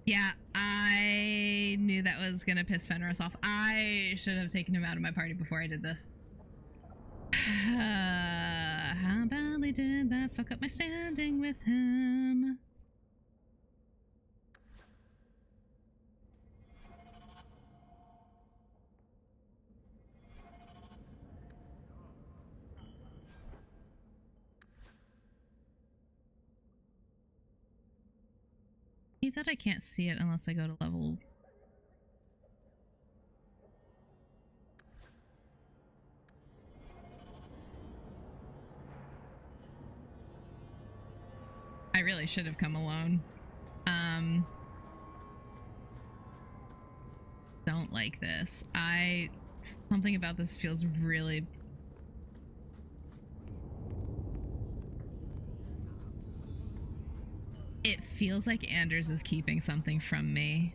Yeah, I knew that was gonna piss Fenris off. I should have taken him out of my party before I did this. How badly did that fuck up my standing with him? He thought I can't see it unless I go to level. I really should have come alone. Don't like this. Something about this feels really... It feels like Anders is keeping something from me.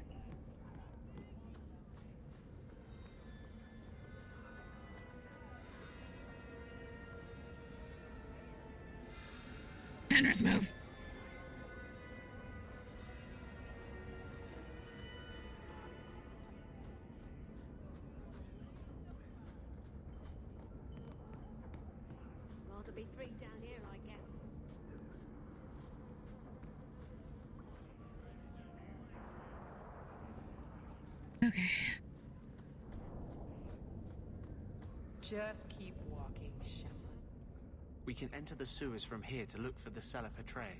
Fenris, move! Rather be free down here, I guess. Okay. Just keep walking, Champion. We can enter the sewers from here to look for the Cellar Petray.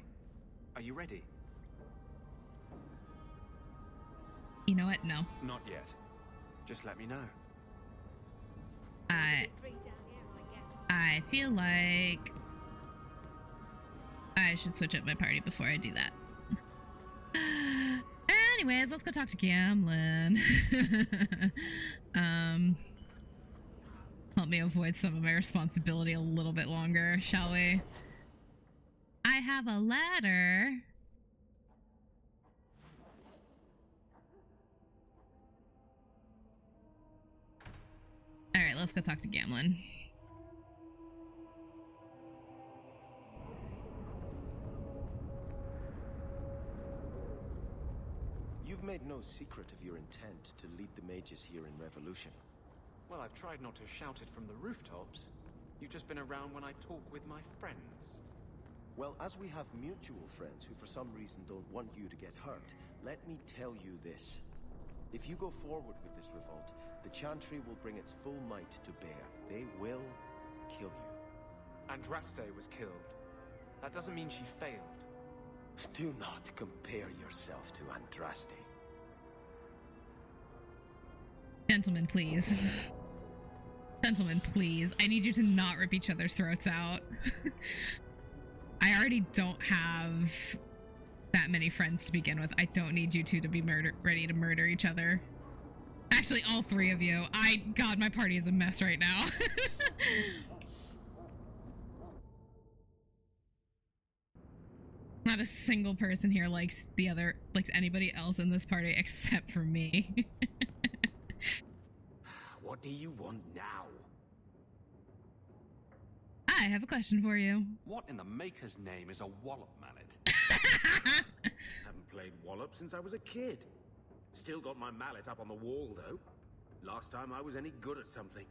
Are you ready? You know what? No. Not yet. Just let me know. I feel like I should switch up my party before I do that. Anyways, let's go talk to Gamlen. Help me avoid some of my responsibility a little bit longer, shall we? I have a ladder. All right, let's go talk to Gamlen. You've made no secret of your intent to lead the mages here in Revolution. Well, I've tried not to shout it from the rooftops. You've just been around when I talk with my friends. Well, as we have mutual friends who for some reason don't want you to get hurt, let me tell you this. If you go forward with this revolt, the Chantry will bring its full might to bear. They will kill you. Andraste was killed. That doesn't mean she failed. Do not compare yourself to Andraste. Gentlemen, please. Gentlemen, please. I need you to not rip each other's throats out. I already don't have that many friends to begin with. I don't need you two to be ready to murder each other. Actually, all three of you. God, my party is a mess right now. Not a single person here likes anybody else in this party except for me. What do you want now? I have a question for you. What in the maker's name is a wallop mallet? Haven't played wallop since I was a kid. Still got my mallet up on the wall, though. Last time I was any good at something.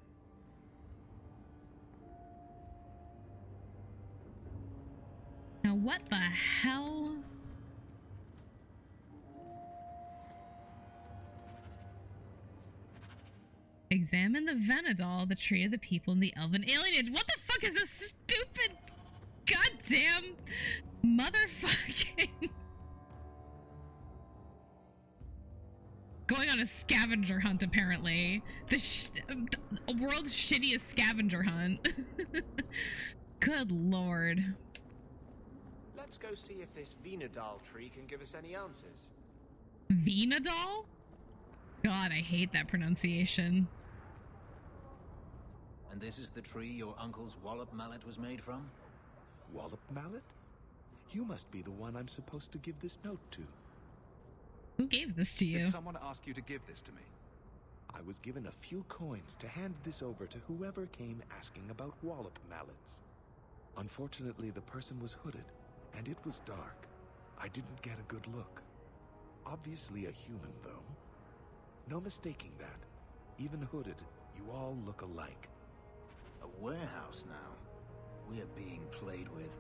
Now what the hell? Examine the Venadol, the tree of the people, and the elven alienage. What the fuck is this stupid goddamn motherfucking going on a scavenger hunt, apparently. The world's shittiest scavenger hunt. Good lord. Let's go see if this Venadal tree can give us any answers. Venadal? God, I hate that pronunciation. And this is the tree your uncle's wallop mallet was made from? Wallop mallet? You must be the one I'm supposed to give this note to. Who gave this to you? Did someone ask you to give this to me? I was given a few coins to hand this over to whoever came asking about wallop mallets. Unfortunately, the person was hooded, and it was dark. I didn't get a good look. Obviously a human, though. No mistaking that. Even hooded, you all look alike. A warehouse now. We're being played with.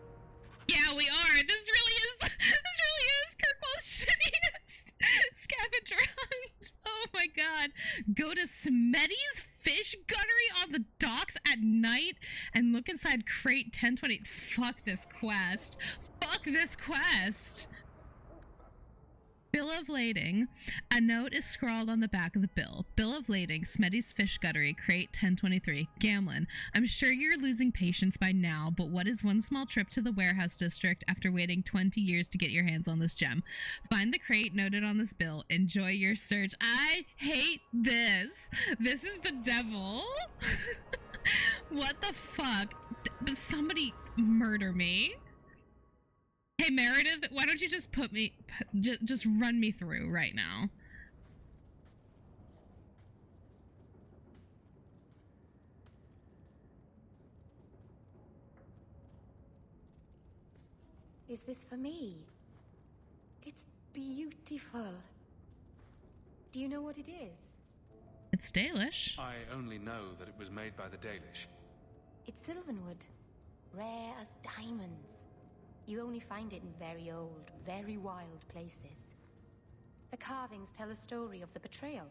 Yeah, we are. This really is Kirkwall's shittiest scavenger hunt. Oh my god. Go to Smetty's fish guttery on the docks at night and look inside crate 1020. Fuck this quest. Fuck this quest. Bill of lading. A note is scrawled on the back of the bill. Bill of lading, Smetty's Fish Guttery, crate 1023. Gamlen. I'm sure you're losing patience by now, but what is one small trip to the warehouse district after waiting 20 years to get your hands on this gem? Find the crate noted on this bill. Enjoy your search. I hate this. This is the devil. What the fuck? Somebody murder me. Hey, Meredith, why don't you just put me, just run me through right now? Is this for me? It's beautiful. Do you know what it is? It's Dalish. I only know that it was made by the Dalish. It's Sylvanwood. Rare as diamonds. You only find it in very old, very wild places. The carvings tell a story of the betrayal.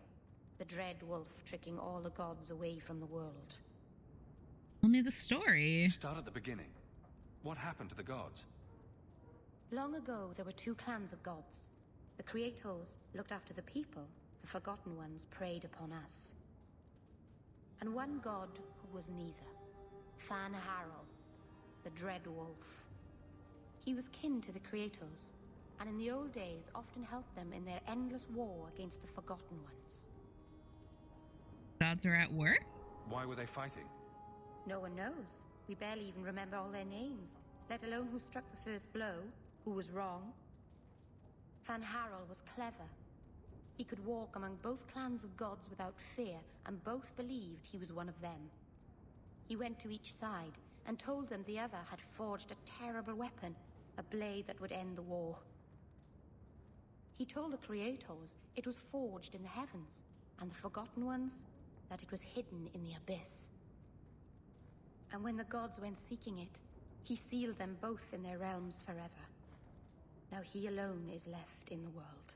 The dread wolf tricking all the gods away from the world. Tell me the story. Start at the beginning. What happened to the gods? Long ago, there were two clans of gods. The Creators looked after the people. The Forgotten Ones preyed upon us. And one god who was neither. Fan Harrell, the dread wolf. He was kin to the Creators, and in the old days often helped them in their endless war against the Forgotten Ones. Gods are at war? Why were they fighting? No one knows. We barely even remember all their names, let alone who struck the first blow, who was wrong. Fan Harrell was clever. He could walk among both clans of gods without fear, and both believed he was one of them. He went to each side and told them the other had forged a terrible weapon, a blade that would end the war. He told the Creators it was forged in the heavens, and the Forgotten Ones that it was hidden in the abyss. And when the gods went seeking it, he sealed them both in their realms forever. Now he alone is left in the world.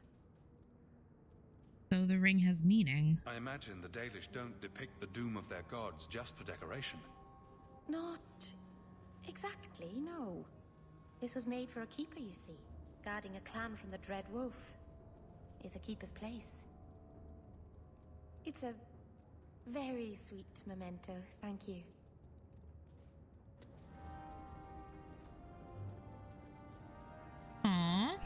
So the ring has meaning. I imagine the Dalish don't depict the doom of their gods just for decoration. Not exactly, no. This was made for a keeper, you see. Guarding a clan from the Dread Wolf is a keeper's place. It's a very sweet memento, thank you. Aww.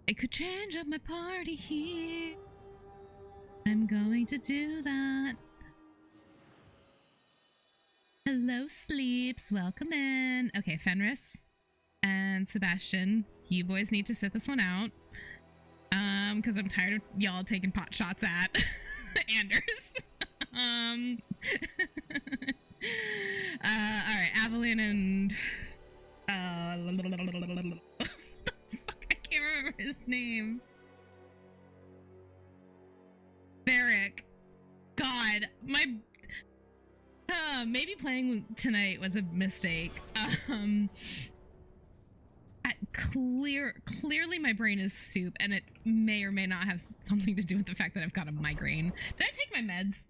I could change up my party here. I'm going to do that. Hello, Sleeps. Welcome in. Okay, Fenris and Sebastian, you boys need to sit this one out. Because I'm tired of y'all taking pot shots at Anders. Alright, Evelyn and I can't remember his name. Barrick. God, my maybe playing tonight was a mistake. Clearly my brain is soup, and it may or may not have something to do with the fact that I've got a migraine. Did I take my meds?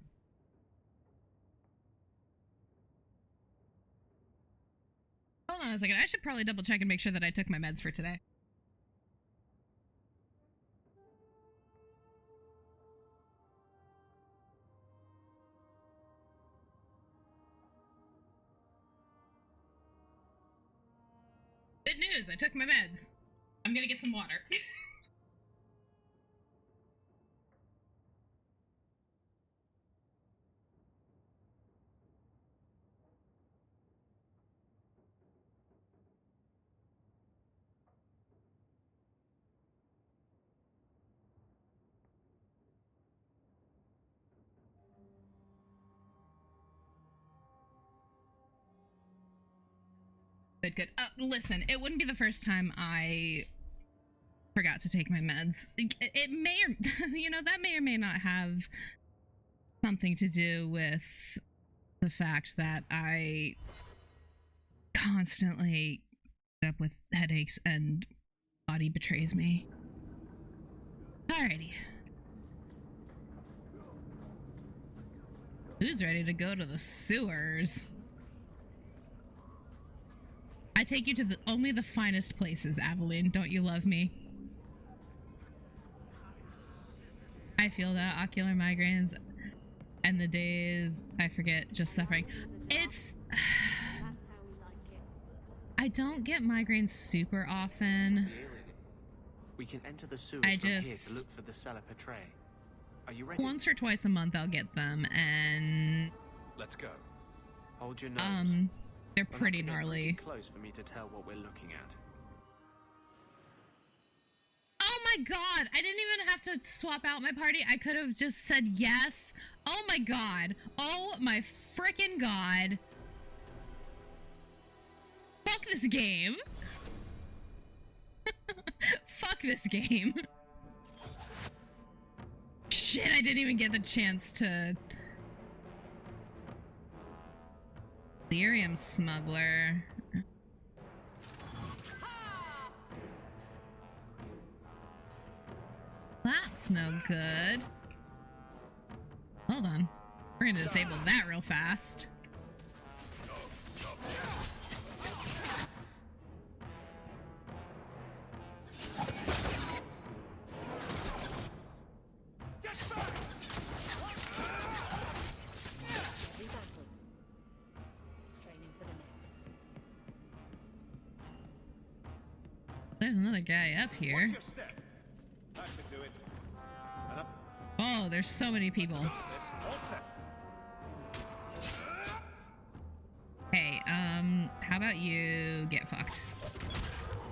Hold on a second. I should probably double check and make sure that I took my meds for today. Good news, I took my meds. I'm gonna get some water. Good. Listen, it wouldn't be the first time I forgot to take my meds. It may or, that may or may not have something to do with the fact that I constantly end up with headaches and body betrays me. Alrighty. Who's ready to go to the sewers? I take you to only the finest places, Aveline. Don't you love me? I feel that ocular migraines and the days I forget just suffering. It's... I don't get migraines super often. We can enter the sewers I from here just... to look for the cellar Petre. Are you ready? Once or twice a month I'll get them, and... Let's go. Hold your nose. They're pretty gnarly. Pretty close for me to tell what we're looking at. Oh my god! I didn't even have to swap out my party. I could have just said yes. Oh my god. Oh my frickin' god. Fuck this game. Fuck this game. Shit, I didn't even get the chance to... Lyrium smuggler. That's no good. Hold on. We're gonna disable that real fast. There's another guy up here. Oh, there's so many people. Hey, how about you get fucked?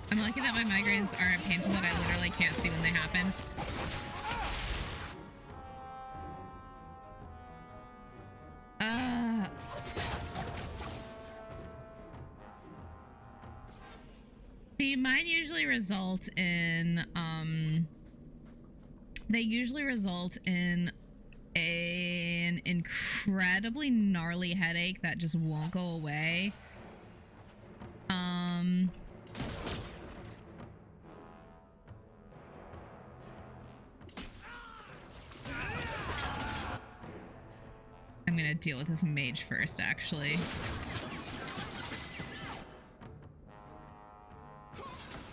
I'm lucky that my migraines aren't painful, that I literally can't see when they happen. See, mine usually result in, they usually result in an incredibly gnarly headache that just won't go away. I'm gonna deal with this mage first, actually.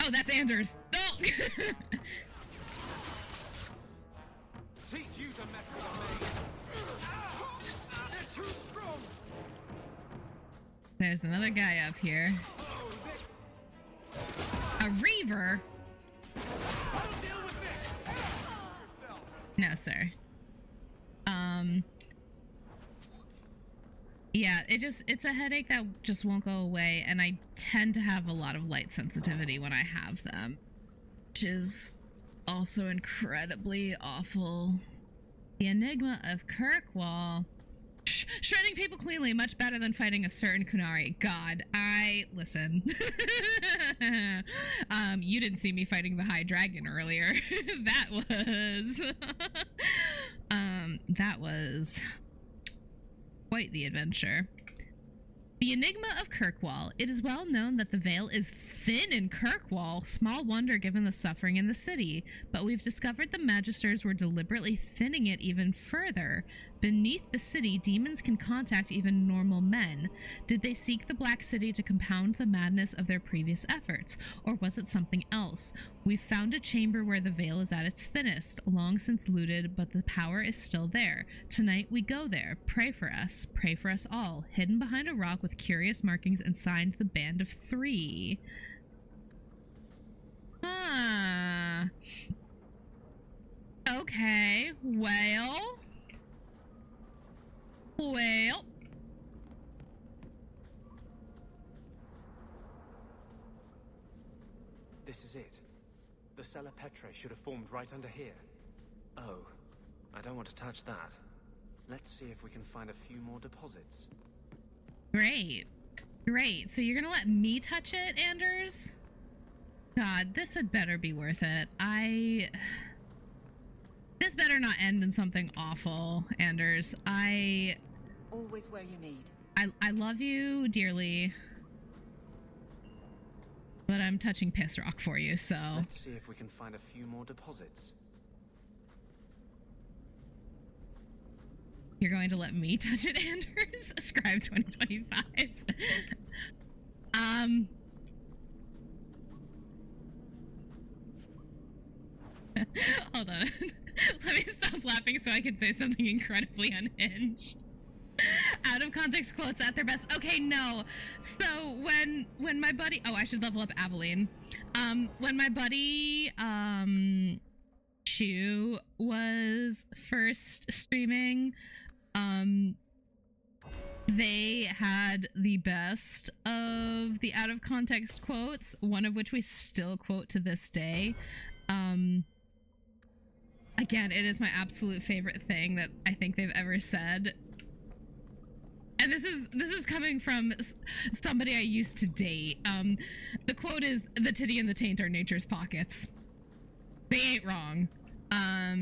Oh, that's Anders. Oh! Teach you to mess with me. They're too strong. There's another guy up here. A reaver? No, sir. Yeah, it's a headache that just won't go away, and I tend to have a lot of light sensitivity when I have them, which is also incredibly awful. The Enigma of Kirkwall. Shredding people cleanly, much better than fighting a certain Kunari. God, listen. You didn't see me fighting the High Dragon earlier. That was quite the adventure. The Enigma of Kirkwall. It is well known that the veil is thin in Kirkwall. Small wonder given the suffering in the city. But we've discovered the Magisters were deliberately thinning it even further. Beneath the city, demons can contact even normal men. Did they seek the Black City to compound the madness of their previous efforts? Or was it something else? We've found a chamber where the veil is at its thinnest, long since looted, but the power is still there. Tonight we go there. Pray for us all. Hidden behind a rock with curious markings and signed the Band of Three. Ah. Okay, well... This is it. The cellar Petre should have formed right under here. Oh, I don't want to touch that. Let's see if we can find a few more deposits. Great. Great. So you're gonna let me touch it, Anders? God, this had better be worth it. This better not end in something awful, Anders. Always where you need. I love you dearly, but I'm touching piss rock for you, so. Let's see if we can find a few more deposits. You're going to let me touch it, Anders? Scribe 2025. Hold on. Let me stop laughing so I can say something incredibly unhinged. Out of context quotes at their best. Okay, no. So when my buddy, oh, I should level up Aveline. When my buddy Shu was first streaming, they had the best of the out of context quotes, one of which we still quote to this day. Again, it is my absolute favorite thing that I think they've ever said. And this is coming from somebody I used to date. The quote is, "The titty and the taint are nature's pockets." They ain't wrong. I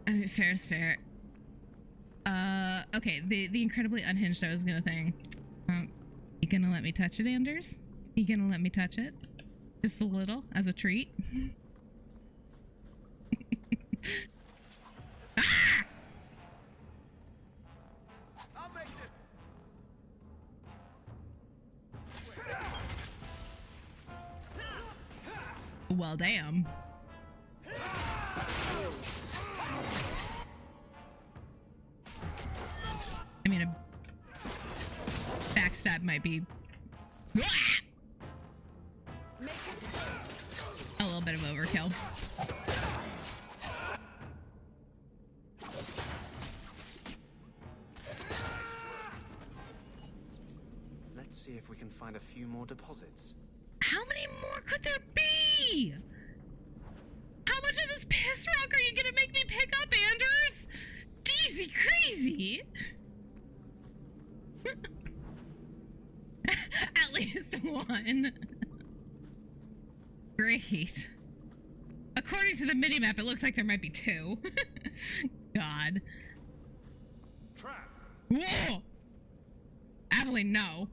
mean, fair is fair. Okay, the incredibly unhinged I was gonna think. You gonna let me touch it, Anders? You gonna let me touch it? Just a little, as a treat? Ah! Well, damn. I mean, a backstab might be a little bit of overkill. Let's see if we can find a few more deposits. How many more could there be? How much of this piss rock are you gonna make me pick up, Anders? Jeezy crazy. At least one. Great. According to the minimap, it looks like there might be two. God. Trap. Whoa! Aveline, no.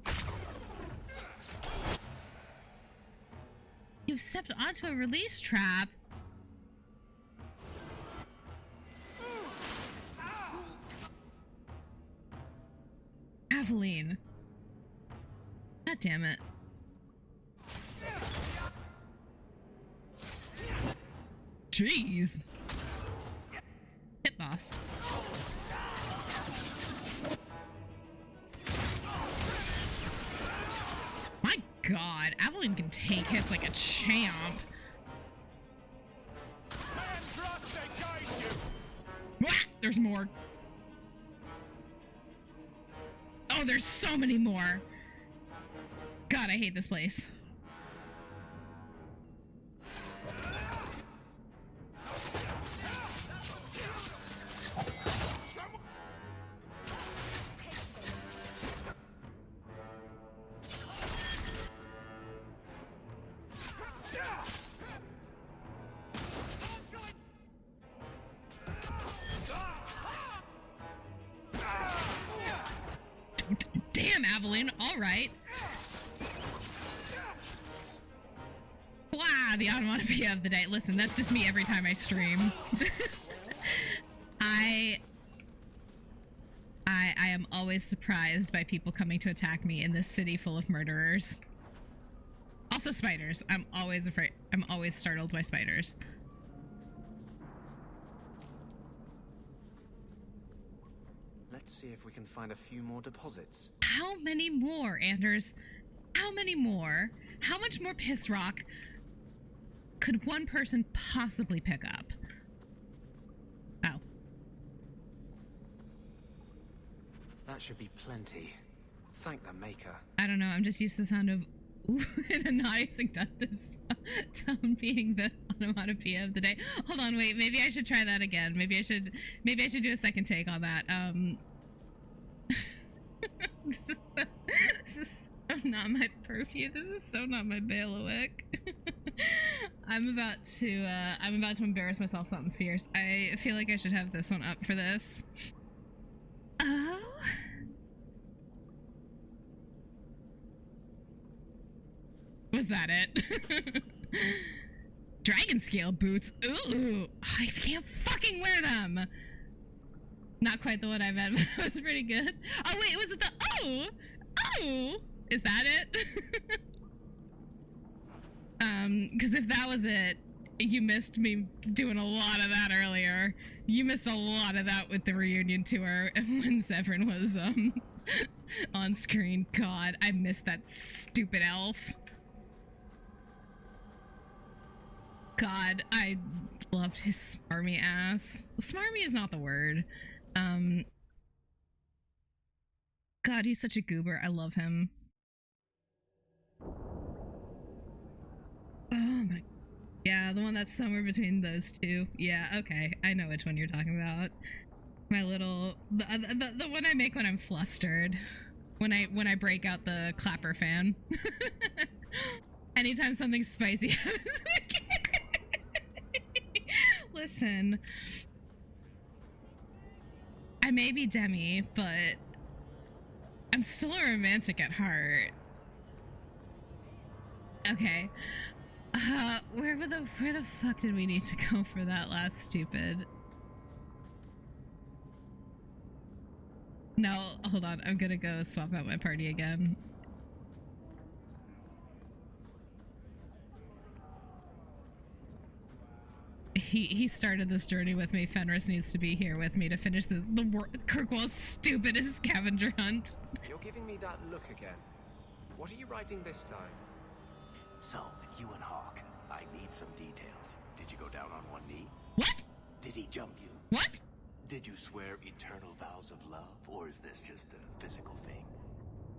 You've stepped onto a release trap. Aveline. God damn it. Jeez. Hit boss. My God, Aveline can take hits like a champ. There's more. Oh, there's so many more. God, I hate this place. Damn, Aveline, all right. Wow, the onomatopoeia of the day. Listen, that's just me every time I stream. I am always surprised by people coming to attack me in this city full of murderers. Also spiders. I'm always afraid. I'm always startled by spiders. Let's see if we can find a few more deposits. How many more, Anders? How many more? How much more piss rock could one person possibly pick up? Oh. That should be plenty. Thank the maker. I don't know, I'm just used to the sound of ooh in a naughty seductive tone being the onomatopoeia of the day. Hold on, wait. Maybe I should try that again. Maybe I should do a second take on that. This is so not my perfume. This is so not my bailiwick. I'm about to embarrass myself something fierce. I feel like I should have this one up for this. Oh. Was that it? Dragon scale boots. Ooh, I can't fucking wear them. Not quite the one I meant, but that was pretty good. Oh wait, was it the oh? Is that it? Because if that was it, you missed me doing a lot of that earlier. You missed a lot of that with the reunion tour when Zevran was on screen. God, I missed that stupid elf. God, I loved his smarmy ass. Smarmy is not the word. God, he's such a goober. I love him. Oh my. Yeah, the one that's somewhere between those two. Yeah, okay. I know which one you're talking about. My little the one I make when I'm flustered. When I break out the clapper fan. Anytime something spicy happens. Listen. I may be Demi, but I'm still a romantic at heart. Okay. Where the fuck did we need to go for that last stupid? No, hold on. I'm gonna go swap out my party again. He started this journey with me. Fenris needs to be here with me to finish the Kirkwall's stupidest scavenger hunt. You're giving me that look again. What are you writing this time? So, you and Hawk, I need some details. Did you go down on one knee? What? Did he jump you? What? Did you swear eternal vows of love, or is this just a physical thing?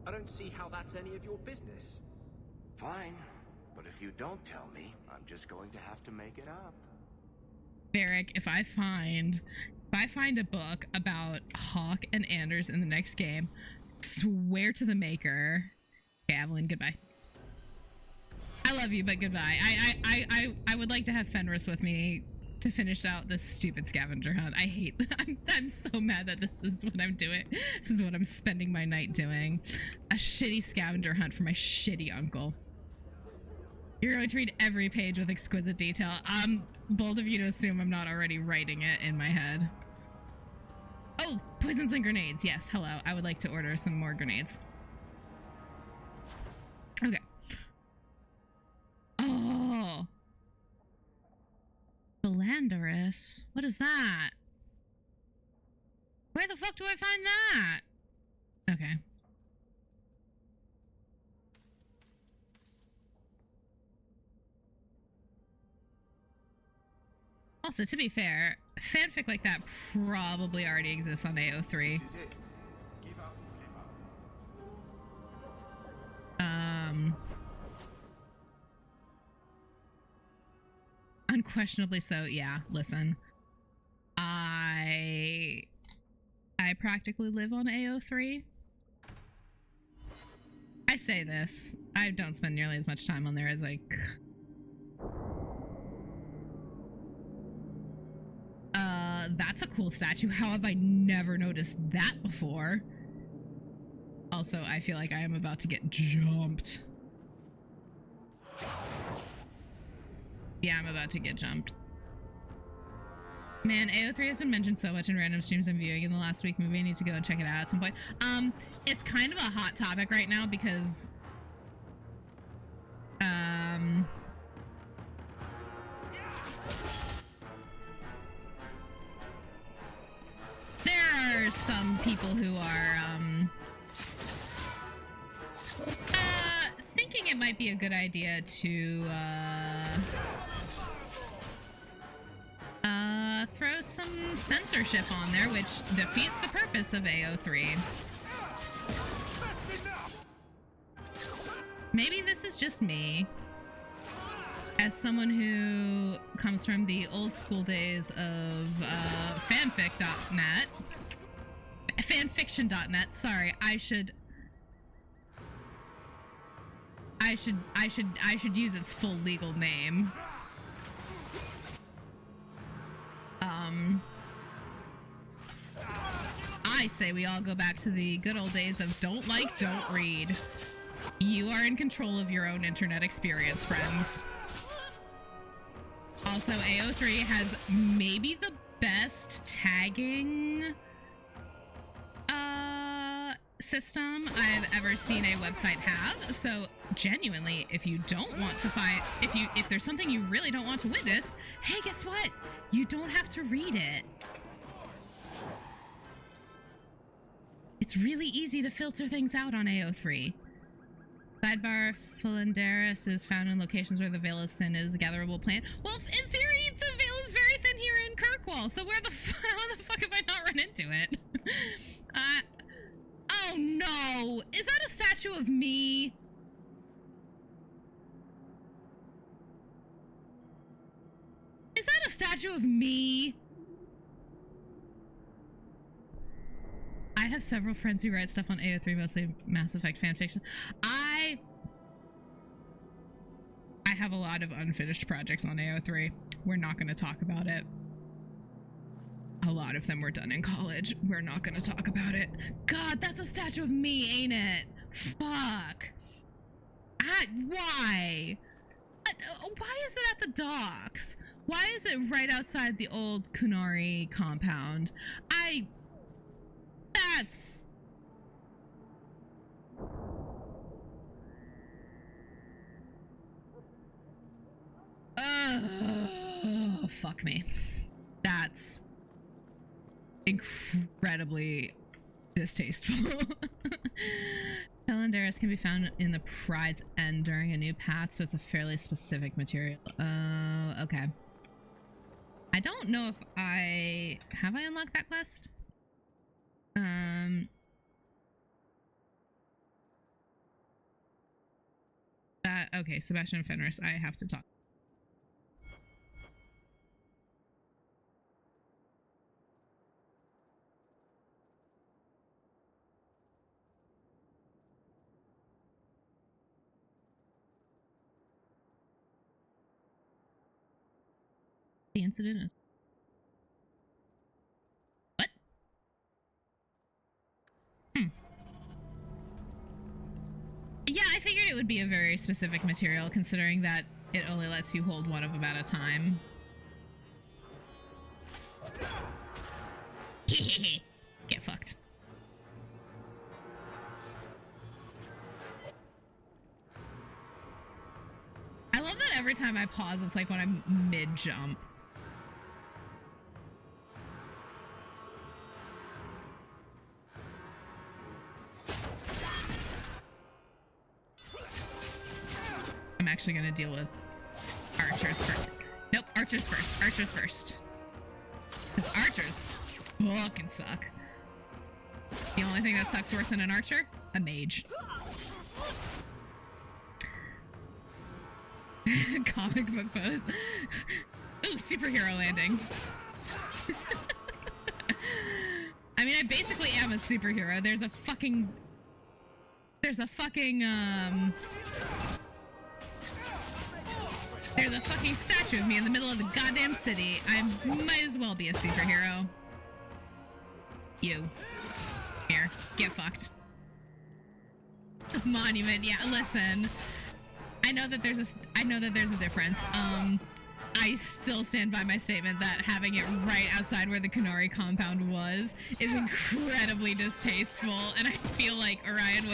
I don't see how that's any of your business. Fine, but if you don't tell me, I'm just going to have to make it up. Varric, if I find a book about Hawk and Anders in the next game, swear to the maker. Gamlen, goodbye. I love you, but goodbye. I would like to have Fenris with me to finish out this stupid scavenger hunt. I hate I'm so mad that this is what I'm doing. This is what I'm spending my night doing. A shitty scavenger hunt for my shitty uncle. You're going to read every page with exquisite detail. Bold of you to assume I'm not already writing it in my head. Oh, poisons and grenades. Yes, hello. I would like to order some more grenades. Okay. Oh. Philanderous? What is that? Where the fuck do I find that? Okay. Also, to be fair, fanfic like that probably already exists on AO3. Unquestionably so, yeah, listen. I practically live on AO3. I say this. I don't spend nearly as much time on there as I that's a cool statue. How have I never noticed that before? Also, I feel like I am about to get jumped. Yeah, I'm about to get jumped. Man, AO3 has been mentioned so much in random streams I'm viewing in the last week. Maybe I need to go and check it out at some point. It's kind of a hot topic right now because there are some people who are thinking it might be a good idea to throw some censorship on there, which defeats the purpose of AO3. Maybe this is just me. As someone who comes from the old school days of fanfic.net, fanfiction.net, sorry, I should use its full legal name. I say we all go back to the good old days of don't like, don't read. You are in control of your own internet experience, friends. Also, AO3 has maybe the best tagging system I've ever seen a website have. So genuinely, if you don't want to find, if there's something you really don't want to witness, hey, guess what? You don't have to read it. It's really easy to filter things out on AO3. Sidebar, Philanderis is found in locations where the veil is thin. It is a gatherable plant. Well, in theory, the veil is very thin here in Kirkwall. So how the fuck have I not run into it? Oh no! Is that a statue of me? Is that a statue of me? I have several friends who write stuff on AO3, mostly Mass Effect fanfiction. I have a lot of unfinished projects on AO3. We're not going to talk about it. A lot of them were done in college. We're not going to talk about it. God, that's a statue of me, ain't it? Fuck. Why? Why is it at the docks? Why is it right outside the old Kunari compound? That's... Oh, fuck me. That's incredibly distasteful. Philanderis can be found in the Pride's End during a new path, so it's a fairly specific material. Okay. I don't know if have I unlocked that quest? Okay, Sebastian and Fenris, I have to talk. The incident is... What? Yeah, I figured it would be a very specific material, considering that it only lets you hold one of them at a time. Get fucked. I love that every time I pause, it's like when I'm mid-jump. I'm actually gonna deal with archers first. Nope, archers first. Archers first. Because archers fucking suck. The only thing that sucks worse than an archer? A mage. Comic book pose. Ooh, superhero landing. I mean, I basically am a superhero. There's a fucking statue of me in the middle of the goddamn city. I might as well be a superhero. You. Here, get fucked. Monument, yeah, listen. I know that there's a difference. I still stand by my statement that having it right outside where the Kunari compound was is incredibly distasteful, and I feel like Orion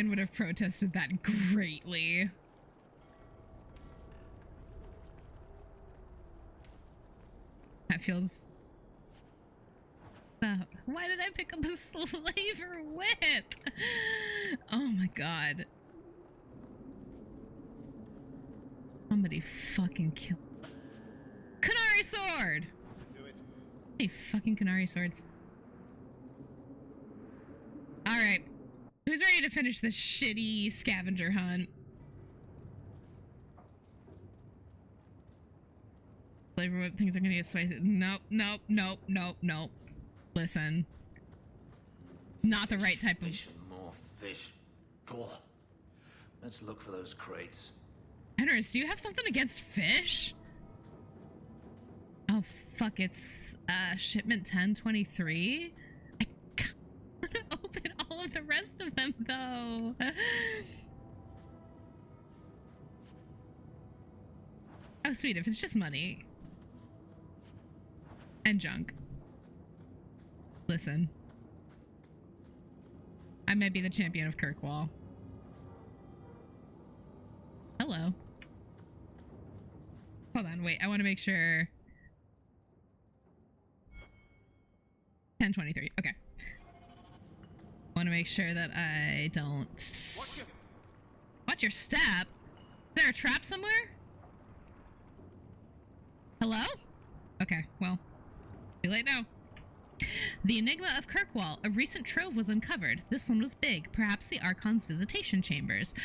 would have protested that greatly. That feels... why did I pick up a slaver whip? Oh my god. Somebody fucking kill... Kunari sword! Do it. Hey, fucking Kunari swords. Alright. Who's ready to finish this shitty scavenger hunt? Flavor whip, things are gonna get spicy. Nope, nope, nope, nope, nope. Listen. Not the right type of... Fish and more fish. Cool. Let's look for those crates. Fenris, do you have something against fish? Oh, fuck, it's shipment 1023. I can't open all of the rest of them, though. Oh, sweet, if it's just money. And junk. Listen. I might be the champion of Kirkwall. Hello. Hold on, wait, I want to make sure. 1023, okay. I want to make sure that I don't... Watch your step? Is there a trap somewhere? Hello? Okay, well, too late now. The Enigma of Kirkwall. A recent trove was uncovered. This one was big, perhaps the Archon's visitation chambers.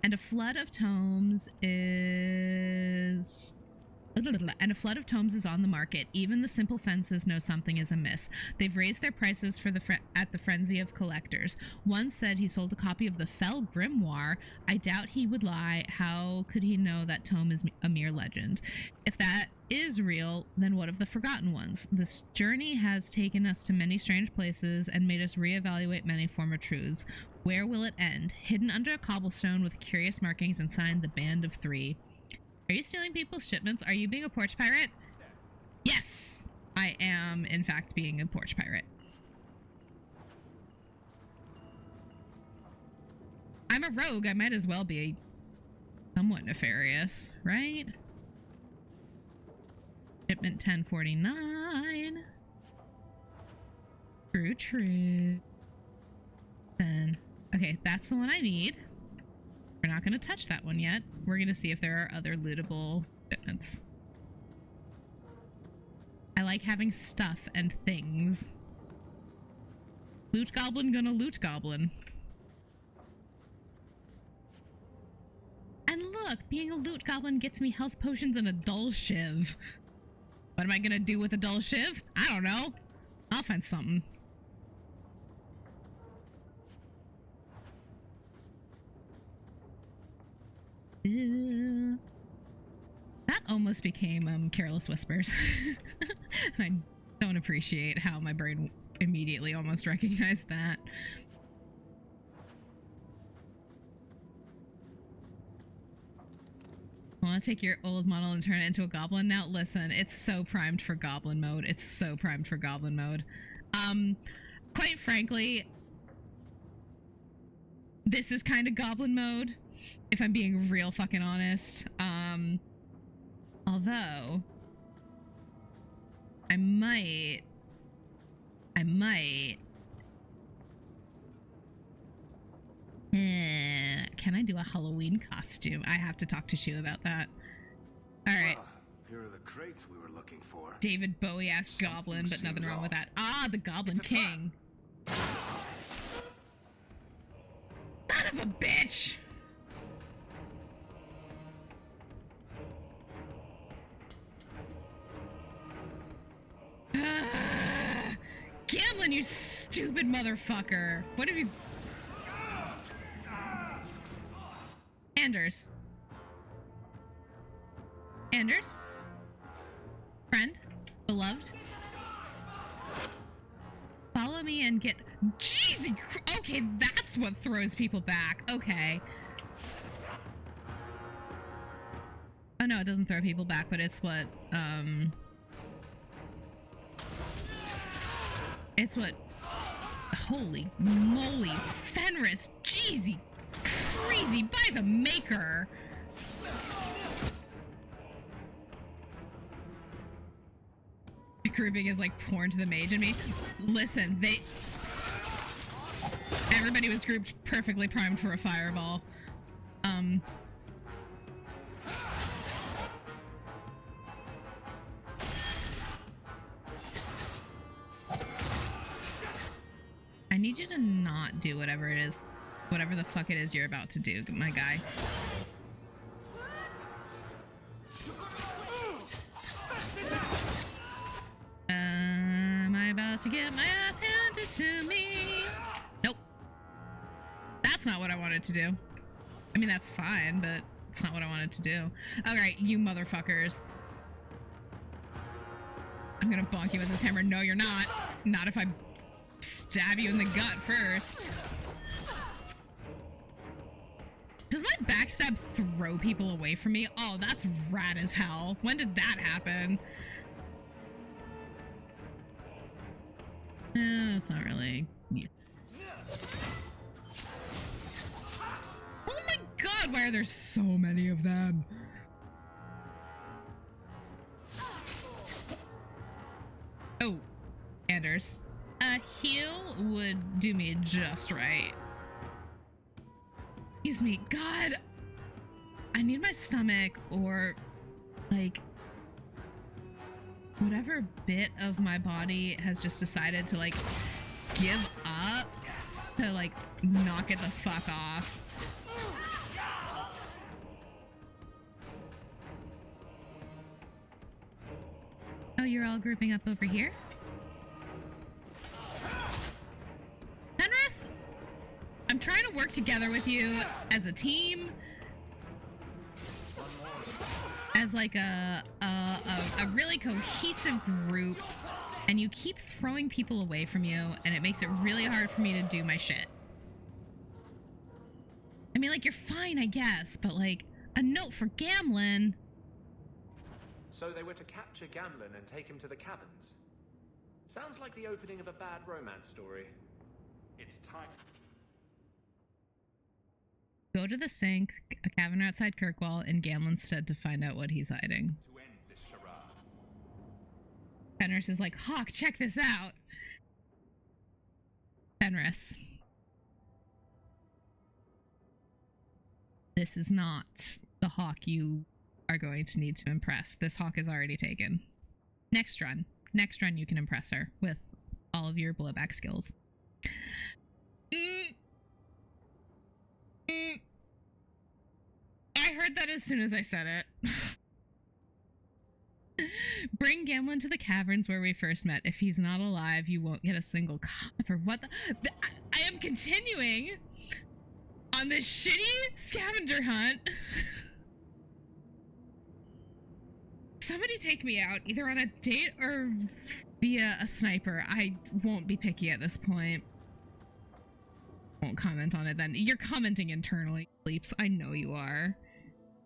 And a flood of tomes is... And a flood of tomes is on the market. Even the simple fences know something is amiss. They've raised their prices for at the frenzy of collectors. One said he sold a copy of the Fell Grimoire. I doubt he would lie. How could he know that tome is a mere legend? If that is real, then what of the forgotten ones? This journey has taken us to many strange places and made us reevaluate many former truths. Where will it end? Hidden under a cobblestone with curious markings and signed the Band of Three. Are you stealing people's shipments? Are you being a porch pirate? Yes! I am, in fact, being a porch pirate. I'm a rogue. I might as well be somewhat nefarious, right? Shipment 1049. True. Then, okay, that's the one I need. We're not going to touch that one yet. We're going to see if there are other lootable shipments. I like having stuff and things. Loot goblin gonna loot goblin. And look, being a loot goblin gets me health potions and a dull shiv. What am I gonna do with a dull shiv? I don't know. I'll find something. That almost became Careless Whispers. I don't appreciate how my brain immediately almost recognized that. I want to take your old model and turn it into a goblin. Now listen, it's so primed for goblin mode. It's so primed for goblin mode. Quite frankly, this is kind of goblin mode, if I'm being real fucking honest. Although I might can I do a Halloween costume? I have to talk to Shu about that. All right. Here are the crates we were looking for. David Bowie-ass goblin, but nothing wrong with that. Ah, the Goblin King. Son of a bitch! Gamlen, you stupid motherfucker! What have you... Anders. Anders? Friend? Beloved? Follow me and get... Jeez! Okay, that's what throws people back. Okay. Oh no, it doesn't throw people back, but it's what, it's what... Holy moly, Fenris! Jeezy! Crazy by the maker! The grouping is like porn to the mage in me. Listen, everybody was grouped perfectly primed for a fireball. I need you to not do whatever it is whatever the fuck it is you're about to do, my guy. Am I about to get my ass handed to me? Nope. That's not what I wanted to do. I mean, that's fine, but it's not what I wanted to do. Alright, you motherfuckers. I'm gonna bonk you with this hammer. No, you're not. Not if I stab you in the gut first. Does my backstab throw people away from me? Oh, that's rad as hell. When did that happen? That's not really neat. Oh my god, why are there so many of them? Oh, Anders. A heal would do me just right. Excuse me. God, I need my stomach or like whatever bit of my body has just decided to like give up to like knock it the fuck off. Oh, you're all grouping up over here? Fenris? I'm trying to work together with you as a team. As like a really cohesive group, and you keep throwing people away from you, and it makes it really hard for me to do my shit. I mean, like, you're fine, I guess, but like, a note for Gamlen. So they were to capture Gamlen and take him to the caverns. Sounds like the opening of a bad romance story. It's time. Go to the sink, a cavern outside Kirkwall, in Gamlen's stead to find out what he's hiding. To end this charade. Fenris is like, Hawk, check this out. Fenris. This is not the Hawk you are going to need to impress. This Hawk is already taken. Next run you can impress her with all of your blowback skills. I heard that as soon as I said it. Bring Gamlen to the caverns where we first met. If he's not alive, you won't get a single copper. What the I am continuing on this shitty scavenger hunt. Somebody take me out, either on a date or via a sniper. I won't be picky at this point. Won't comment on it then. You're commenting internally, Sleeps. I know you are.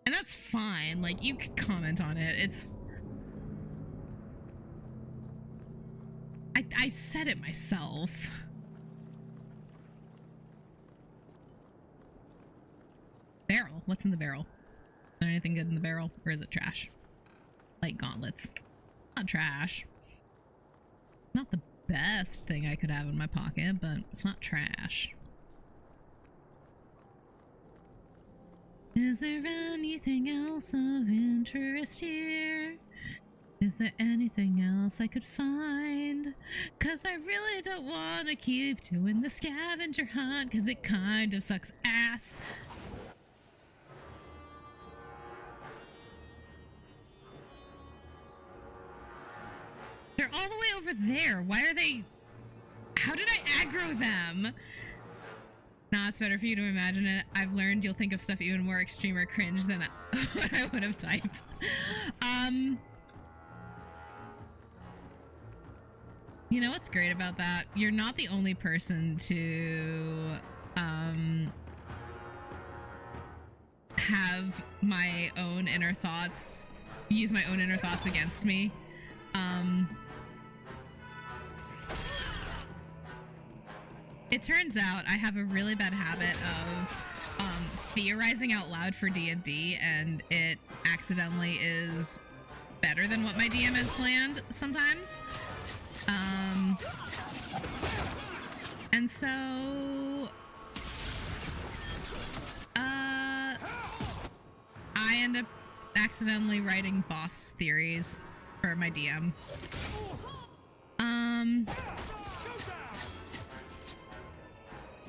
And that's fine. Like, you can comment on it. It's... I said it myself. Barrel. What's in the barrel? Is there anything good in the barrel? Or is it trash? Like gauntlets. Not trash. Not the best thing I could have in my pocket, but it's not trash. Is there anything else of interest here? Is there anything else I could find? 'Cause I really don't want to keep doing the scavenger hunt, 'cause it kind of sucks ass. They're all the way over there. Why are they... How did I aggro them? Nah, it's better for you to imagine it. I've learned you'll think of stuff even more extreme or cringe than what I would have typed. You know what's great about that? You're not the only person to have my own inner thoughts, use my own inner thoughts against me. It turns out I have a really bad habit of theorizing out loud for D&D, and it accidentally is better than what my DM has planned sometimes. And so I end up accidentally writing boss theories for my DM.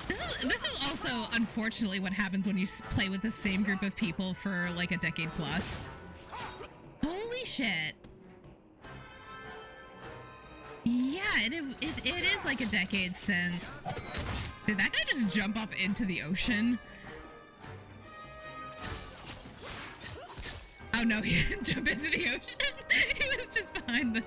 This is also also, unfortunately, what happens when you play with the same group of people for like a decade plus. Holy shit. Yeah, it is like a decade since. Did that guy just jump off into the ocean? Oh no, he didn't jump into the ocean. He was just behind the...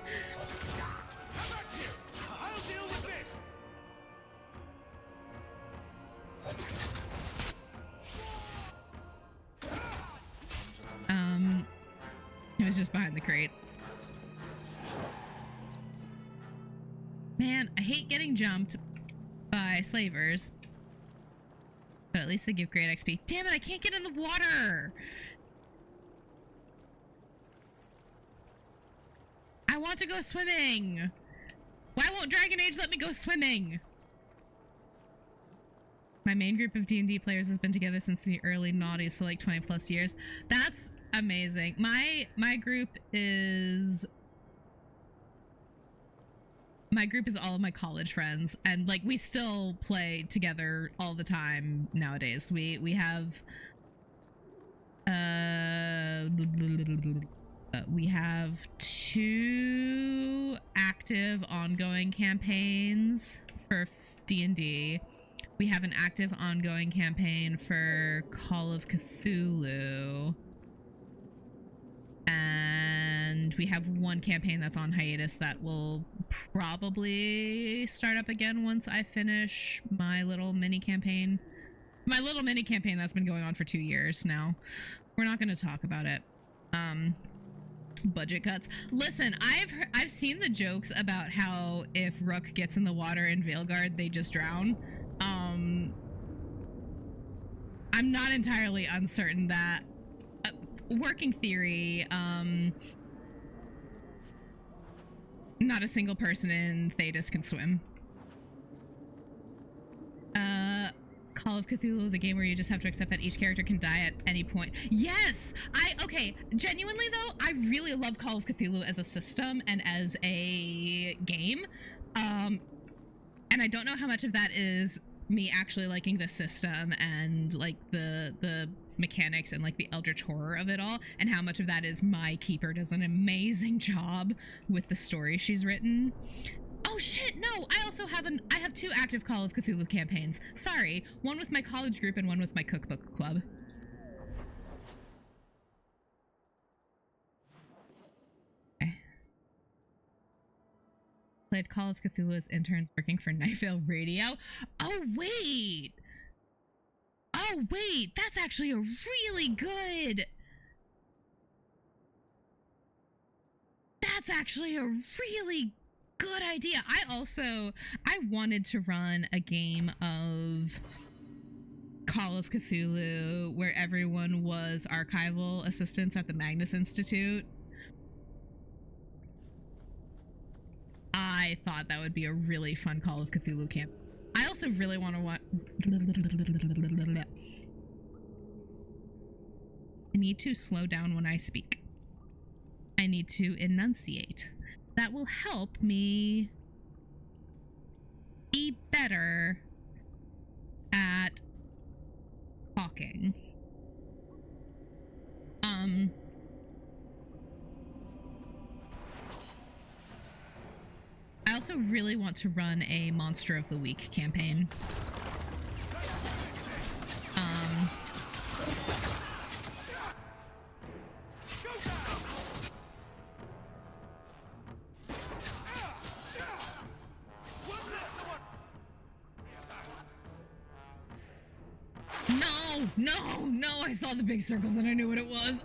He was just behind the crates. Man, I hate getting jumped by slavers. But at least they give great XP. Damn it, I can't get in the water! I want to go swimming! Why won't Dragon Age let me go swimming? My main group of D&D players has been together since the early noughties, so like 20 plus years. That's amazing. My group is all of my college friends, and like we still play together all the time nowadays. We have we have 2 active ongoing campaigns for D&D. We have an active ongoing campaign for Call of Cthulhu. And we have 1 campaign that's on hiatus that will probably start up again once I finish my little mini campaign. My little mini campaign that's been going on for 2 years now. We're not going to talk about it. Budget cuts. Listen, I've seen the jokes about how if Rook gets in the water in Veilguard, they just drown. I'm not entirely uncertain that working theory, not a single person in Thedas can swim. Call of Cthulhu, the game where you just have to accept that each character can die at any point. Yes! Okay, genuinely though, I really love Call of Cthulhu as a system and as a game. And I don't know how much of that is me actually liking the system and like the mechanics and like the eldritch horror of it all, and how much of that is my keeper does an amazing job with the story she's written. Oh shit, no, I have 2 active Call of Cthulhu campaigns. Sorry, one with my college group and one with my cookbook club. Okay. Played Call of Cthulhu as interns working for Night Vale Radio. Oh wait! Oh wait, that's actually a really good... That's actually a really good idea. I wanted to run a game of Call of Cthulhu where everyone was archival assistants at the Magnus Institute. I thought that would be a really fun Call of Cthulhu camp. I also really want to watch... I need to slow down when I speak. I need to enunciate. That will help me be better at talking. I also really want to run a Monster of the Week campaign. No, I saw the big circles and I knew what it was.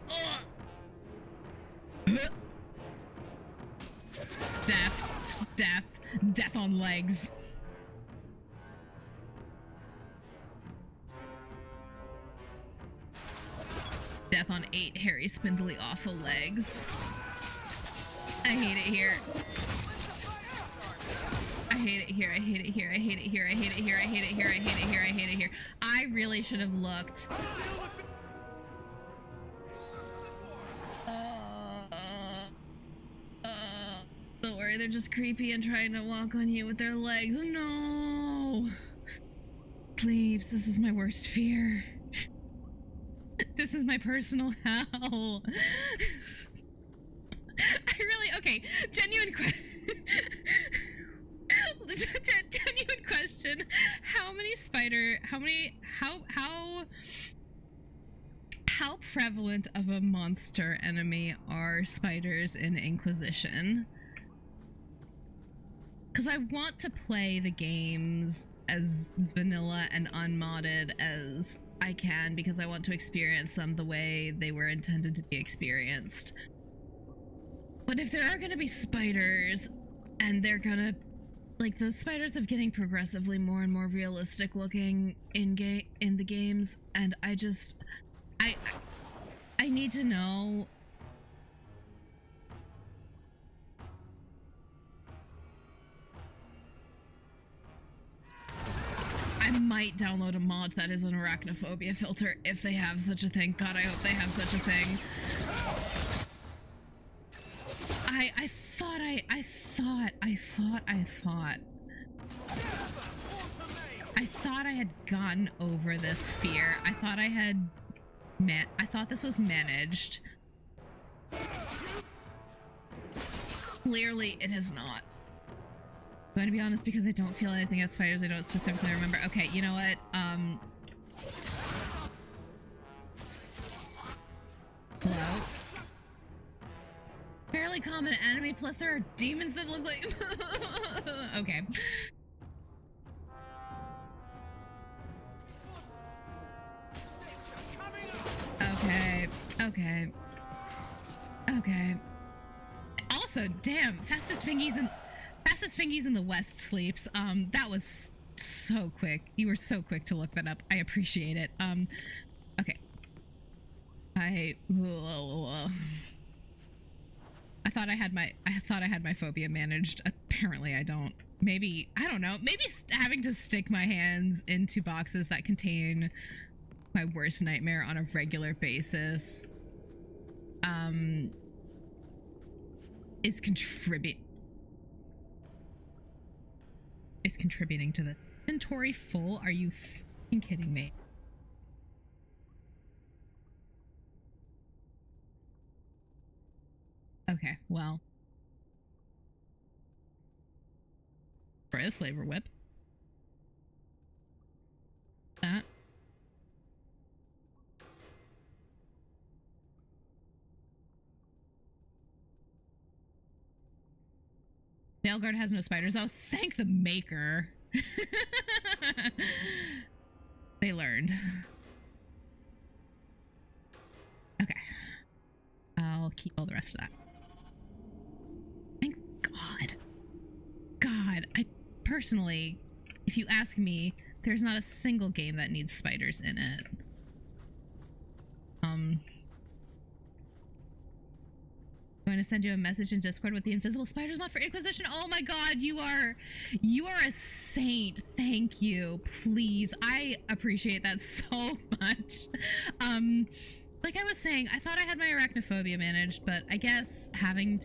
Death on legs. Death on 8 hairy, spindly, awful legs. I hate it here. I hate it here. I hate it here. I hate it here. I hate it here. I hate it here. I hate it here. I hate it here. I really should have looked. Don't worry, they're just creepy and trying to walk on you with their legs. No. Sleeps. This is my worst fear. This is my personal hell. I really, okay, genuine question. How prevalent of a monster enemy are spiders in Inquisition? Because I want to play the games as vanilla and unmodded as I can, because I want to experience them the way they were intended to be experienced. But if there are gonna be spiders, and they're gonna, like, those spiders are getting progressively more and more realistic looking in the games, and I need to know. I might download a mod that is an arachnophobia filter if they have such a thing. God, I hope they have such a thing. I thought I had gotten over this fear. I thought this was managed. Clearly it has not. I'm going to be honest, because I don't feel anything about spiders. I don't specifically remember. Okay, you know what? Hello? Fairly common enemy, plus there are demons that look like... Okay. Okay. Also, damn, fastest fingies in the West sleeps. That was so quick. You were so quick to look that up. I appreciate it. Okay. I thought I had my phobia managed. Apparently I don't. Maybe, I don't know. Maybe having to stick my hands into boxes that contain my worst nightmare on a regular basis is contributing to the inventory full. Are you f***ing kidding me? Okay, well. Try the slaver whip. That. Veilguard has no spiders. Oh, thank the maker. They learned. Okay. I'll keep all the rest of that. Thank God. God, I personally, if you ask me, there's not a single game that needs spiders in it. I'm going to send you a message in Discord with the invisible spiders mod for Inquisition. Oh my God, you are a saint. Thank you. Please. I appreciate that so much. Like I was saying, I thought I had my arachnophobia managed, but I guess having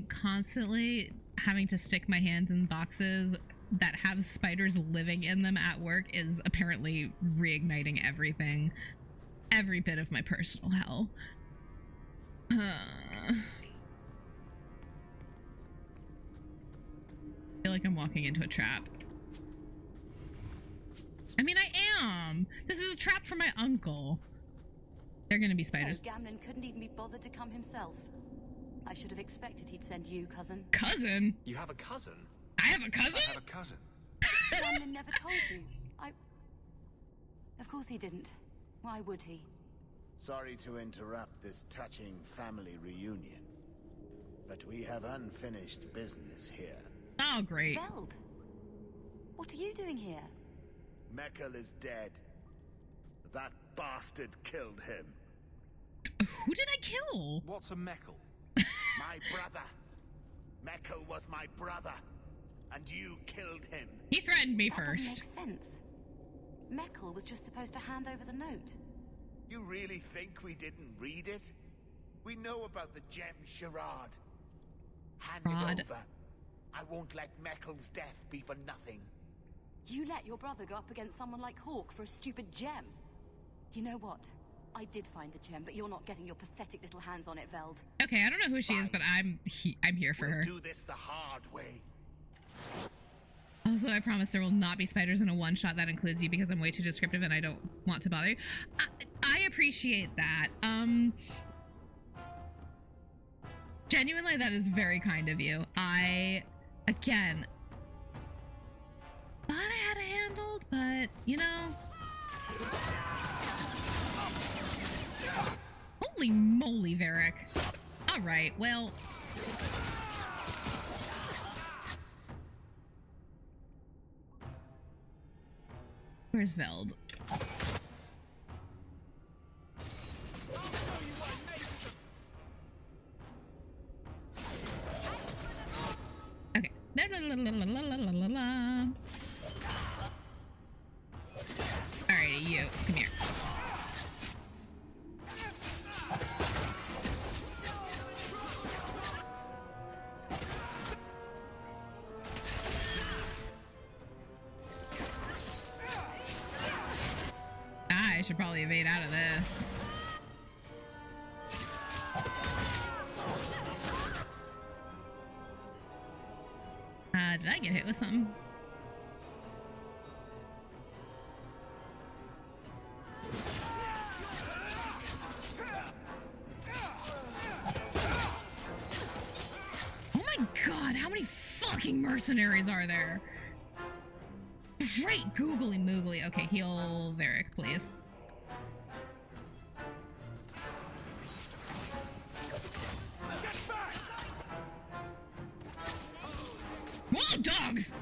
constantly having to stick my hands in boxes that have spiders living in them at work is apparently reigniting everything. Every bit of my personal hell. I feel like I'm walking into a trap. I mean, I am! This is a trap for my uncle. They're gonna be spiders. So Gamlen couldn't even be bothered to come himself. I should have expected he'd send you, cousin. Cousin? You have a cousin? I have a cousin? I have a cousin. Gamlen never told you. Of course he didn't. Why would he? Sorry to interrupt this touching family reunion, but we have unfinished business here. Oh, great. Veld, what are you doing here? Mekkel is dead. That bastard killed him. Who did I kill? What's a Mekkel? My brother. Mekkel was my brother, and you killed him. He threatened me that first. Doesn't make sense. Mekkel was just supposed to hand over the note. You really think we didn't read it? We know about the gem charade. Hand it over. I won't let Meckel's death be for nothing. You let your brother go up against someone like Hawk for a stupid gem. You know what? I did find the gem, but you're not getting your pathetic little hands on it, Veld. Okay, I don't know who she is, but I'm here for her. Do this the hard way. Also, I promise there will not be spiders in a one-shot that includes you because I'm way too descriptive and I don't want to bother you. I appreciate that. Genuinely, that is very kind of you. Again, thought I had it handled, but, you know... Holy moly, Varric. Alright, well... Where's Veld? Okay. Alrighty, you. Come here. I should probably evade out of this. Did I get hit with something? Oh my god, how many fucking mercenaries are there? Great googly moogly. Okay, heal Varric, please. Whoa, dogs!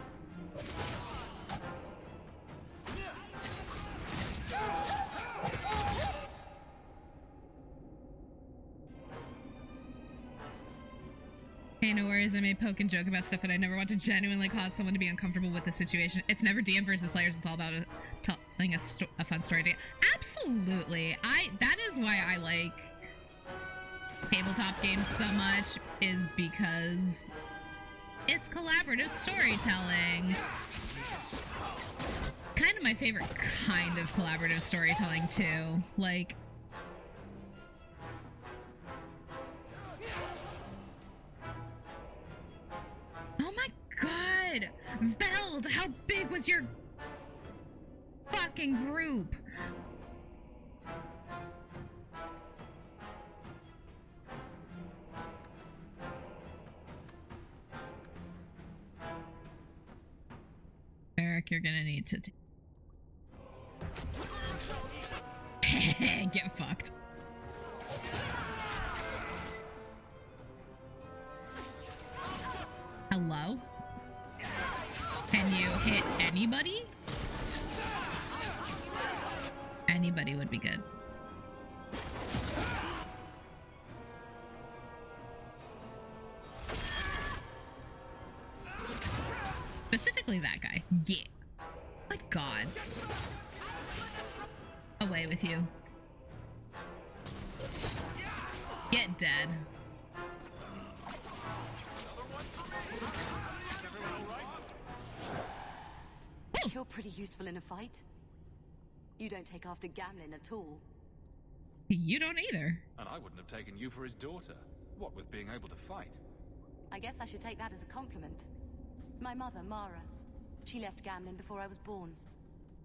Hey, no worries. I may poke and joke about stuff, but I never want to genuinely cause someone to be uncomfortable with the situation. It's never DM versus players. It's all about telling a fun story to Absolutely. That is why I like tabletop games so much, is because it's collaborative storytelling. Kind of my favorite kind of collaborative storytelling too. Like, oh my god! Veld, how big was your fucking group? Eric, you're gonna need to get fucked. Hello? Can you hit anybody? Anybody would be good. Specifically that guy. Yeah. My god. Away with you. Get dead. You're pretty useful in a fight. You don't take after Gamlen at all. You don't either. And I wouldn't have taken you for his daughter. What with being able to fight? I guess I should take that as a compliment. My mother, Mara, she left Gamlen before I was born.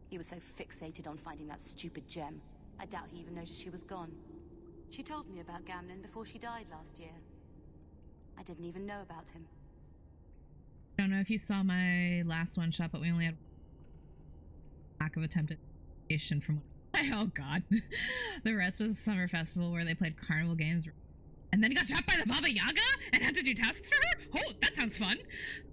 He was so fixated on finding that stupid gem, I doubt he even noticed she was gone. She told me about Gamlen before she died last year. I didn't even know about him. I don't know if you saw my last one shot, but we only had lack of attempted from oh god. The rest was a summer festival where they played carnival games and then he got trapped by the Baba Yaga and had to do tasks for her. Oh, that sounds fun.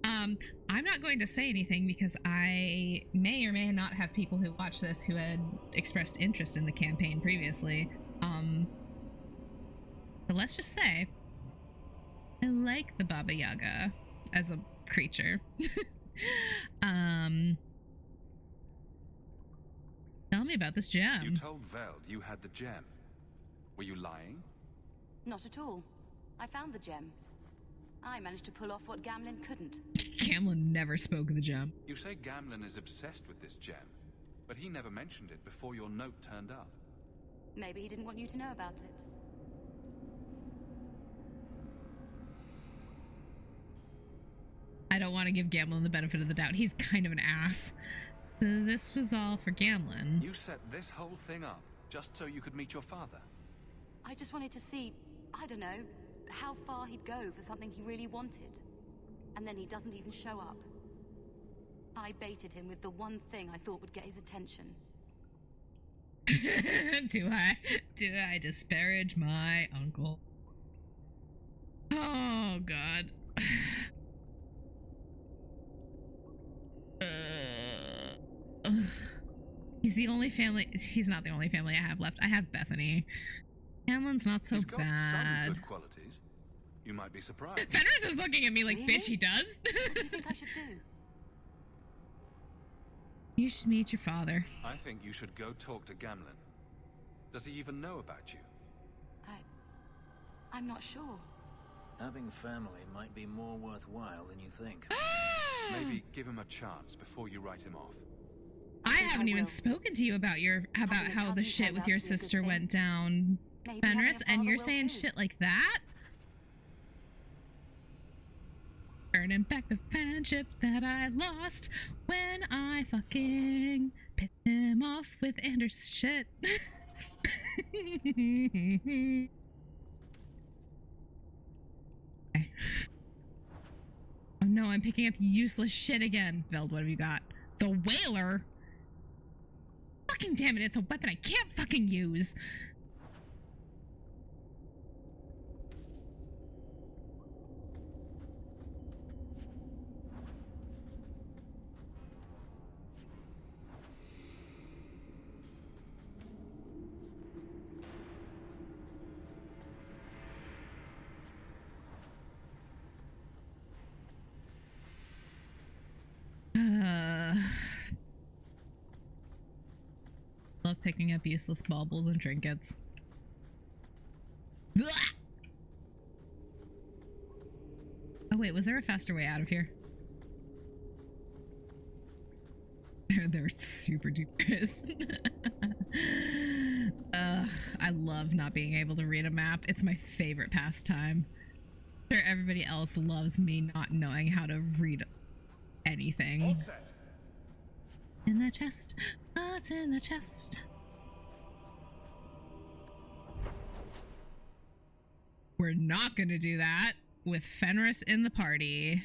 I'm not going to say anything because I may or may not have people who watch this who had expressed interest in the campaign previously. But let's just say I like the Baba Yaga as a creature. Tell me about this gem. You told Veld you had the gem. Were you lying? Not at all. I found the gem. I managed to pull off what Gamlen couldn't. Gamlen never spoke of the gem. You say Gamlen is obsessed with this gem, but he never mentioned it before your note turned up. Maybe he didn't want you to know about it. I don't want to give Gamlen the benefit of the doubt. He's kind of an ass. This was all for Gamlen. You set this whole thing up just so you could meet your father? I just wanted to see, I don't know, how far he'd go for something he really wanted. And then he doesn't even show up. I baited him with the one thing I thought would get his attention. Do I disparage my uncle? Oh, God. He's the only family. He's not the only family I have left. I have Bethany. Gamlen's not so He's got bad. some good qualities. You might be surprised. Fenris is looking at me like, Really? bitch, he does. What do you think I should do? You should meet your father. I think you should go talk to Gamlen. Does he even know about you? I'm not sure. Having family might be more worthwhile than you think. Maybe give him a chance before you write him off. I haven't even spoken to you about how the shit with your sister went down, Fenris, and you're saying shit like that? Burning back the friendship that I lost when I fucking pissed him off with Anders' shit. Okay. Oh no, I'm picking up useless shit again. Veld, what have you got? The whaler? Fucking damn it, it's a weapon I can't fucking use. Love picking up useless baubles and trinkets. Blah! Oh wait, was there a faster way out of here? There super duper is. I love not being able to read a map. It's my favorite pastime. Sure, everybody else loves me not knowing how to read anything. In the chest. What's in the chest? We're not gonna do that with Fenris in the party.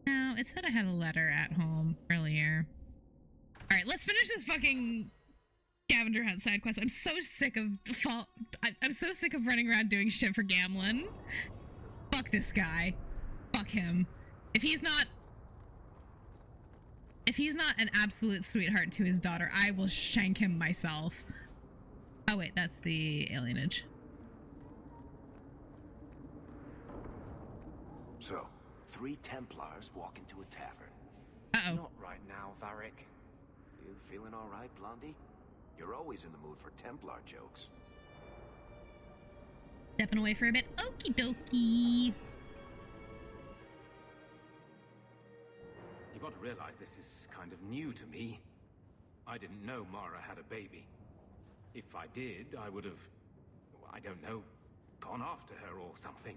No, it said I had a letter at home earlier. Alright, let's finish this fucking scavenger hunt side quest. I'm so sick of default. I'm so sick of running around doing shit for Gamlen. Fuck this guy. Fuck him. If he's not an absolute sweetheart to his daughter, I will shank him myself. Oh wait, that's the alienage. So, 3 Templars walk into a tavern. Uh-oh. Not right now, Varric. You feeling all right, Blondie? You're always in the mood for Templar jokes. Stepping away for a bit. Okie dokie. You've got to realize this is kind of new to me. I didn't know Mara had a baby. If I did, I would have, I don't know, gone after her or something.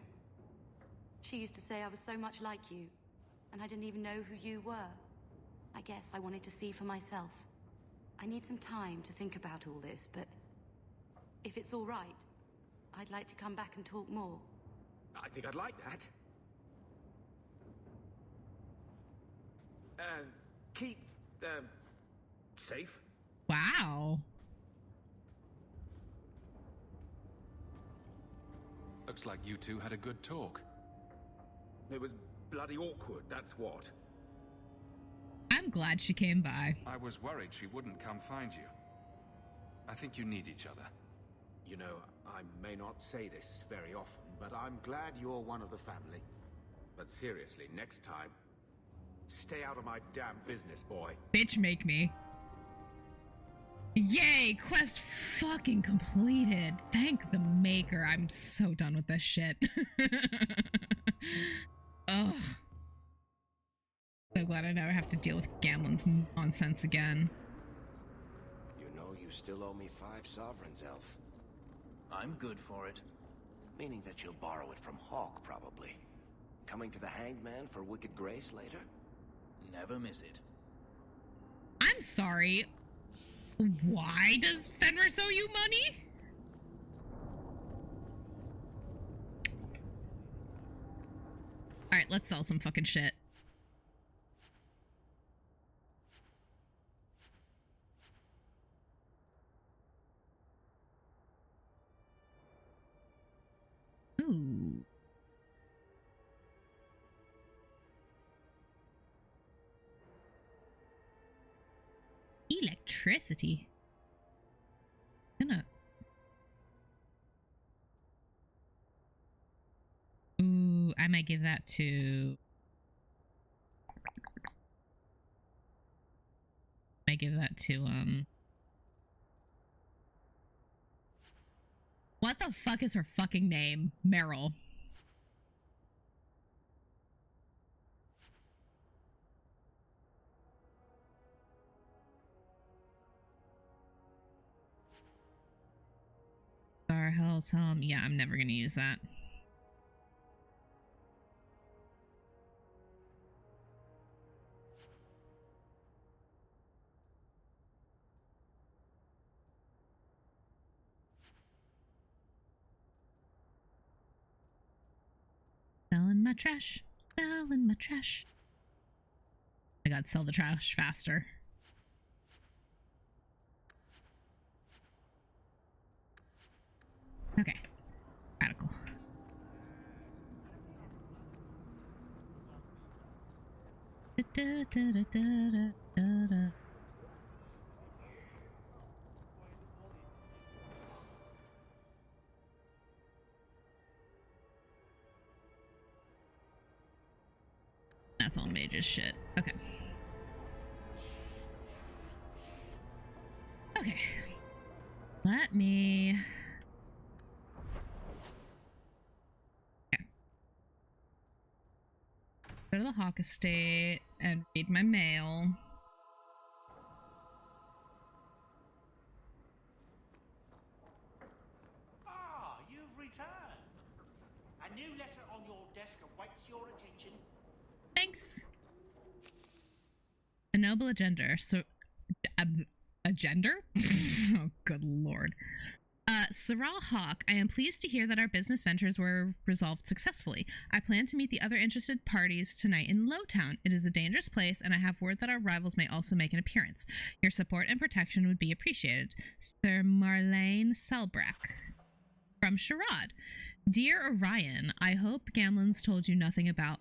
She used to say I was so much like you, and I didn't even know who you were. I guess I wanted to see for myself. I need some time to think about all this, but if it's all right, I'd like to come back and talk more. I think I'd like that. Keep, safe. Wow. Looks like you two had a good talk. It was bloody awkward, that's what. I'm glad she came by. I was worried she wouldn't come find you. I think you need each other. You know, I may not say this very often, but I'm glad you're one of the family. But seriously, next time, stay out of my damn business, boy. Bitch, make me. Yay! Quest fucking completed. Thank the maker. I'm so done with this shit. Ugh. So glad I never have to deal with Gamlen's nonsense again. You know you still owe me 5 sovereigns, Elf. I'm good for it. Meaning that you'll borrow it from Hawk, probably. Coming to the Hanged Man for Wicked Grace later? Never miss it. I'm sorry. Why does Fenris owe you money? Alright, let's sell some fucking shit. Ooh. Electricity. Ooh, I might give that to... What the fuck is her fucking name? Meryl. Star Hell's Helm. Yeah, I'm never gonna use that. Selling my trash. Selling my trash. I gotta sell the trash faster. Okay. Radical. Da, da, da, da, da, da. That's all mage's shit. Okay. Okay. Let me... Okay. Go to the Hawk Estate and read my mail. Ah, you've returned. A new letter on your desk awaits your attention. Thanks. A noble agender. So, a gender? Oh, good lord. Saral Hawk, I am pleased to hear that our business ventures were resolved successfully. I plan to meet the other interested parties tonight in Lowtown. It is a dangerous place, and I have word that our rivals may also make an appearance. Your support and protection would be appreciated. Sir Marlene Selbrecht. From Sherrod. Dear Orion, I assume Gamlen's told you nothing about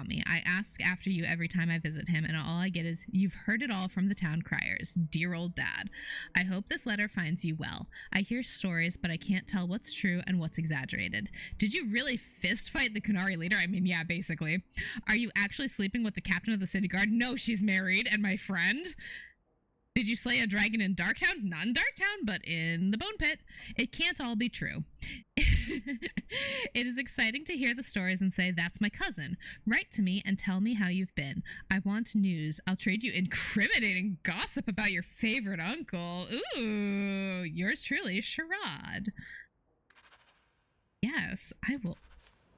me. I ask after you every time I visit him, and all I get is, you've heard it all from the town criers. Dear old dad. I hope this letter finds you well. I hear stories, but I can't tell what's true and what's exaggerated. Did you really fist fight the Kunari leader? I mean, yeah, basically. Are you actually sleeping with the captain of the city guard? No, she's married, and my friend? Did you slay a dragon in Darktown? Not in Darktown, but in the Bone Pit. It can't all be true. It is exciting to hear the stories and say, that's my cousin. Write to me and tell me how you've been. I want news. I'll trade you incriminating gossip about your favorite uncle. Ooh, yours truly, Sherrod. Yes, I will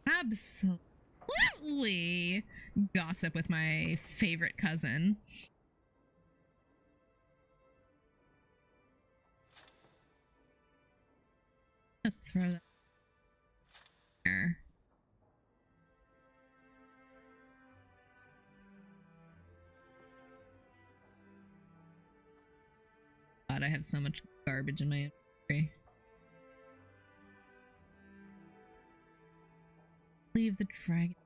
absolutely gossip with my favorite cousin. Throw that there. God, I have so much garbage in my inventory. Leave the dragon.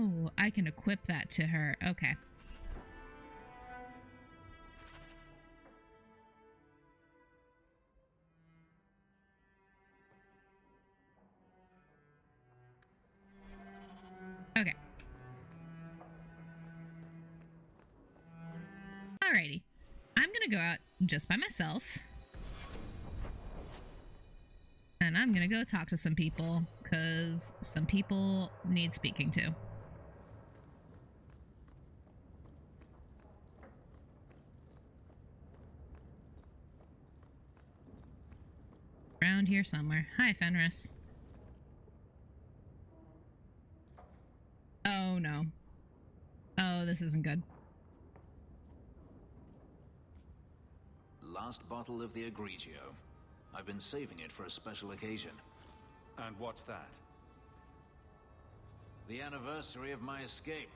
Oh, I can equip that to her. Okay. Alrighty. I'm gonna go out just by myself. And I'm gonna go talk to some people, because some people need speaking to. Around here somewhere. Hi, Fenris. Oh, no. Oh, this isn't good. Last bottle of the Egregio. I've been saving it for a special occasion. And what's that? The anniversary of my escape.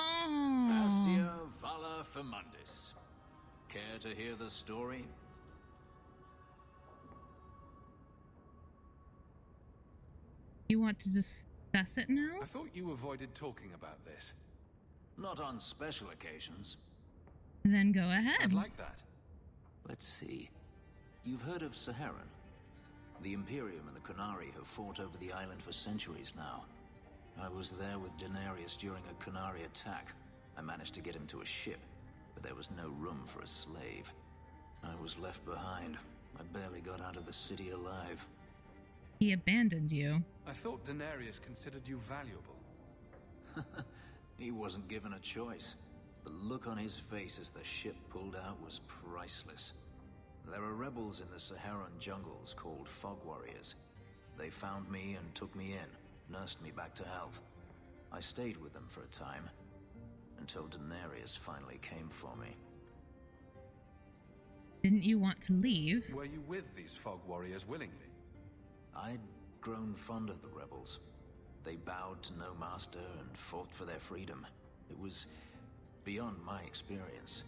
Oh. Astia Vala Firmundis. Care to hear the story? You want to discuss it now? I thought you avoided talking about this. Not on special occasions. Then go ahead. I'd like that. Let's see. You've heard of Saharan? The Imperium and the Qunari have fought over the island for centuries now. I was there with Daenerys during a Qunari attack. I managed to get him to a ship, but there was no room for a slave. I was left behind. I barely got out of the city alive. He abandoned you. I thought Daenerys considered you valuable. He wasn't given a choice. The look on his face as the ship pulled out was priceless. There are rebels in the Saharan jungles called Fog Warriors. They found me and took me in, nursed me back to health. I stayed with them for a time, until Daenerys finally came for me. Didn't you want to leave? Were you with these Fog Warriors willingly? I'd grown fond of the rebels. They bowed to no master and fought for their freedom. It was beyond my experience.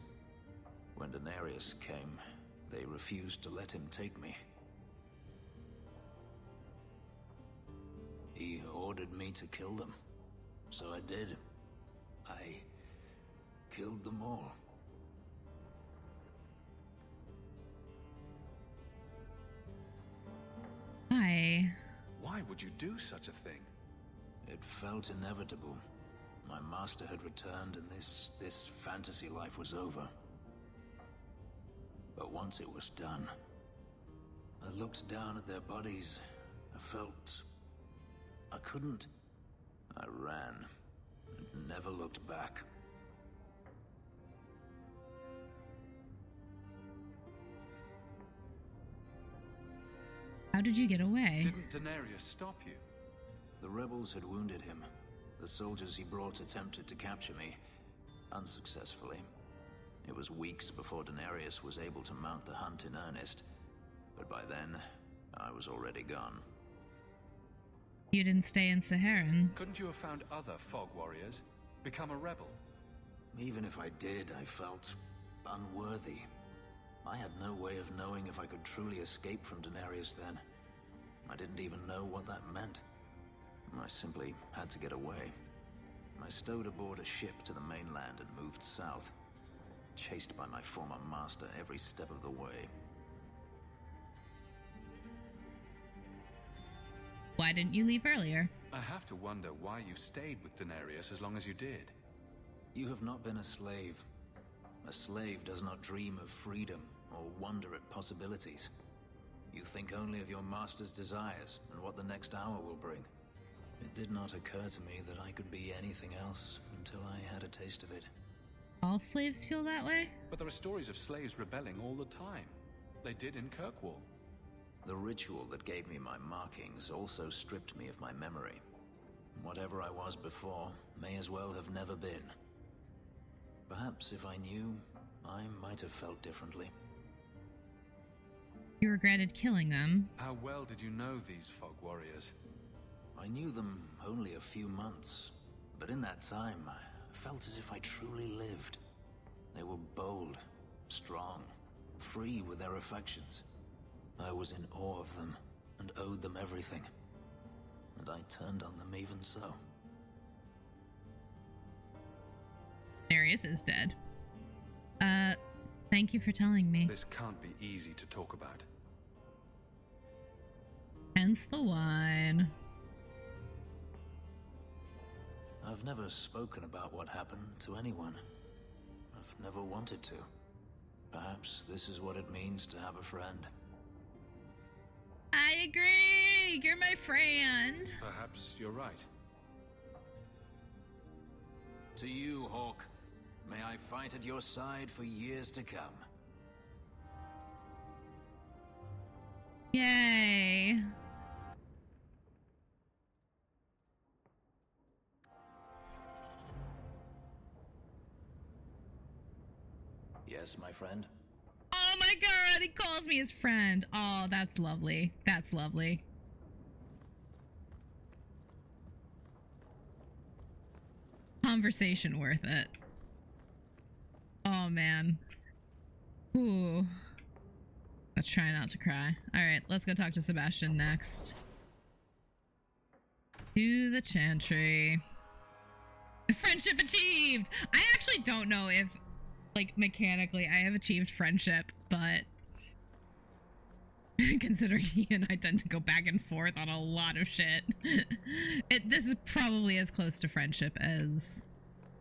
When Daenerys came, they refused to let him take me. He ordered me to kill them. So I did. I killed them all. Why? Why would you do such a thing? It felt inevitable. My master had returned and this fantasy life was over. But once it was done, I looked down at their bodies. I felt I couldn't. I ran and never looked back. How did you get away? Didn't Daenerys stop you? The rebels had wounded him. The soldiers he brought attempted to capture me, unsuccessfully. It was weeks before Daenerys was able to mount the hunt in earnest, but by then, I was already gone. You didn't stay in Saharan. Couldn't you have found other Fog Warriors? Become a rebel? Even if I did, I felt unworthy. I had no way of knowing if I could truly escape from Daenerys then. I didn't even know what that meant. I simply had to get away. I stowed aboard a ship to the mainland and moved south, chased by my former master every step of the way. Why didn't you leave earlier? I have to wonder why you stayed with Daenerys as long as you did. You have not been a slave. A slave does not dream of freedom or wonder at possibilities. You think only of your master's desires and what the next hour will bring. It did not occur to me that I could be anything else until I had a taste of it. All slaves feel that way? But there are stories of slaves rebelling all the time. They did in Kirkwall. The ritual that gave me my markings also stripped me of my memory. Whatever I was before may as well have never been. Perhaps if I knew, I might have felt differently. You regretted killing them. How well did you know these Fog Warriors? I knew them only a few months, but in that time, I felt as if I truly lived. They were bold, strong, free with their affections. I was in awe of them and owed them everything. And I turned on them even so. Darius is dead. Thank you for telling me. This can't be easy to talk about. Hence the wine. I've never spoken about what happened to anyone. I've never wanted to. Perhaps this is what it means to have a friend. I agree! You're my friend! Perhaps you're right. To you, Hawk. May I fight at your side for years to come. Yay! Yes, my friend? Oh my god, he calls me his friend. Oh, that's lovely. That's lovely. Conversation worth it. Oh man. Ooh. Let's try not to cry. Alright, let's go talk to Sebastian next. To the Chantry. Friendship achieved! I actually don't know if, like, mechanically I have achieved friendship, but considering he and I tend to go back and forth on a lot of shit, this is probably as close to friendship as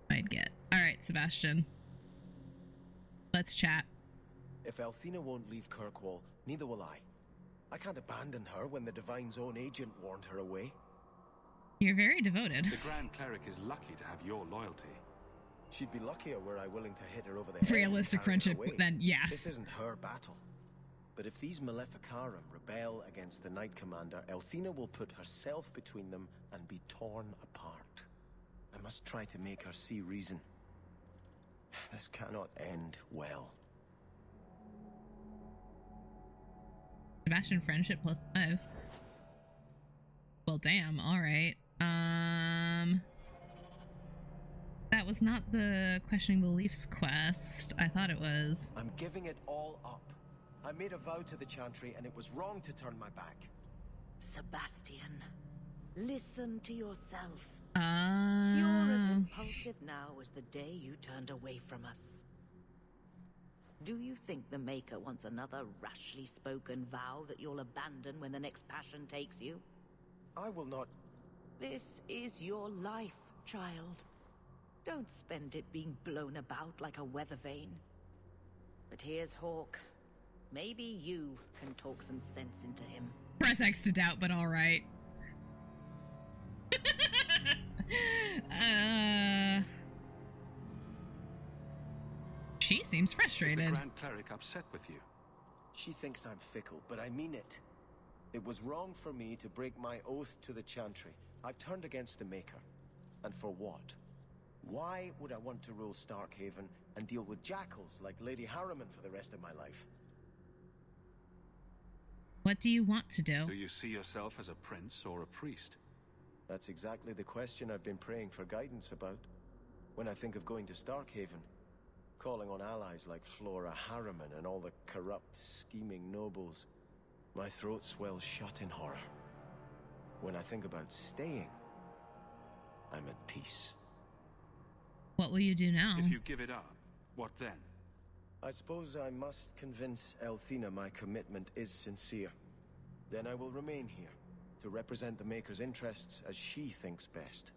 I'd get. Alright, Sebastian. Let's chat. If Althena won't leave Kirkwall, neither will I. I can't abandon her when the Divine's own agent warned her away. You're very devoted. The Grand Cleric is lucky to have your loyalty. She'd be luckier were I willing to hit her over the head. Realistic friendship, then yes. This isn't her battle. But if these Maleficarum rebel against the Knight Commander, Althena will put herself between them and be torn apart. I must try to make her see reason. This cannot end well. Sebastian friendship +5. Well, damn. All right. That was not the questioning beliefs quest. I thought it was. I'm giving it all up. I made a vow to the Chantry, and it was wrong to turn my back. Sebastian, listen to yourself. You're as impulsive now as the day you turned away from us. Do you think the Maker wants another rashly spoken vow that you'll abandon when the next passion takes you? I will not. This is your life, child. Don't spend it being blown about like a weather vane. But here's Hawk. Maybe you can talk some sense into him. Press X to doubt, but all right. She seems frustrated. Is the Grand Cleric upset with you? She thinks I'm fickle, but I mean it. It was wrong for me to break my oath to the Chantry. I've turned against the Maker. And for what? Why would I want to rule Starkhaven and deal with jackals like Lady Harriman for the rest of my life? What do you want to do? Do you see yourself as a prince or a priest? That's exactly the question I've been praying for guidance about. When I think of going to Starkhaven, calling on allies like Flora Harriman and all the corrupt, scheming nobles, my throat swells shut in horror. When I think about staying, I'm at peace. What will you do now? If you give it up, what then? I suppose I must convince Althena my commitment is sincere. Then I will remain here, to represent the Maker's interests as she thinks best.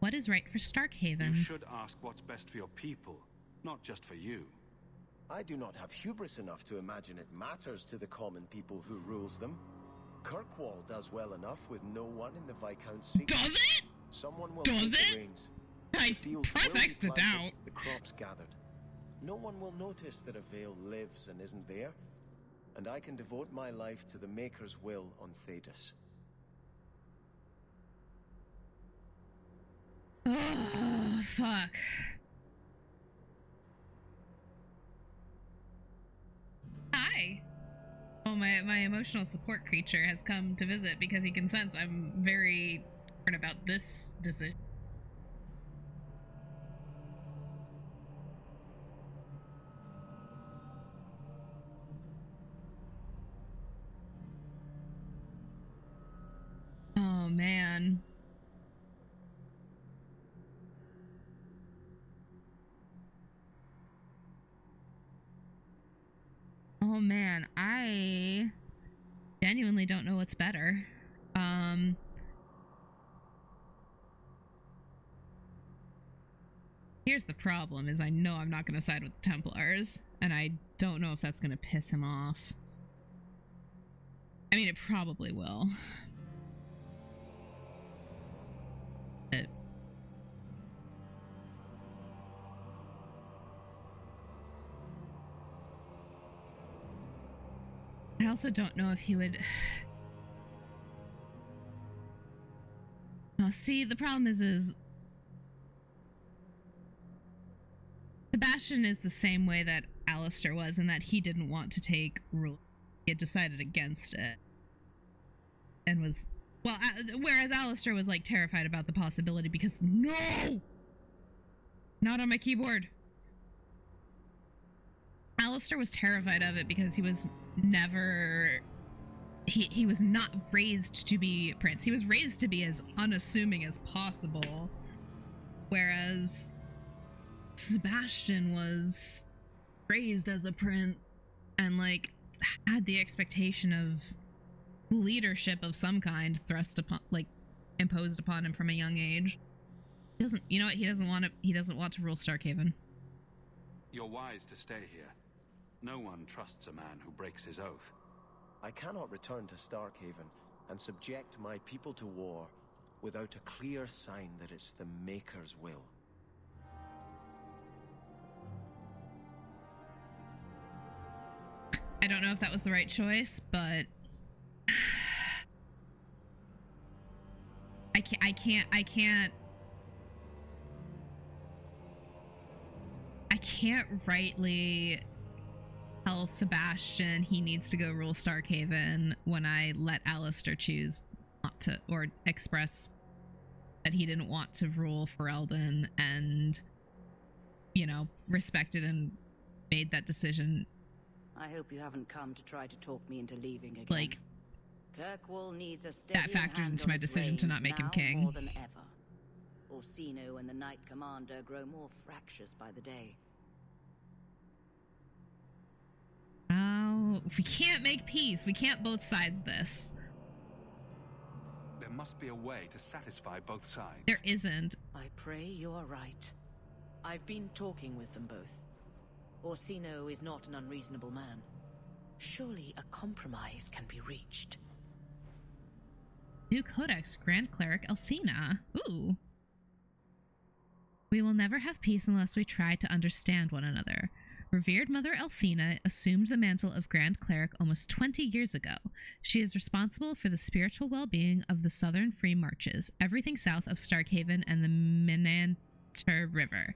What is right for Starkhaven? You should ask what's best for your people, not just for you. I do not have hubris enough to imagine it matters to the common people who rules them. Kirkwall does well enough with no one in the Viscount's seat. Does it? Someone will Does take it? the reins. I press X to doubt. The crops gathered. No one will notice that a Vale lives and isn't there, and I can devote my life to the Maker's will on Thedas. Oh, fuck. Hi. Oh, my emotional support creature has come to visit because he can sense I'm very torn about this decision. Oh, man. Oh man, I genuinely don't know what's better. Here's the problem, is I know I'm not going to side with the Templars, and I don't know if that's going to piss him off. I mean, it probably will. I also don't know if he would... Oh, see, the problem is Sebastian is the same way that Alistair was, in that he didn't want to take rule. He had decided against it. And was... Well, whereas Alistair was, like, terrified about the possibility because... No! Not on my keyboard! Alistair was terrified of it because he was never... He was not raised to be a prince. He was raised to be as unassuming as possible. Whereas Sebastian was raised as a prince and, like, had the expectation of leadership of some kind thrust upon, like, imposed upon him from a young age. He doesn't, you know what? He doesn't want to rule Starkhaven. You're wise to stay here. No one trusts a man who breaks his oath. I cannot return to Starkhaven and subject my people to war without a clear sign that it's the Maker's will. I don't know if that was the right choice, but I can't rightly tell Sebastian he needs to go rule Starkhaven when I let Alistair choose not to, or express that he didn't want to rule Ferelden and, you know, respected and made that decision. I hope you haven't come to try to talk me into leaving again. Like, Kirkwall needs a steady that factored hand into on my its decision to not reins make him now king. more than ever. Orsino and the Knight Commander grow more fractious by the day. Oh, if we can't make peace, we can't both sides this. There must be a way to satisfy both sides. There isn't. I pray you are right. I've been talking with them both. Orsino is not an unreasonable man. Surely a compromise can be reached. New Codex, Grand Cleric Althena. Ooh. We will never have peace unless we try to understand one another. Revered Mother Althena assumed the mantle of Grand Cleric almost 20 years ago. She is responsible for the spiritual well-being of the Southern Free Marches, everything south of Starkhaven and the Menanter River.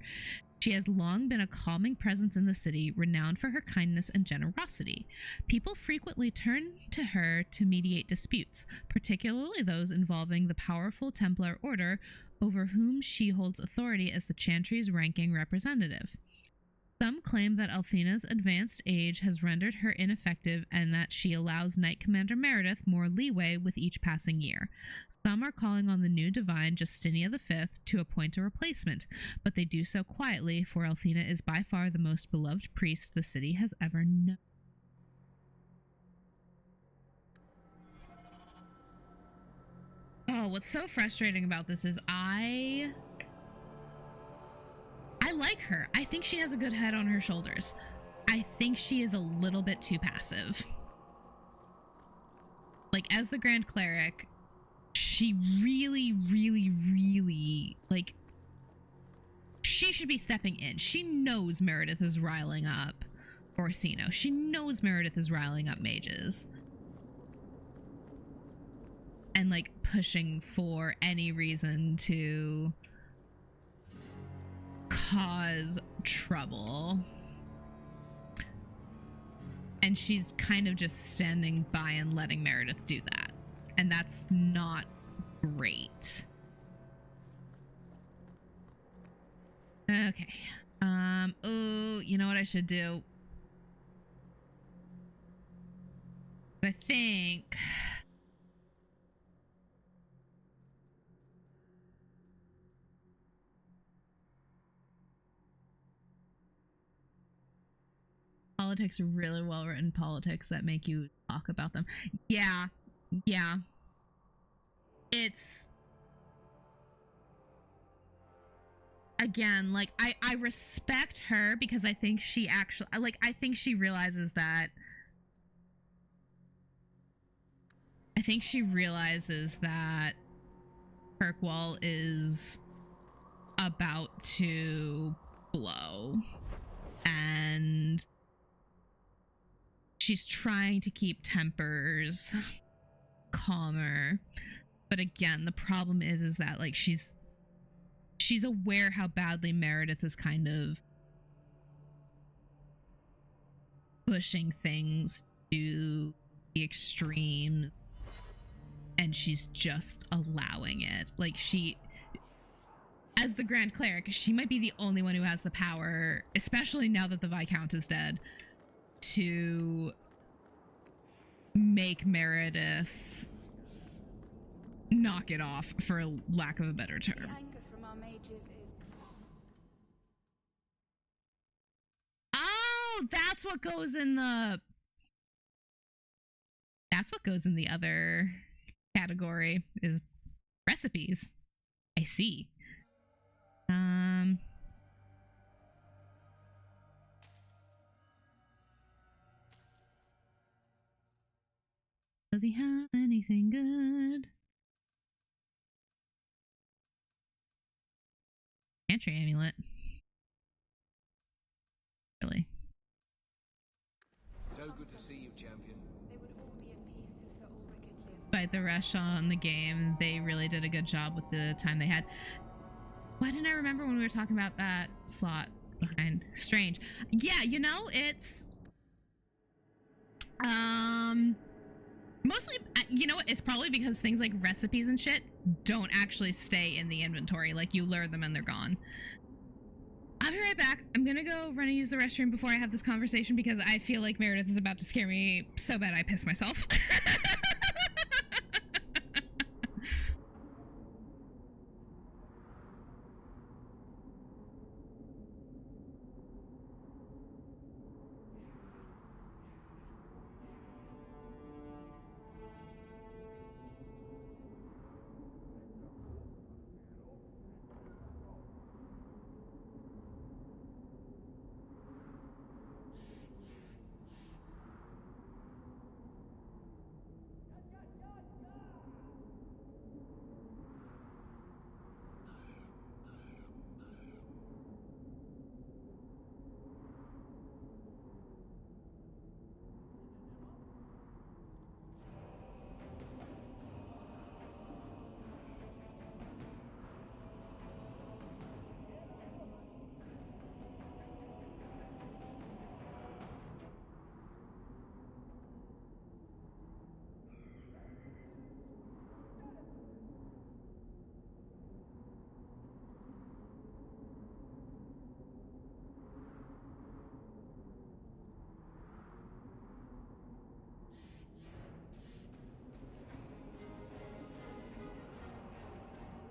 She has long been a calming presence in the city, renowned for her kindness and generosity. People frequently turn to her to mediate disputes, particularly those involving the powerful Templar Order, over whom she holds authority as the Chantry's ranking representative. Some claim that Althena's advanced age has rendered her ineffective and that she allows Knight Commander Meredith more leeway with each passing year. Some are calling on the new divine Justinia V to appoint a replacement, but they do so quietly, for Althena is by far the most beloved priest the city has ever known. Oh, what's so frustrating about this is I like her. I think she has a good head on her shoulders. I think she is a little bit too passive. Like, as the Grand Cleric, she really, like, she should be stepping in. She knows Meredith is riling up Orsino. She knows Meredith is riling up mages. And, like, pushing for any reason to cause trouble. And she's kind of just standing by and letting Meredith do that. And that's not great. Okay. Oh, you know what I should do? I think politics are really well written politics that make you talk about them. Yeah. It's again, like, I respect her because I think she actually, like, I think she realizes that Kirkwall is about to blow, and she's trying to keep tempers calmer. But again, the problem is that, like, she's aware how badly Meredith is kind of pushing things to the extremes, and she's just allowing it. Like, she, as the Grand Cleric, she might be the only one who has the power, especially now that the Viscount is dead, to make Meredith knock it off, for lack of a better term. The anger from our mages is... Oh, that's what goes in the... That's what goes in the other category, is recipes. I see. Does he have anything good? Pantry amulet. Really? So good to see you, champion. Despite the rush on the game, they really did a good job with the time they had. Why didn't I remember when we were talking about that slot behind? Strange. Yeah, you know, it's... Mostly, you know what? It's probably because things like recipes and shit don't actually stay in the inventory. Like, you lure them and they're gone. I'll be right back. I'm gonna go run and use the restroom before I have this conversation because I feel like Meredith is about to scare me so bad I piss myself.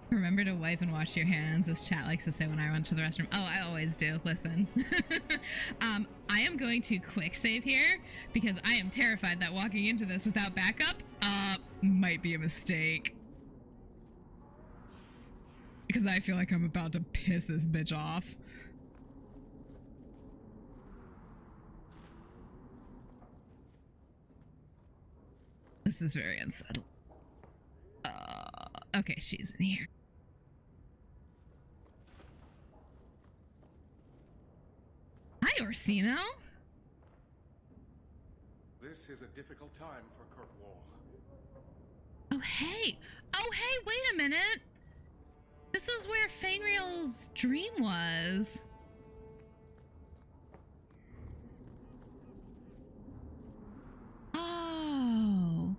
Remember to wipe and wash your hands, as chat likes to say when I run to the restroom. Oh, I always do. Listen. I am going to quick save here because I am terrified that walking into this without backup might be a mistake. Because I feel like I'm about to piss this bitch off. This is very unsettling. Okay, she's in here. Hi, Orsino. This is a difficult time for Kirkwall. Oh, hey. Oh, hey, wait a minute. This was where Fenris's dream was. Oh.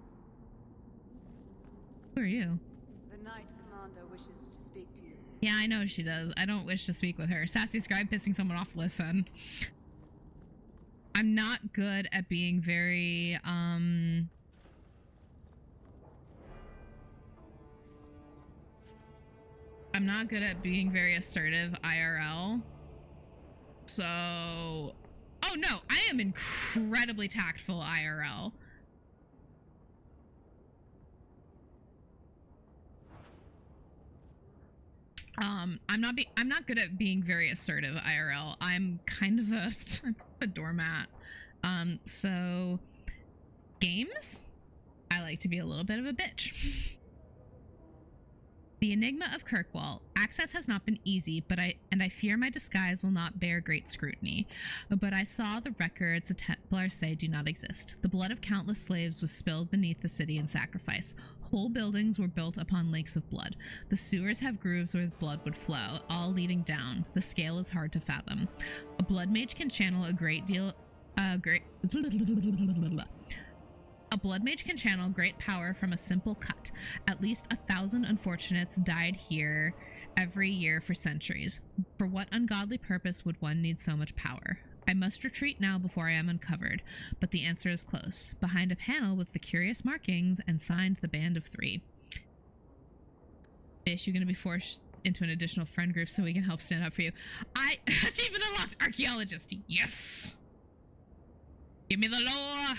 Who are you? The Knight Commander wishes to speak to you. Yeah, I know she does. I don't wish to speak with her. Sassy Scribe pissing someone off. Listen. I'm not good at being very, I'm not good at being very assertive IRL. So... Oh no, I am incredibly tactful IRL. I'm not good at being very assertive IRL. I'm kind of a doormat. So games, I like to be a little bit of a bitch. The Enigma of Kirkwall. Access has not been easy, but I fear my disguise will not bear great scrutiny. But I saw the records the Templars say do not exist. The blood of countless slaves was spilled beneath the city in sacrifice. Whole buildings were built upon lakes of blood. The sewers have grooves where blood would flow, all leading down. The scale is hard to fathom. A blood mage can channel a blood mage can channel great power from a simple cut. At least 1,000 unfortunates died here every year for centuries. For what ungodly purpose would one need so much power? I must retreat now before I am uncovered, but the answer is close. Behind a panel with the curious markings and signed the Band of Three. Fish, you're going to be forced into an additional friend group so we can help stand up for you. Achievement unlocked! Archaeologist! Yes! Give me the lore!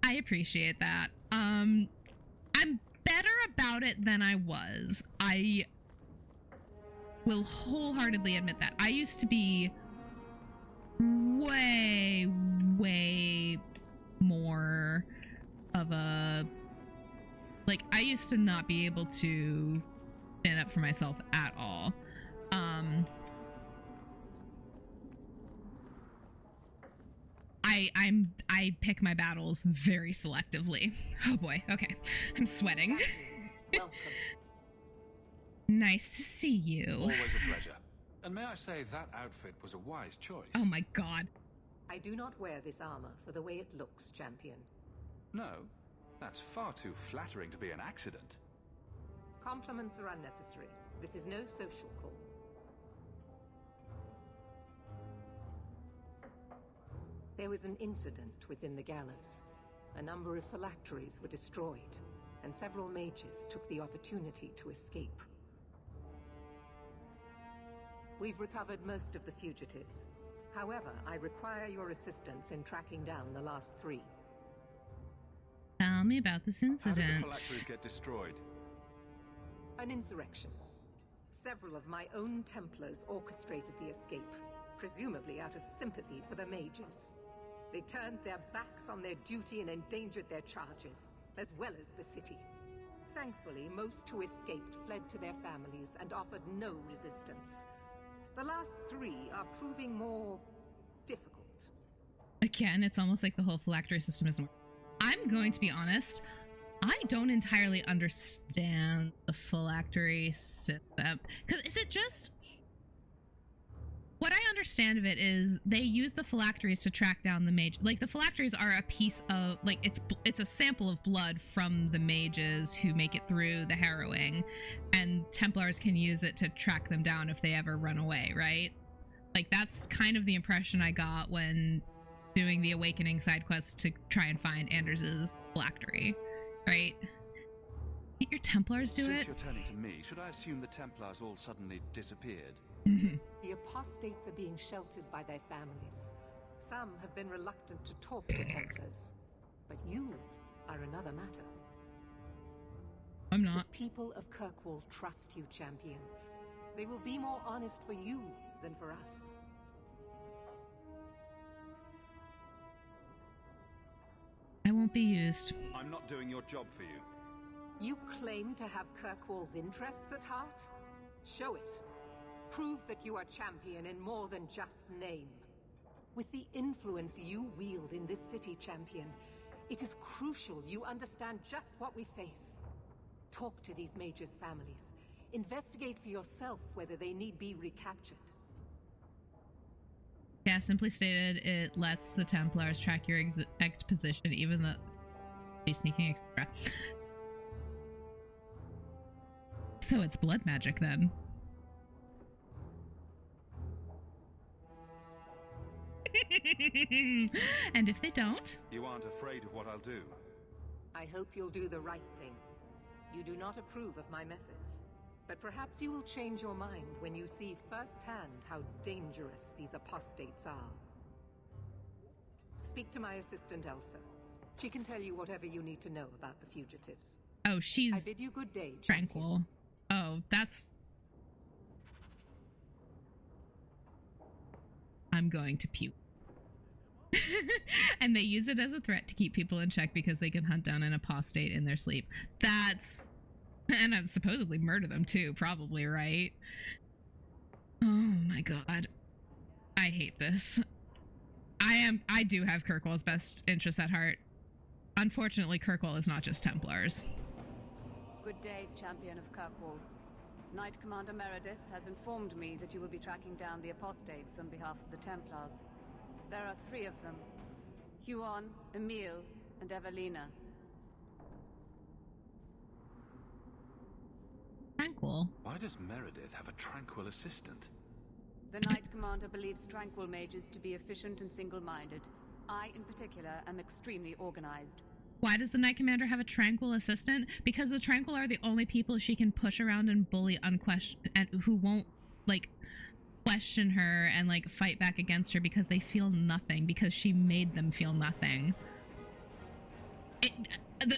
I appreciate that. I'm better about it than I was. I will wholeheartedly admit that. I used to be way more of a... Like, I used to not be able to stand up for myself at all. I pick my battles very selectively. Oh boy, okay. I'm sweating. Welcome. Nice to see you. Always a pleasure. And may I say that outfit was a wise choice. Oh my god. I do not wear this armor for the way it looks, Champion. No, that's far too flattering to be an accident. Compliments are unnecessary. This is no social call. There was an incident within the gallows. A number of phylacteries were destroyed, and several mages took the opportunity to escape. We've recovered most of the fugitives. However, I require your assistance in tracking down the last 3. Tell me about this incident. How did the phylacteries get destroyed? An insurrection. Several of my own Templars orchestrated the escape, presumably out of sympathy for the mages. They turned their backs on their duty and endangered their charges, as well as the city. Thankfully, most who escaped fled to their families and offered no resistance. The last 3 are proving more difficult. Again, it's almost like the whole phylactery system isn't working. I'm going to be honest, I don't entirely understand the phylactery system. Because is it just... What I understand of it is they use the phylacteries to track down the mage. Like, the phylacteries are a piece of... Like, it's a sample of blood from the mages who make it through the harrowing. And Templars can use it to track them down if they ever run away, right? Like, that's kind of the impression I got when doing the Awakening side quest to try and find Anders's phylactery, right? Can't your Templars do it? Since you're turning to me, should I assume the Templars all suddenly disappeared? The apostates are being sheltered by their families. Some have been reluctant to talk to Templars. But you are another matter. I'm not. The people of Kirkwall trust you, Champion. They will be more honest for you than for us. I won't be used. I'm not doing your job for you. You claim to have Kirkwall's interests at heart? Show it. Prove that you are Champion in more than just name. With the influence you wield in this city, Champion, it is crucial you understand just what we face. Talk to these mages' families. Investigate for yourself whether they need be recaptured. Yeah, simply stated, it lets the Templars track your exact position, even though she's sneaking, etc. So it's blood magic then. And if they don't? You aren't afraid of what I'll do. I hope you'll do the right thing. You do not approve of my methods, but perhaps you will change your mind when you see firsthand how dangerous these apostates are. Speak to my assistant Elsa. She can tell you whatever you need to know about the fugitives. Oh, she's I bid you good day, tranquil. Oh, that's... I'm going to puke. And they use it as a threat to keep people in check because they can hunt down an apostate in their sleep. That's... And supposedly murder them too, probably, right? Oh my god. I hate this. I do have Kirkwall's best interests at heart. Unfortunately, Kirkwall is not just Templars. Good day, Champion of Kirkwall. Knight Commander Meredith has informed me that you will be tracking down the apostates on behalf of the Templars. There are 3 of them. Huon, Emil, and Evelina. Tranquil. Why does Meredith have a tranquil assistant? The Knight Commander believes tranquil mages to be efficient and single-minded. I, in particular, am extremely organized. Why does the Knight Commander have a tranquil assistant? Because the tranquil are the only people she can push around and bully unquestioned, and who won't, like, question her and, like, fight back against her because they feel nothing, because she made them feel nothing.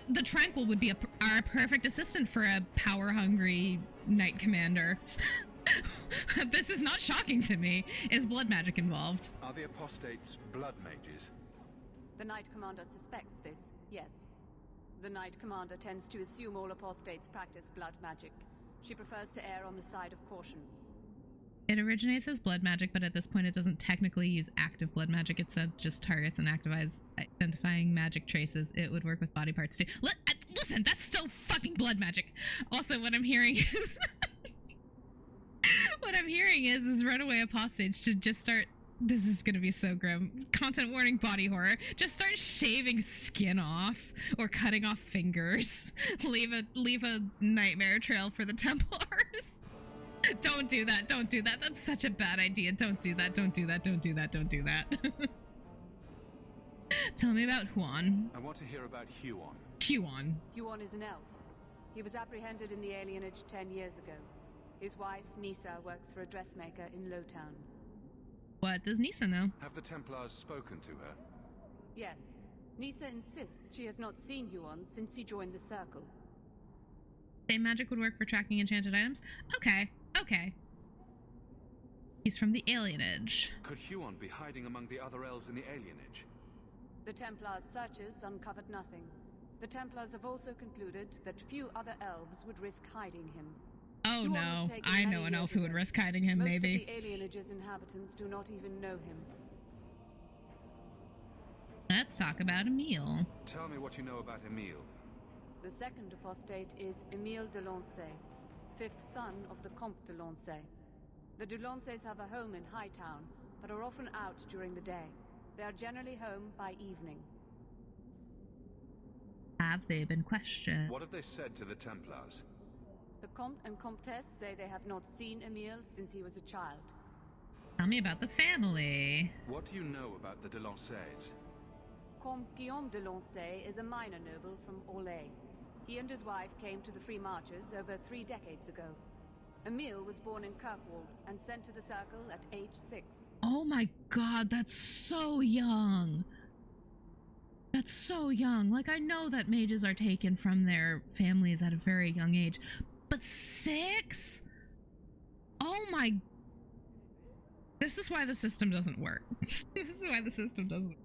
The tranquil would be a perfect assistant for a power-hungry Knight Commander. This is not shocking to me. Is blood magic involved? Are the apostates blood mages? The Knight Commander suspects this, yes. The Knight Commander tends to assume all apostates practice blood magic. She prefers to err on the side of caution. It originates as blood magic, but at this point it doesn't technically use active blood magic. It just targets and activates identifying magic traces. It would work with body parts too. Listen, that's still fucking blood magic. Also, what I'm hearing is... what I'm hearing is runaway apostates should just start... This is gonna be so grim. Content warning, body horror. Just start shaving skin off or cutting off fingers. Leave a nightmare trail for the Templars. Don't do that. Don't do that. That's such a bad idea. Don't do that. Don't do that. Don't do that. Don't do that. Tell me about Huon. I want to hear about Huon. Huon. Huon is an elf. He was apprehended in the alienage 10 years ago. His wife, Nisa, works for a dressmaker in Lowtown. What does Nisa know? Have the Templars spoken to her? Yes. Nisa insists she has not seen Huon since he joined the Circle. Same magic would work for tracking enchanted items? Okay. Okay. He's from the alienage. Could Huon be hiding among the other elves in the alienage? The Templars' searches uncovered nothing. The Templars have also concluded that few other elves would risk hiding him. Oh no, I know an elf who would risk hiding him, maybe. Most of the alienage's inhabitants do not even know him. Let's talk about Emil. Tell me what you know about Emil. The second apostate is Emile de Lancey, 5th son of the Comte de Lancey. The de Lanceys have a home in Hightown, but are often out during the day. They are generally home by evening. Have they been questioned? What have they said to the Templars? The Comte and Comtesse say they have not seen Emile since he was a child. Tell me about the family. What do you know about the de Lanceys? Comte Guillaume de Lancey is a minor noble from Orlais. He and his wife came to the Free Marches over 3 decades ago. Emile was born in Kirkwall and sent to the Circle at age 6. Oh my god, that's so young. That's so young. Like, I know that mages are taken from their families at a very young age, but 6? Oh my... This is why the system doesn't work. This is why the system doesn't...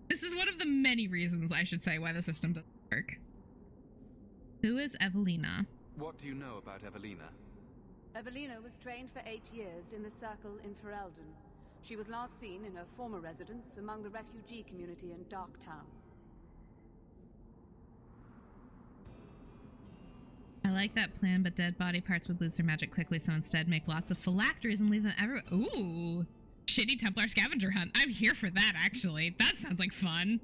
This is one of the many reasons, I should say, why the system doesn't work. Who is Evelina? What do you know about Evelina? Evelina was trained for 8 years in the Circle in Ferelden. She was last seen in her former residence among the refugee community in Darktown. I like that plan, but dead body parts would lose their magic quickly, so instead make lots of phylacteries and leave them everywhere. Ooh! Shitty Templar scavenger hunt. I'm here for that, actually. That sounds like fun.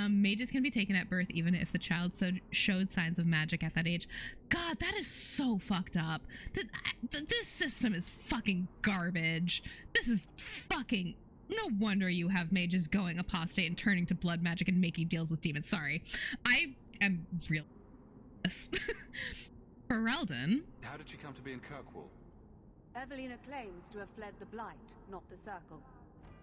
Mages can be taken at birth even if the child showed signs of magic at that age. God, that is so fucked up. This system is fucking garbage. This is fucking... No wonder you have mages going apostate and turning to blood magic and making deals with demons. Sorry. I am real... Ferelden? How did she come to be in Kirkwall? Evelina claims to have fled the Blight, not the Circle.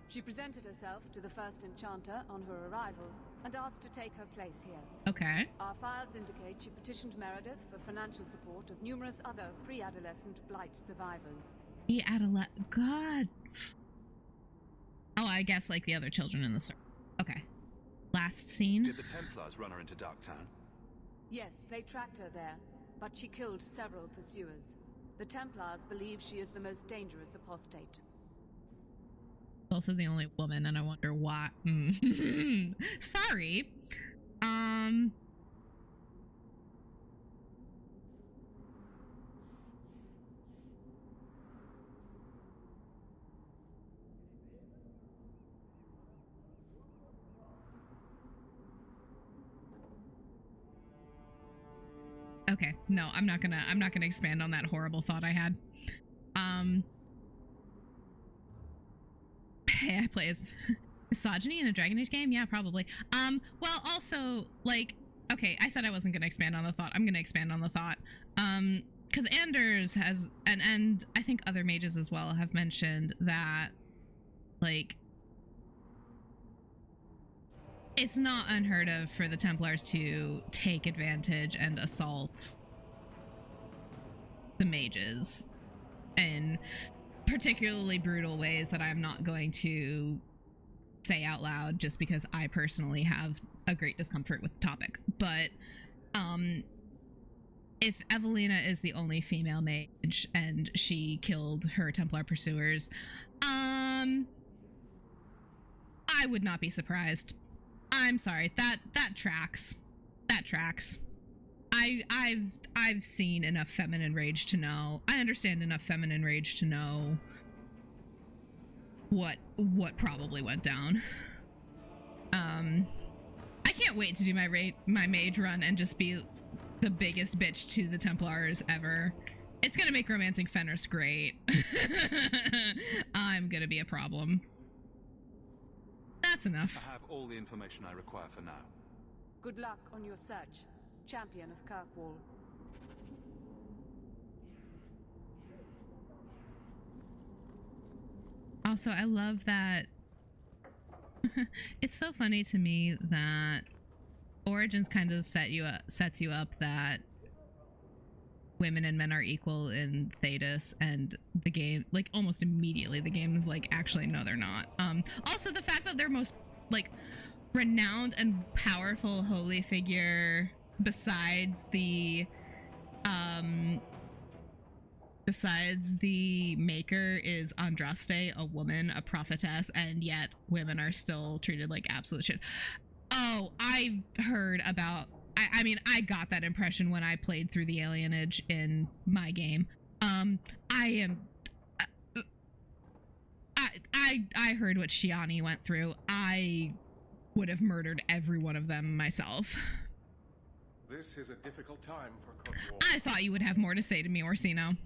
She presented herself to the first enchanter on her arrival, and asked to take her place here. Okay. Our files indicate she petitioned Meredith for financial support of numerous other pre-adolescent Blight survivors. God. Oh, I guess like the other children in the circle. Okay. Last scene. Did the Templars run her into Darktown? Yes, they tracked her there, but she killed several pursuers. The Templars believe she is the most dangerous apostate. Also the only woman, and I wonder why. Sorry. Okay, no, I'm not gonna expand on that horrible thought I had. Hey, I play as misogyny in a Dragon Age game? Yeah, probably. Well, also, like, okay, I said I wasn't gonna expand on the thought. I'm gonna expand on the thought. Because Anders has, and I think other mages as well have mentioned that, like, it's not unheard of for the Templars to take advantage and assault the mages in particularly brutal ways that I'm not going to say out loud just because I personally have a great discomfort with the topic. But if Evelina is the only female mage and she killed her Templar pursuers, I would not be surprised. I'm sorry, that tracks. That tracks. I've seen enough feminine rage to know. I understand enough feminine rage to know what probably went down. I can't wait to do my mage run and just be the biggest bitch to the Templars ever. It's gonna make romancing Fenris great. I'm gonna be a problem. That's enough. I have all the information I require for now. Good luck on your search, Champion of Kirkwall. Also, I love that it's so funny to me that Origins kind of sets you up that women and men are equal in Thedas, and the game, like, almost immediately the game is like, actually no, they're not. Also the fact that their most, like, renowned and powerful holy figure besides the maker is Andraste, a woman, a prophetess, and yet women are still treated like absolute shit. Oh, I've heard about, I mean, I got that impression when I played through the alienage in my game. I heard what Shiani went through. I would have murdered every one of them myself. This is a difficult time for Kirkwall. I thought you would have more to say to me, Orsino.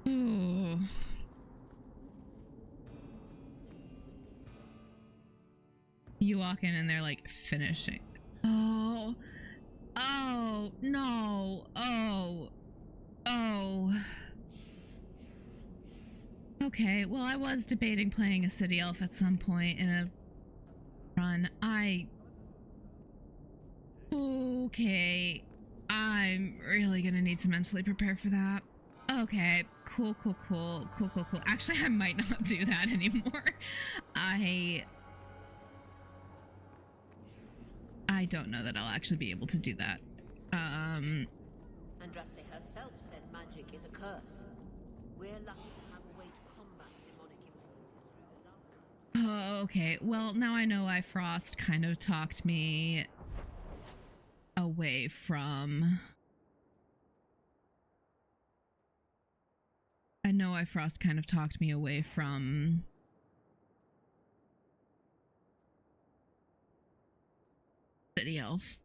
Ooh. You walk in and they're like finishing. Oh no. Oh. Okay, well, I was debating playing a city elf at some point in a run. Okay, I'm really gonna need to mentally prepare for that. Okay, cool. Actually, I might not do that anymore. I don't know that I'll actually be able to do that. Andraste herself said magic is a curse. We're lucky to have a way to combat demonic influences through the love. Oh, okay, well, now I know why Frost kind of talked me away from... I know why Frost kind of talked me away from... City Elf.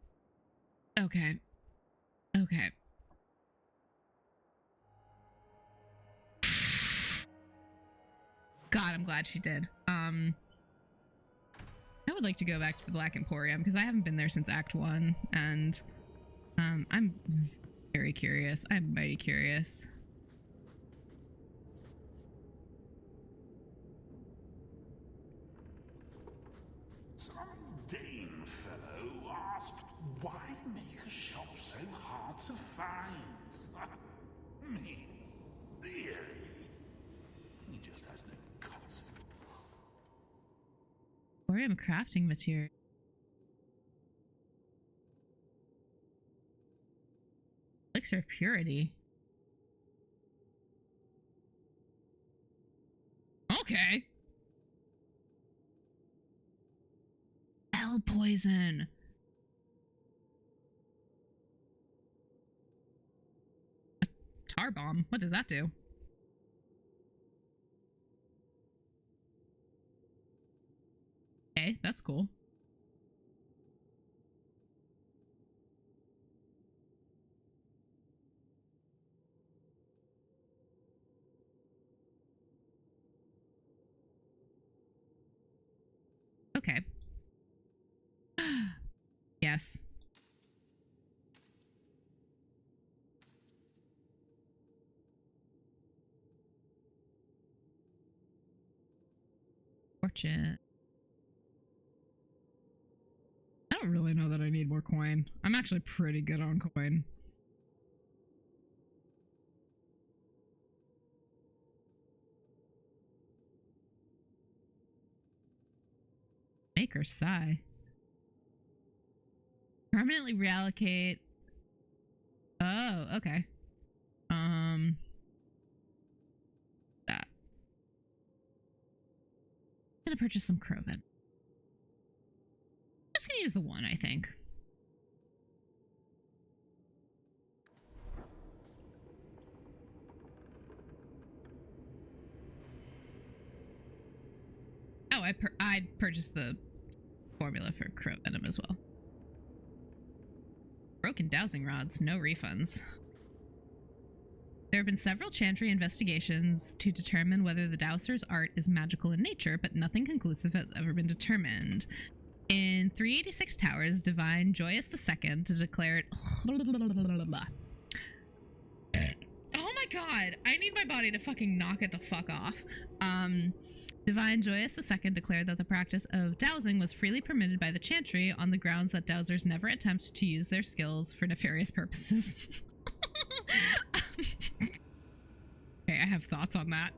Okay. God, I'm glad she did. I would like to go back to the Black Emporium because I haven't been there since Act 1, and I'm very curious. I'm mighty curious. Some Dane fellow asked, why make a shop so hard to find? Me? Really? He just has no cost. Orion crafting material. Elixir purity. Okay. L poison. A tar bomb. What does that do? Okay, that's cool. Okay. Yes. Fortune. I don't really know that I need more coin. I'm actually pretty good on coin. Maker's Sigh. Permanently reallocate. Oh, okay. That. I'm gonna purchase some Croven. Just gonna use the one, I think. Oh, I purchased the formula for Crow Venom as well. Broken dowsing rods, no refunds. There have been several Chantry investigations to determine whether the dowser's art is magical in nature, but nothing conclusive has ever been determined. In 386 Towers, Divine Joyous II declared... Oh my god! I need my body to fucking knock it the fuck off. Divine Joyous II declared that the practice of dowsing was freely permitted by the Chantry on the grounds that dowsers never attempt to use their skills for nefarious purposes. Okay, I have thoughts on that.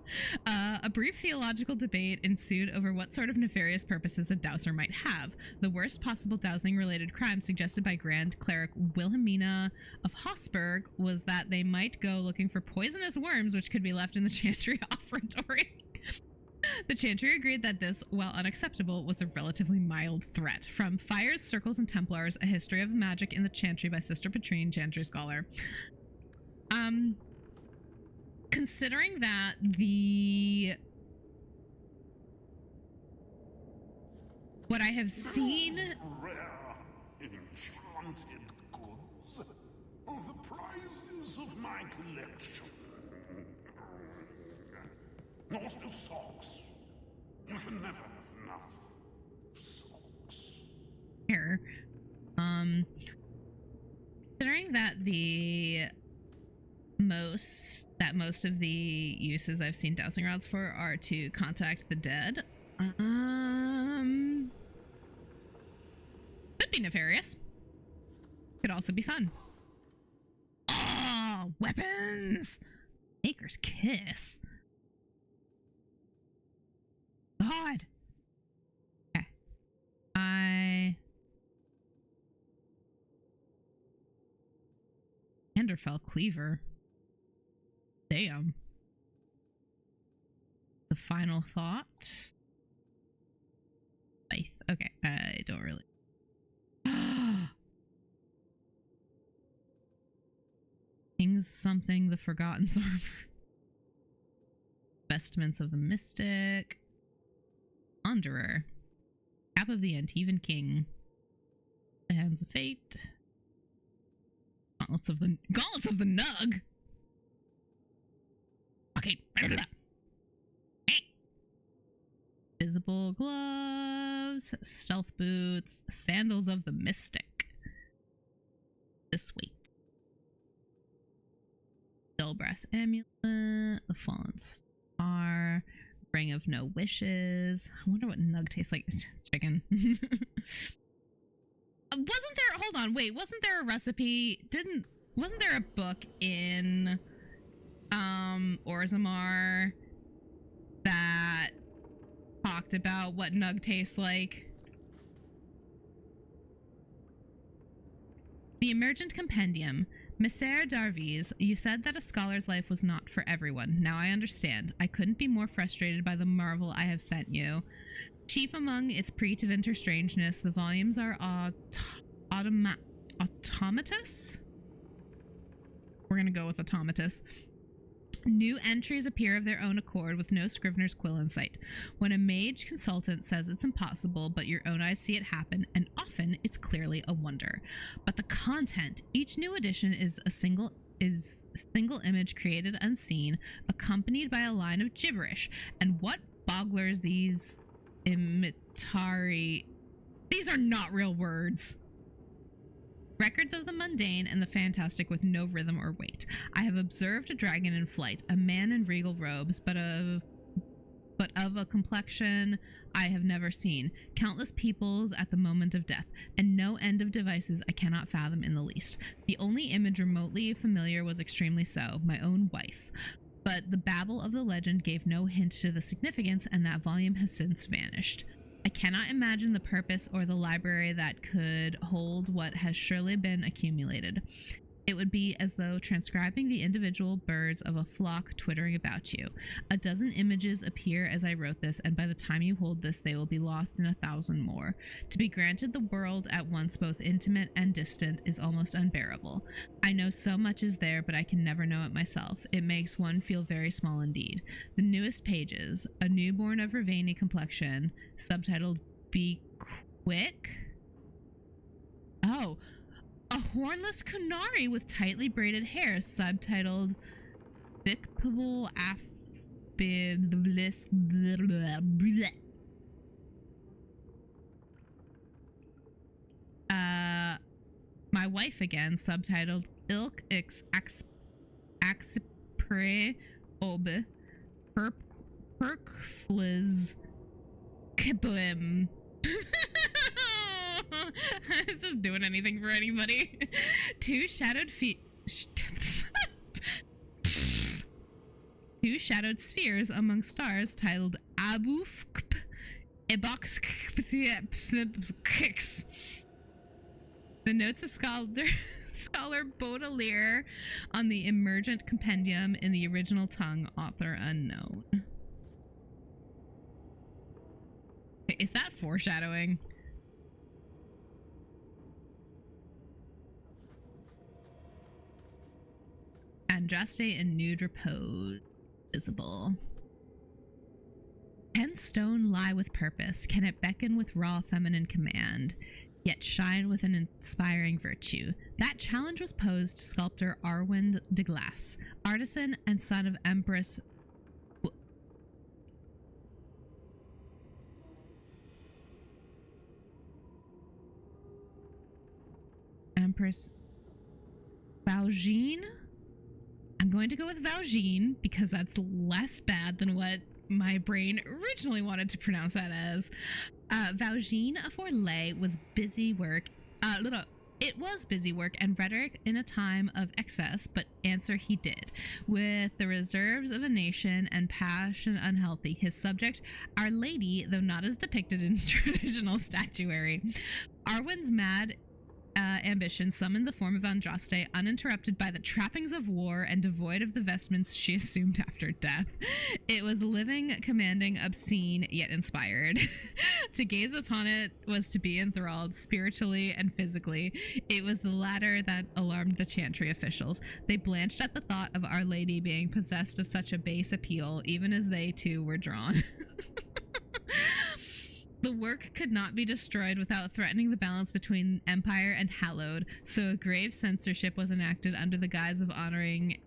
A brief theological debate ensued over what sort of nefarious purposes a dowser might have. The worst possible dowsing-related crime suggested by Grand Cleric Wilhelmina of Habsburg was that they might go looking for poisonous worms which could be left in the Chantry offertory. The Chantry agreed that this, while unacceptable, was a relatively mild threat. From Fires, Circles, and Templars, A History of Magic in the Chantry by Sister Petrine, Chantry Scholar. Considering that what I have seen... Rare, enchanted goods. Oh, the prizes of my collection. Lost to socks. You can never have enough socks. Here. Considering that most of the uses I've seen dowsing rods for are to contact the dead. Could be nefarious. Could also be fun. Oh, weapons! Maker's Kiss. God. Okay. Anderfell Cleaver. Damn. The final thought. Faith. Okay, I don't really. King's something, the Forgotten Armor. Vestments of the Mystic. Wanderer. Cap of the Antivan King. The Hands of Fate. Gauntlets of the Nug. Okay. Visible gloves, stealth boots, sandals of the Mystic. This week. Dull brass amulet, the fallen star, Ring of No Wishes. I wonder what nug tastes like. Chicken. Hold on, wait, wasn't there a recipe? Wasn't there a book in Orzammar that talked about what nug tastes like? The Emergent Compendium. Messer Darvies, you said that a scholar's life was not for everyone. Now I understand. I couldn't be more frustrated by the marvel I have sent you. Chief among its pre-Tevinter strangeness, the volumes are automatus? We're gonna go with automatus. New entries appear of their own accord with no scrivener's quill in sight. When a mage consultant says it's impossible, but your own eyes see it happen, and often it's clearly a wonder. But the content, each new edition is a single image created unseen, accompanied by a line of gibberish. And what bogglers these imitari... These are not real words. Records of the mundane and the fantastic with no rhythm or weight. I have observed a dragon in flight, a man in regal robes, but of a complexion I have never seen, countless peoples at the moment of death, and no end of devices I cannot fathom in the least. The only image remotely familiar was extremely so, my own wife. But the babble of the legend gave no hint to the significance, and that volume has since vanished. I cannot imagine the purpose or the library that could hold what has surely been accumulated. It would be as though transcribing the individual birds of a flock twittering about you. A dozen images appear as I wrote this, and by the time you hold this, they will be lost in 1,000 more. To be granted the world at once both intimate and distant is almost unbearable. I know so much is there, but I can never know it myself. It makes one feel very small indeed. The newest pages, a newborn of Ravani complexion, subtitled Be Quick? Oh, a hornless Kunari with tightly braided hair, subtitled Bicpable Affiblis. My wife again, subtitled Ilk Ix Axipre Obe Perkfliz Kiblim. Is this doing anything for anybody? Two shadowed spheres among stars titled Abufkp Ebox. The notes of scholar Baudelaire on the Emergent Compendium in the original tongue, author unknown. Is that foreshadowing? Andraste in nude repose visible. Can stone lie with purpose? Can it beckon with raw feminine command, yet shine with an inspiring virtue? That challenge was posed to sculptor Arwind de Glass, artisan and son of Empress Valjean? I'm going to go with Valjean because that's less bad than what my brain originally wanted to pronounce that as. Valjean of Orlais was busy work. It was busy work and rhetoric in a time of excess, but answer he did. With the reserves of a nation and passion unhealthy, his subject, Our Lady, though not as depicted in traditional statuary. Arwen's mad ambition summoned the form of Andraste, uninterrupted by the trappings of war and devoid of the vestments she assumed after death. It was living, commanding, obscene, yet inspired. To gaze upon it was to be enthralled spiritually and physically. It was the latter that alarmed the chantry officials. They blanched at the thought of Our Lady being possessed of such a base appeal, even as they too were drawn. The work could not be destroyed without threatening the balance between empire and hallowed, so a grave censorship was enacted under the guise of honoring.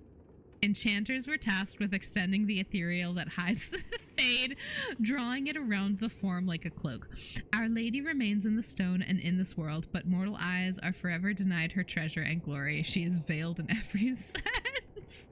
Enchanters were tasked with extending the ethereal that hides the fade, drawing it around the form like a cloak. Our Lady remains in the stone and in this world, but mortal eyes are forever denied her treasure and glory. She is veiled in every sense.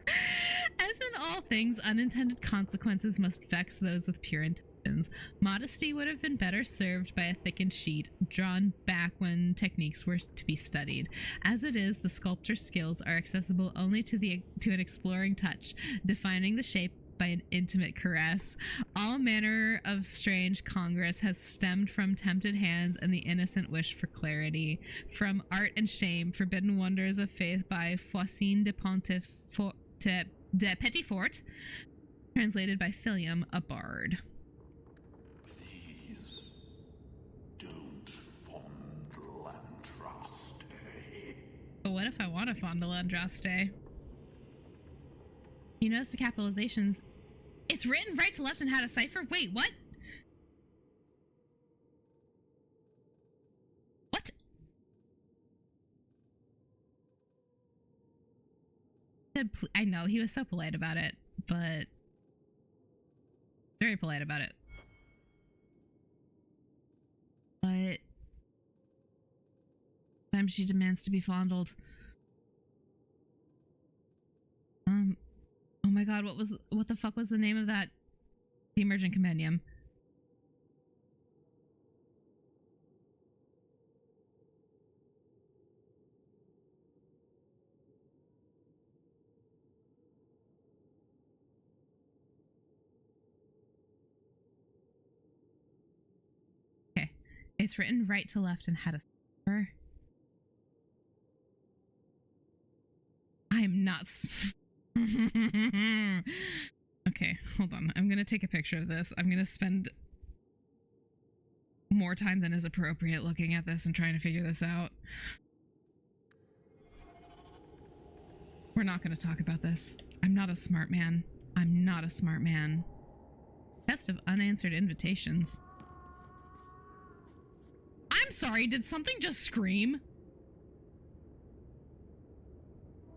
As in all things, unintended consequences must vex those with pure intentions. Modesty would have been better served by a thickened sheet, drawn back when techniques were to be studied. As it is, the sculptor's skills are accessible only to an exploring touch, defining the shape by an intimate caress. All manner of strange congress has stemmed from tempted hands and the innocent wish for clarity. From Art and Shame, Forbidden Wonders of Faith by Fouissine de Petitfort, translated by Philium, a bard. Please, don't fondle Andraste. But what if I want to fondle Andraste? You notice the capitalizations. It's written right to left and had a cipher? Wait, what? What? I know, he was so polite about it, but... very polite about it. But... sometimes she demands to be fondled. Oh my god, what the fuck was the name of that? The Emergent Compendium. Okay. It's written right to left and had a cipher. I'm not... Okay, hold on. I'm gonna take a picture of this. I'm gonna spend more time than is appropriate looking at this and trying to figure this out. We're not gonna talk about this. I'm not a smart man. I'm not a smart man. Chest of unanswered invitations. I'm sorry, did something just scream?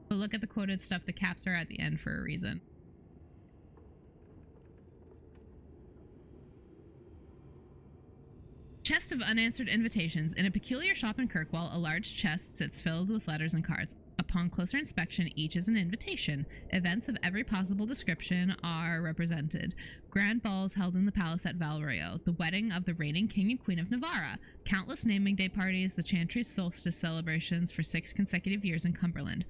But look at the quoted stuff. The caps are at the end for a reason. Chest of unanswered invitations. In a peculiar shop in Kirkwall, a large chest sits filled with letters and cards. Upon closer inspection, each is an invitation. Events of every possible description are represented. Grand balls held in the palace at Valrio, the wedding of the reigning king and queen of Navarra, countless naming day parties, the Chantry's solstice celebrations for 6 consecutive years in Cumberland,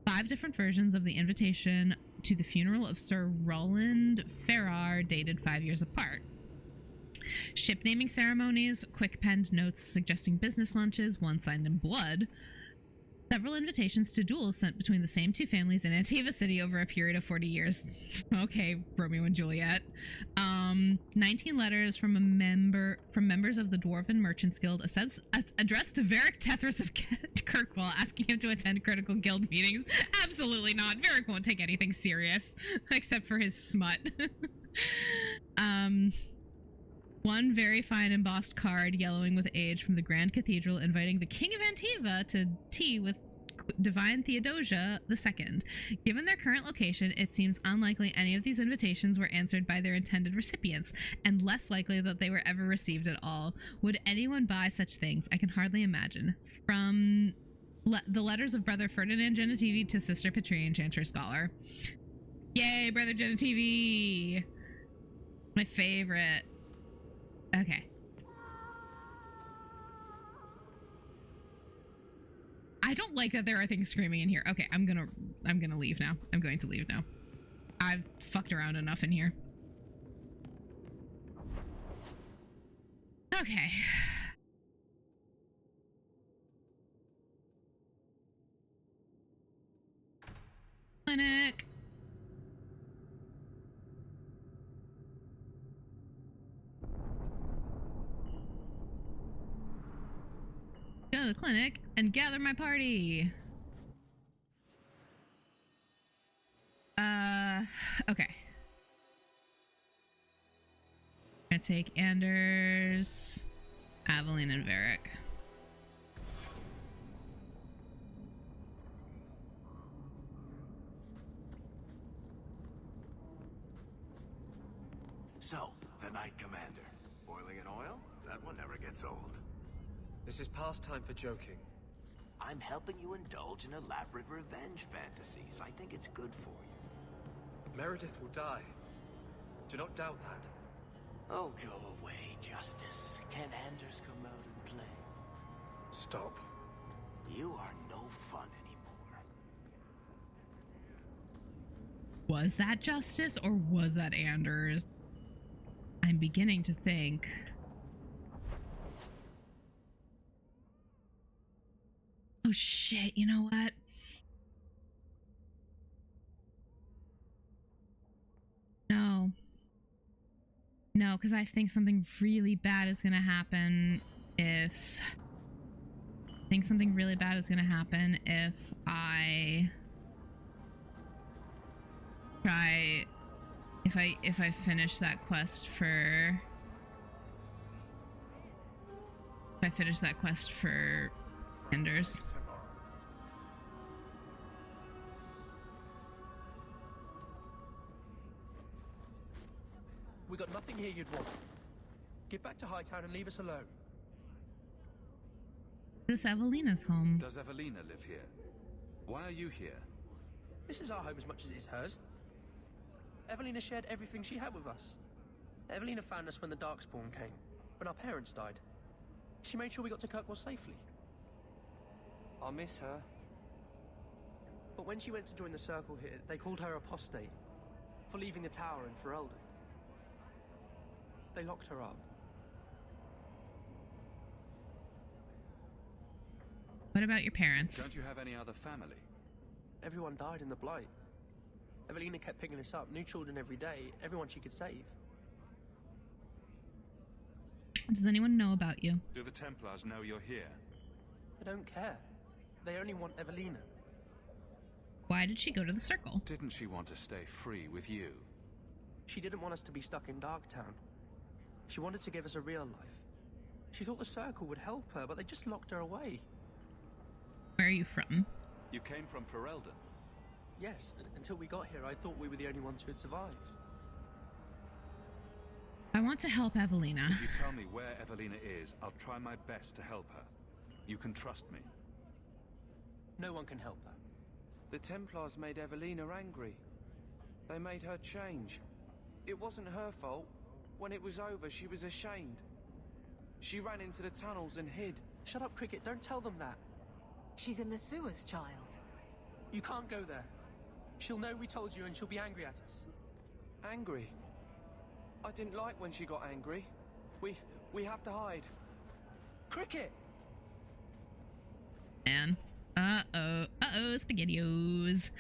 5 different versions of the invitation to the funeral of Sir Roland Ferrar dated 5 years apart. Ship naming ceremonies, quick-penned notes suggesting business lunches, one signed in blood. Several invitations to duels sent between the same 2 families in Antiva City over a period of 40 years. Okay, Romeo and Juliet. 19 letters from members of the Dwarven Merchants Guild addressed to Varric Tethras of Kirkwall, asking him to attend critical guild meetings. Absolutely not. Varric won't take anything serious, except for his smut. One very fine embossed card, yellowing with age, from the Grand Cathedral, inviting the King of Antiva to tea with Divine Theodosia II. Given their current location, it seems unlikely any of these invitations were answered by their intended recipients, and less likely that they were ever received at all. Would anyone buy such things? I can hardly imagine. From the letters of Brother Ferdinand Genitivi to Sister Petrine, Enchanter Scholar. Yay, Brother Genitivi! My favorite. Okay. I don't like that there are things screaming in here. Okay, I'm gonna leave now. I'm going to leave now. I've fucked around enough in here. Okay. Clinic. Go to the clinic and gather my party. Okay. I'm gonna take Anders, Aveline, and Varric. So, the Knight Commander. Boiling in oil? That one never gets old. This is past time for joking. I'm helping you indulge in elaborate revenge fantasies. I think it's good for you. Meredith will die. Do not doubt that. Oh, go away, Justice. Can Anders come out and play? Stop. You are no fun anymore. Was that Justice or was that Anders? I'm beginning to think. Oh shit, you know what? No. No, because I think something really bad is gonna happen if... I think something really bad is gonna happen if I try... If I finish that quest for... If I finish that quest for Anders. We got nothing here you'd want. Get back to Hightown and leave us alone. This is Evelina's home. Does Evelina live here? Why are you here? This is our home as much as it is hers. Evelina shared everything she had with us. Evelina found us when the Darkspawn came, when our parents died. She made sure we got to Kirkwall safely. I miss her. But when she went to join the Circle here, they called her apostate for leaving the tower in Ferelden. They locked her up. What about your parents? Don't you have any other family? Everyone died in the Blight. Evelina kept picking us up, new children every day, everyone she could save. Does anyone know about you? Do the Templars know you're here? They don't care. They only want Evelina. Why did she go to the Circle? Didn't she want to stay free with you? She didn't want us to be stuck in Darktown. She wanted to give us a real life. She thought the Circle would help her, but they just locked her away. Where are you from? You came from Ferelden? Yes, until we got here, I thought we were the only ones who had survived. I want to help Evelina. If you tell me where Evelina is, I'll try my best to help her. You can trust me. No one can help her. The Templars made Evelina angry. They made her change. It wasn't her fault. When it was over, she was ashamed. She ran into the tunnels and hid. Shut up, Cricket. Don't tell them that. She's in the sewers, child. You can't go there. She'll know we told you and she'll be angry at us. Angry? I didn't like when she got angry. We have to hide. Cricket! Man. Uh-oh. Uh-oh, SpaghettiOs.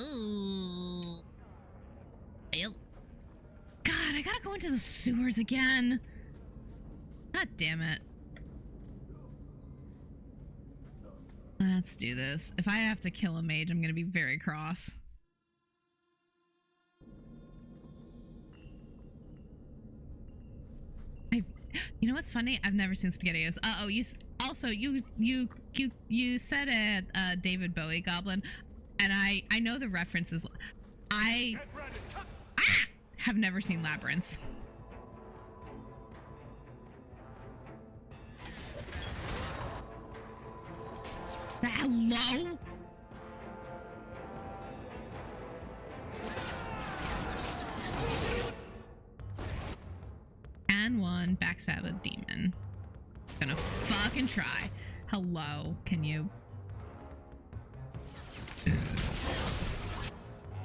Ooh. Fail. God, I gotta go into the sewers again. God damn it. Let's do this. If I have to kill a mage, I'm gonna be very cross. You know what's funny? I've never seen SpaghettiOs. Uh-oh, you said it, David Bowie Goblin, and I know the references. I have never seen Labyrinth. Hello? And one backstab a demon. Gonna fucking try. Hello, can you?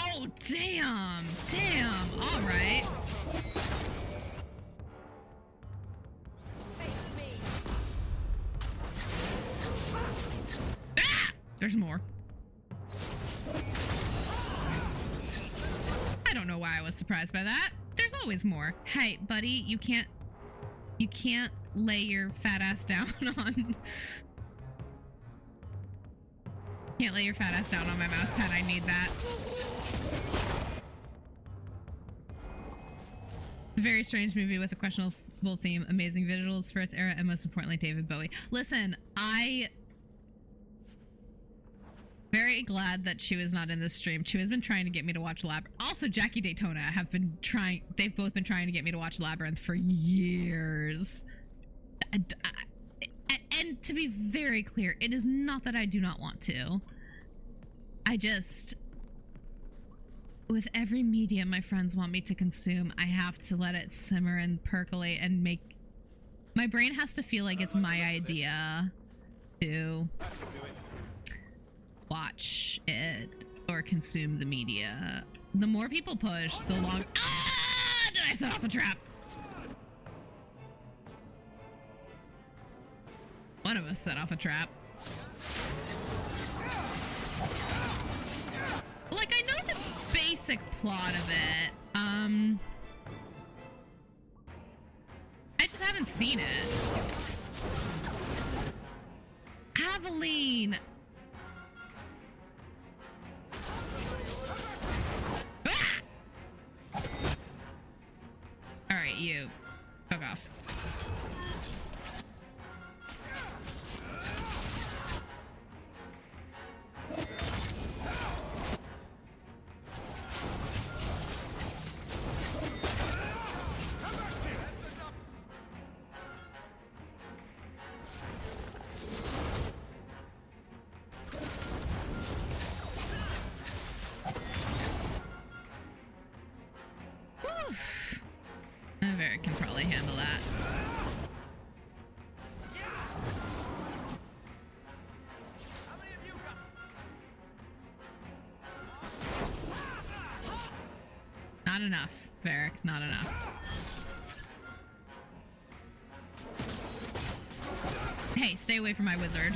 Oh, damn! Damn! Alright. Ah! There's more. I don't know why I was surprised by that. There's always more. Hey, buddy, you can't lay your fat ass down on... Can't lay your fat ass down on my mouse pad. I need that. Very strange movie with a questionable theme, amazing visuals for its era, and most importantly, David Bowie. Listen, very glad that she was not in this stream. She has been trying to get me to watch Labyrinth. Also, Jackie Daytona have been trying. They've both been trying to get me to watch Labyrinth for years. And to be very clear, it is not that I do not want to. with every media my friends want me to consume, I have to let it simmer and percolate and make... My brain has to feel like it's my idea to watch it or consume the media. The more people push, the longer... Ah! Did I set off a trap? One of us set off a trap. Like, I know the basic plot of it. I just haven't seen it. Aveline! Ah! Alright, you. Fuck off. Varric can probably handle that. Not enough, Varric, not enough. Hey, stay away from my wizard.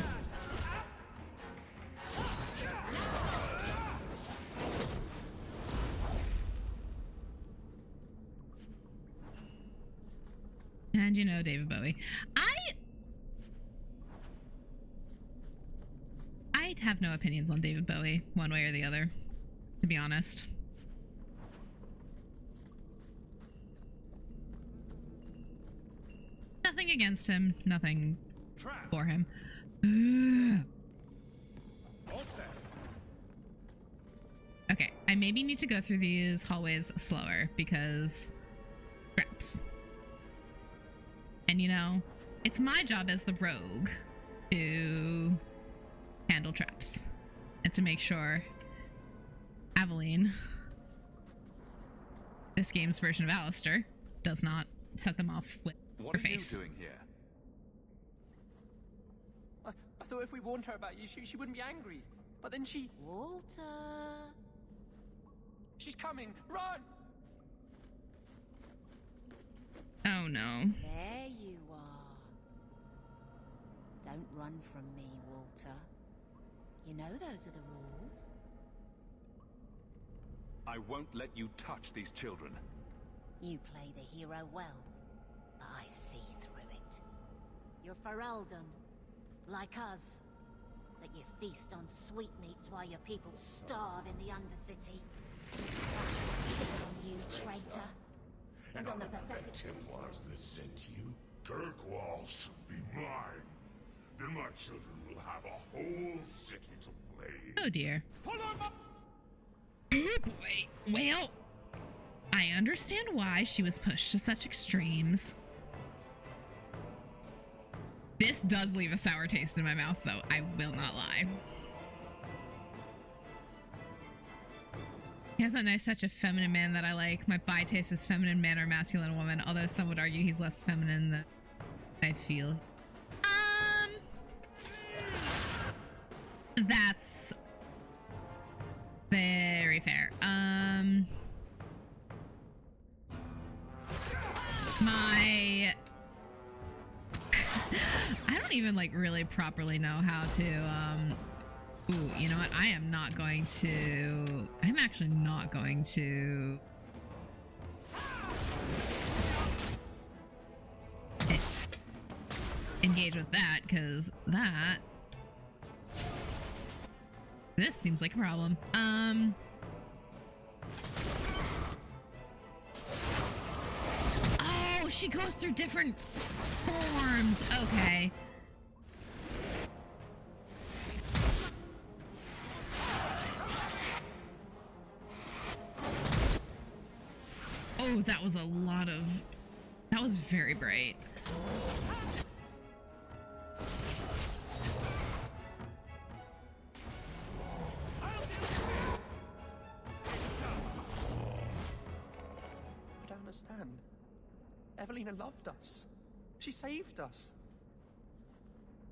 And you know David Bowie. I have no opinions on David Bowie, one way or the other, to be honest. Nothing against him, nothing for him. Okay, I maybe need to go through these hallways slower because traps. And you know, it's my job as the rogue to handle traps and to make sure Aveline, this game's version of Alistair, does not set them off with her face. What are you doing here? I thought if we warned her about you, she wouldn't be angry. But then she... Walter... She's coming! Run! Oh no. There you are. Don't run from me, Walter. You know those are the rules. I won't let you touch these children. You play the hero well, but I see through it. You're Ferelden, like us. That you feast on sweetmeats while your people starve in the Undercity. That's on you, traitor. And on the pathetic Templars that sent you, Kirkwall should be mine. Then my children will have a whole city to play. Oh dear. Oh boy. Well, I understand why she was pushed to such extremes. This does leave a sour taste in my mouth, though. I will not lie. He has that nice touch of feminine man that I like. My bi taste is feminine man or masculine woman, although some would argue he's less feminine than I feel. That's very fair. I don't even like really properly know how to ooh, you know what? I'm actually not going to engage with that, because this seems like a problem. Oh, she goes through different forms. Okay. Oh, that was that was very bright. Evelina loved us. She saved us.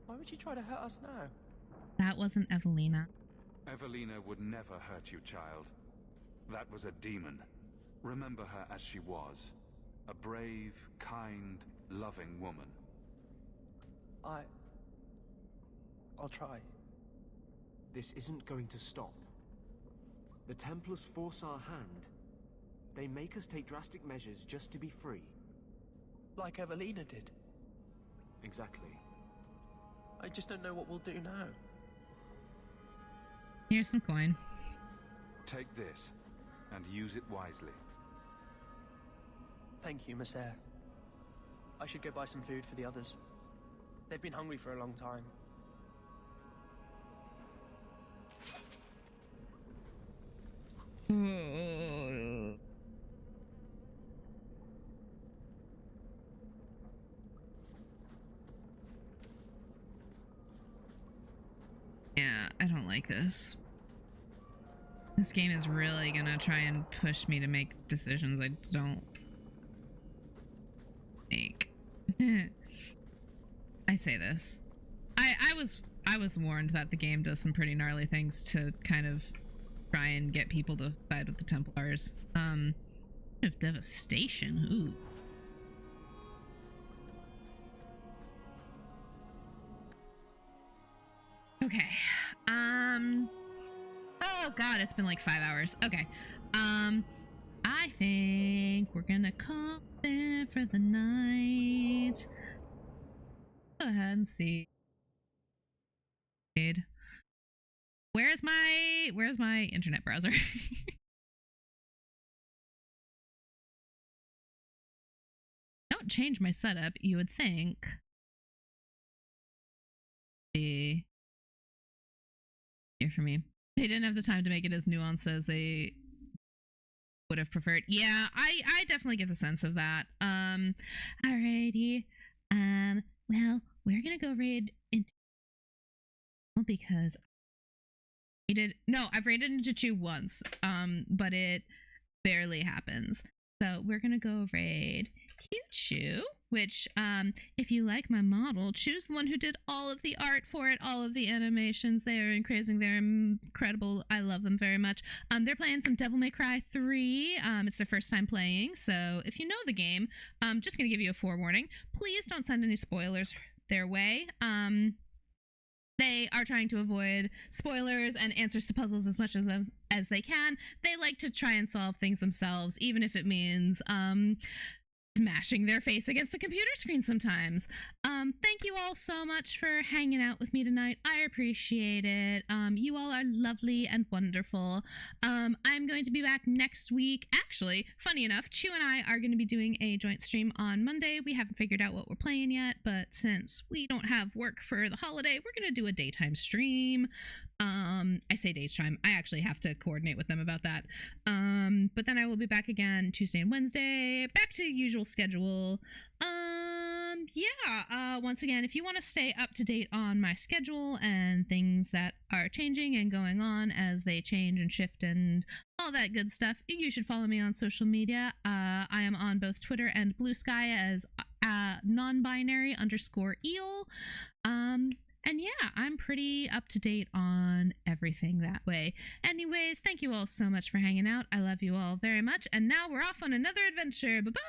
Why would she try to hurt us now? That wasn't Evelina. Evelina would never hurt you, child. That was a demon. Remember her as she was. A brave, kind, loving woman. I'll try. This isn't going to stop. The Templars force our hand. They make us take drastic measures just to be free. Like Evelina did. Exactly. I just don't know what we'll do now. Here's some coin. Take this, and use it wisely. Thank you, Messer. I should go buy some food for the others. They've been hungry for a long time. Yeah, I don't like this. This game is really gonna try and push me to make decisions I don't make. I say this. I was warned that the game does some pretty gnarly things to kind of try and get people to side with the Templars. Of devastation. Ooh. Okay. Oh god, it's been like 5 hours. Okay. I think we're gonna call there for the night. Go ahead and see. Where's my internet browser? Don't change my setup, you would think. Be here for me. They didn't have the time to make it as nuanced as they would have preferred. Yeah, I definitely get the sense of that. Alrighty. Well, we're gonna go raid into because I've raided into Chew once, but it barely happens. So we're gonna go raid Chew, which, if you like my model, Chew's the one who did all of the art for it, all of the animations. They are crazy, they're incredible. I love them very much. They're playing some Devil May Cry 3. It's their first time playing, so if you know the game, just gonna give you a forewarning. Please don't send any spoilers their way. They are trying to avoid spoilers and answers to puzzles as much as they can. They like to try and solve things themselves, even if it means smashing their face against the computer screen sometimes. Thank you all so much for hanging out with me tonight. I appreciate it. You all are lovely and wonderful. I'm going to be back next week. Actually, funny enough, Chew and I are going to be doing a joint stream on Monday. We haven't figured out what we're playing yet, but since we don't have work for the holiday, we're going to do a daytime stream. I say daytime. I actually have to coordinate with them about that. But then I will be back again Tuesday and Wednesday, back to the usual schedule. Once again, if you want to stay up to date on my schedule and things that are changing and going on as they change and shift and all that good stuff, you should follow me on social media. I am on both Twitter and Blue Sky as non-binary_eel. And yeah, I'm pretty up to date on everything that way. Anyways, thank you all so much for hanging out. I love you all very much. And now we're off on another adventure. Bye-bye!